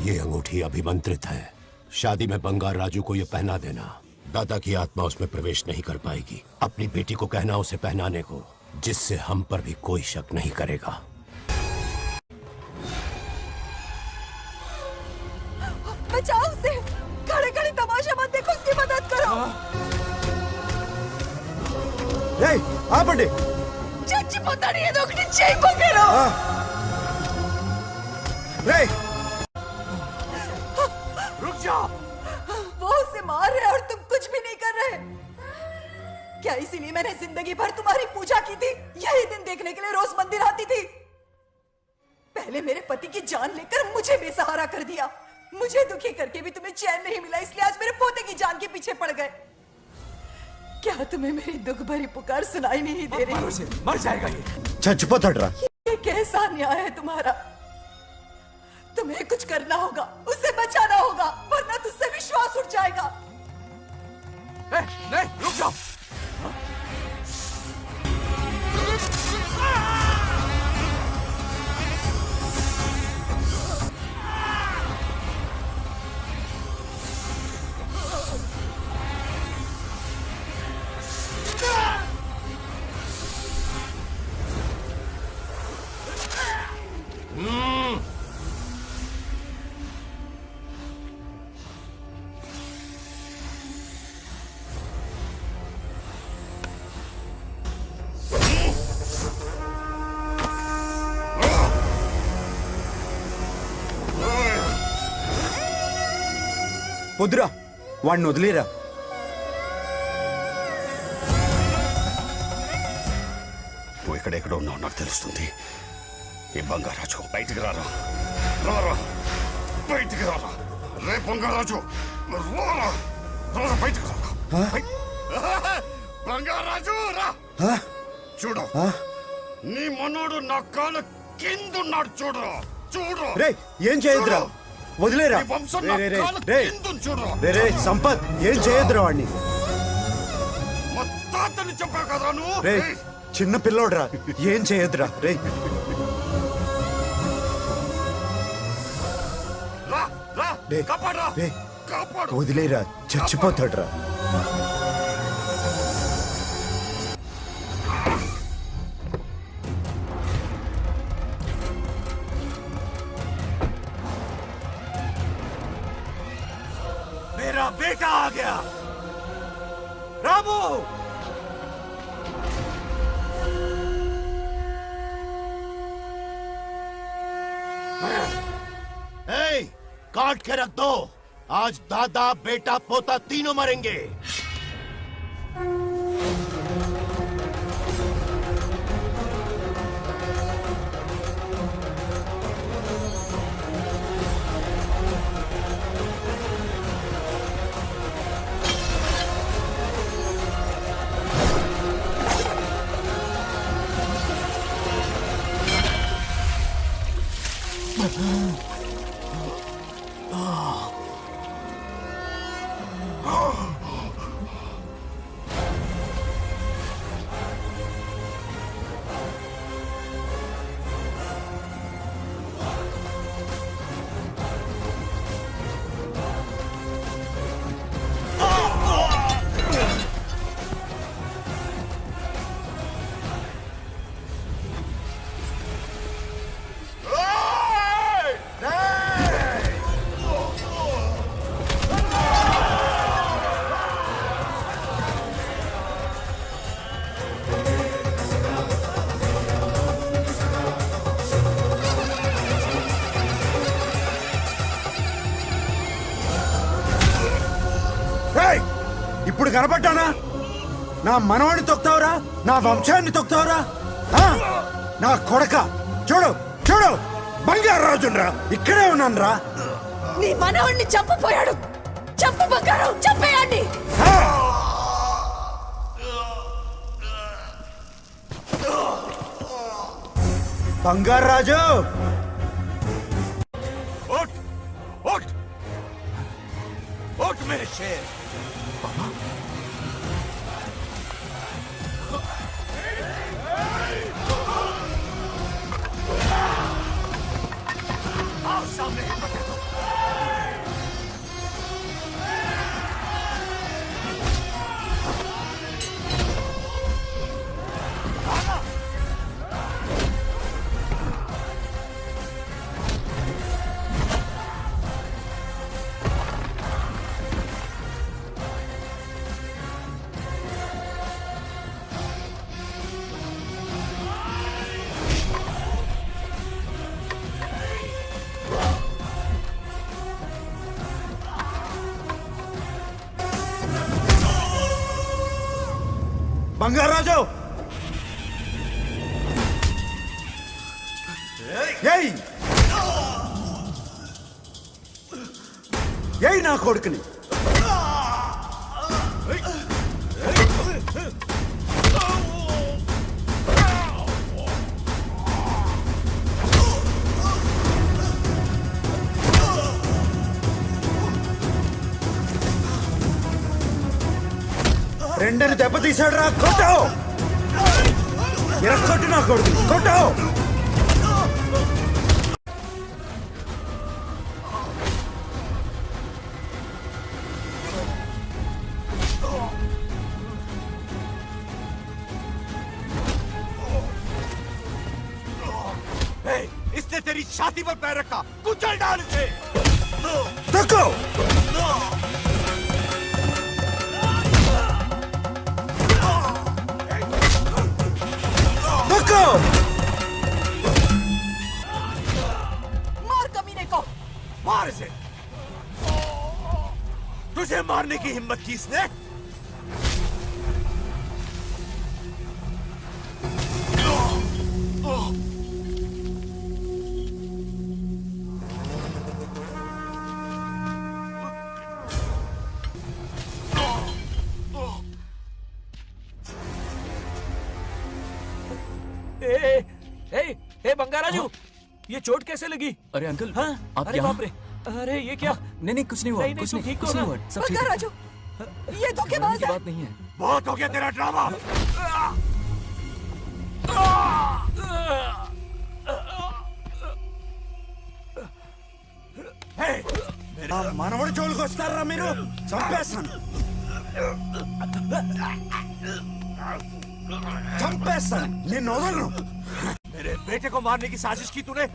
S2: ये अंगूठी अभिमंत्रित है। शादी में बंगार राजू को ये पहना देना। दादा की आत्मा उसमें प्रवेश नहीं कर पाएगी। अपनी बेटी को कहना उसे पहनाने को, जिससे हम पर भी कोई शक नहीं करेगा।
S6: बचाओ उसे। खड़े खड़े तमाशा मत देखो, उसकी मदद करो।
S20: आपंడి।
S6: చచ్చిపోతాడు ఏదో ఒకటి చేయబోకేరో।
S20: रुक जाओ।
S6: वो उसे मार रहे और तुम कुछ भी नहीं कर रहे। क्या इसीलिए मैंने जिंदगी भर तुम्हारी पूजा की थी? यही दिन देखने के लिए रोज मंदिर आती थी। पहले मेरे पति की जान लेकर मुझे बेसहारा कर दिया। मुझे दुखी करके भी तुम्हें चैन नहीं मिला, इसलिए आज मेरे पोते की जान के पीछे पड़ गए। क्या तुम्हें मेरी दुख भरी पुकार सुनाई नहीं दे रही?
S20: मर जाएगा ये।
S5: చచ్చిపోతాడురా।
S6: ये कैसा न्याय है तुम्हारा? तुम्हें कुछ करना होगा, उसे बचाना होगा, वरना तुझसे विश्वास उठ जाएगा।
S20: नहीं, रुक जाओ।
S5: వద్దురా, వాడిని వదిలేరా।
S12: నువ్వు ఎక్కడెక్కడ ఉన్నావు నాకు తెలుస్తుంది। ఈ బంగారాజు బయటికి రారా, రారా బయటికి రారా, రే బంగారాజు రారా, రారా బయటికి రారా, బంగారాజు రా। చూడు, నీ మనోడు నా కాళ్ళ కిందున్నాడు, చూడు చూడు।
S5: రే ఏం చేయొద్దురా, వదిలేరా రే రే రే రే రే సంపత్ ఏం చేయొద్దురా వాడిని రే చిన్న పిల్లోడ్రా ఏం చేయొద్దురా రే రే వదిలేరా చచ్చిపోతాడ్రా
S20: मेरा बेटा आ गया रामू
S2: काट के रख दो आज दादा बेटा पोता तीनों मरेंगे
S5: ఇప్పుడు కనపడ్డానా నా మనవాడిని తొక్తావురా నా వంశాన్ని తొక్తావురా నా కొడక చూడు చూడు బంగారు రాజునరా ఇక్కడే ఉన్నాను రా
S6: నీ మనవాడిని చంపపోయాడు చంపు బంగారం చంపేయండి
S5: బంగారు రాజు
S20: उठ उठ उठ मेरे शेर आओ सामने हिम्मत है तो
S5: బంగారాజు ఏయ్ ఏయ్ నా కొడుకుని రెండని దెబ్బతీశాడు రా కొట్టు కొట్టు నా కొడుకు కొట్టు
S20: इसने तेरी छाती पर पैर रखा कुचल डाल इसे
S5: देखो देखो
S6: मार कमीने को
S20: मार इसे तुझे मारने की हिम्मत की इसने
S7: ए बंगाराजू ये चोट कैसे लगी?
S3: अरे अंकल
S7: हाँ?
S3: आप
S7: अरे
S3: यहाँ?
S7: बाप रे अरे ये क्या? नहीं कुछ नहीं हुआ, कुछ नहीं, कुछ नहीं हुआ, सब ठीक है।
S6: राजू, ये धोखेबाज है।
S7: बात नहीं है।
S20: बहुत हो गया तेरा ड्रामा।
S12: మనవడు జోలికి వస్తారా మీరు? చంపేస్తాను, చంపేస్తాను, నిన్ను వదలను।
S20: मेरे बेटे को मारने की साजिश की तूने।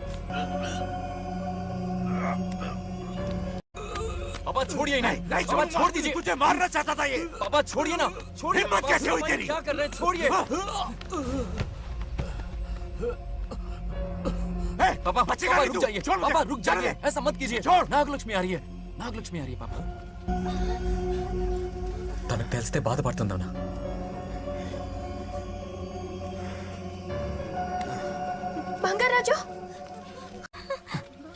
S7: पापा छोड़िए नहीं,
S20: नहीं
S7: पापा छोड़ दीजिए।
S20: तुझे मारना चाहता था ये।
S7: पापा छोड़िए ना, छोड़िए।
S20: हिम्मत कैसे हुई तेरी?
S7: क्या कर रहे हैं? छोड़िए। पापा
S20: बचेगा नहीं
S7: रुक
S20: तू।
S7: जाइए,
S20: छोड़ मुझे।
S7: पापा रुक
S20: जाने
S7: जाइए,
S20: दे।
S7: ऐसा मत कीजिए।
S20: छोड़।
S7: नागलक्ष्मी आ रही है, नागलक्ष्मी आ रही है पापा। తనకు తెలిస్తే బాధపడుతుందన్నా।
S17: बंगाराजू,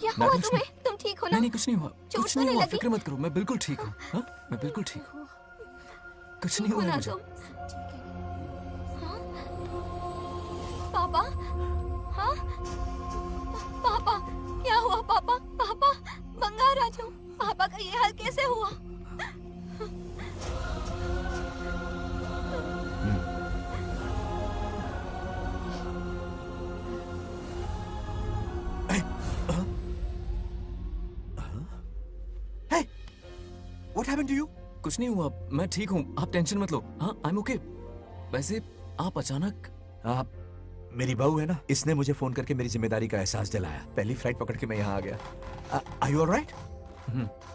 S17: क्या हुआ तुम्हें? तुम ठीक हो ना?
S7: नहीं कुछ नहीं हुआ,
S17: चोट
S7: कुछ
S17: तो
S7: नहीं
S17: नहीं
S7: हुआ,
S17: लगी?
S7: फिक्र मत करो, मैं बिल्कुल ठीक हूँ। हाँ, मैं बिल्कुल ठीक हूँ, कुछ नहीं हुआ
S17: ना
S7: मुझे।
S17: तुम? हाँ? पापा, हाँ? पापा, क्या हुआ पापा? पापा, बंगाराजू, पापा का ये हाल कैसे हुआ?
S7: What happened to you? कुछ नहीं हुआ, मैं ठीक हूँ, आप टेंशन मत लो। हाँ, I'm okay। वैसे आप अचानक
S20: आप मेरी बहू है ना, इसने मुझे फोन करके मेरी जिम्मेदारी का एहसास दिलाया। पहली फ्लाइट पकड़ के मैं यहाँ आ गया। Are you all right?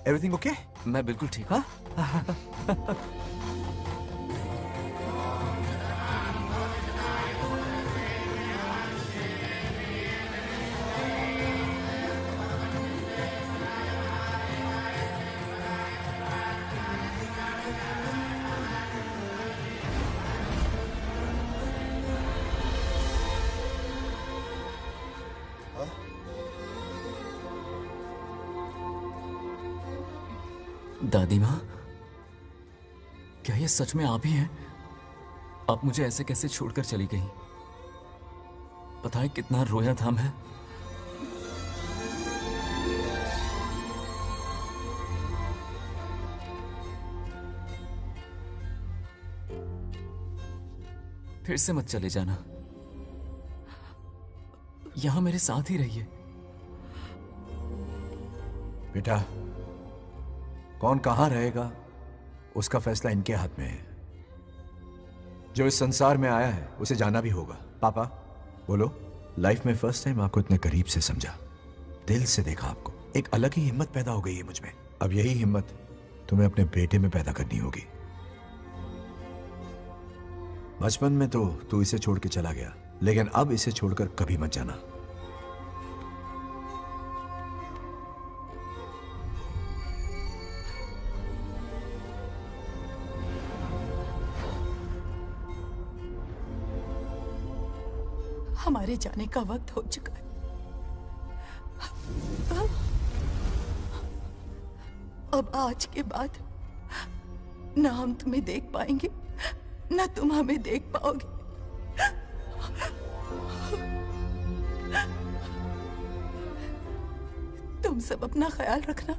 S20: Everything okay?
S7: मैं बिल्कुल ठीक हूँ। दादी माँ, क्या ये सच में आप ही हैं? आप मुझे ऐसे कैसे छोड़कर चली गई? पता है कितना रोया था मैं। फिर से मत चले जाना, यहां मेरे साथ ही रहिए।
S20: बेटा, कौन कहां रहेगा उसका फैसला इनके हाथ में है। जो इस संसार में आया है उसे जाना भी होगा। पापा बोलो, लाइफ में फर्स्ट टाइम आपको इतने करीब से समझा, दिल से देखा आपको, एक अलग ही हिम्मत पैदा हो गई है मुझ में। अब यही हिम्मत तुम्हें अपने बेटे में पैदा करनी होगी। बचपन में तो तू इसे छोड़ के चला गया, लेकिन अब इसे छोड़कर कभी मत जाना।
S6: हमारे जाने का वक्त हो चुका है। अब आज के बाद ना हम तुम्हें देख पाएंगे, ना तुम हमें देख पाओगे। तुम सब अपना ख्याल रखना।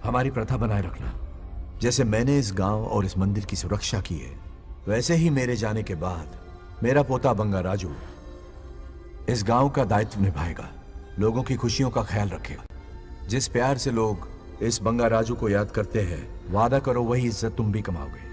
S20: हमारी प्रथा बनाए रखना। जैसे मैंने इस गांव और इस मंदिर की सुरक्षा की है, वैसे ही मेरे जाने के बाद मेरा पोता बंगा राजू इस गांव का दायित्व निभाएगा, लोगों की खुशियों का ख्याल रखेगा। जिस प्यार से लोग इस बंगा राजू को याद करते हैं, वादा करो वही इज्जत तुम भी कमाओगे।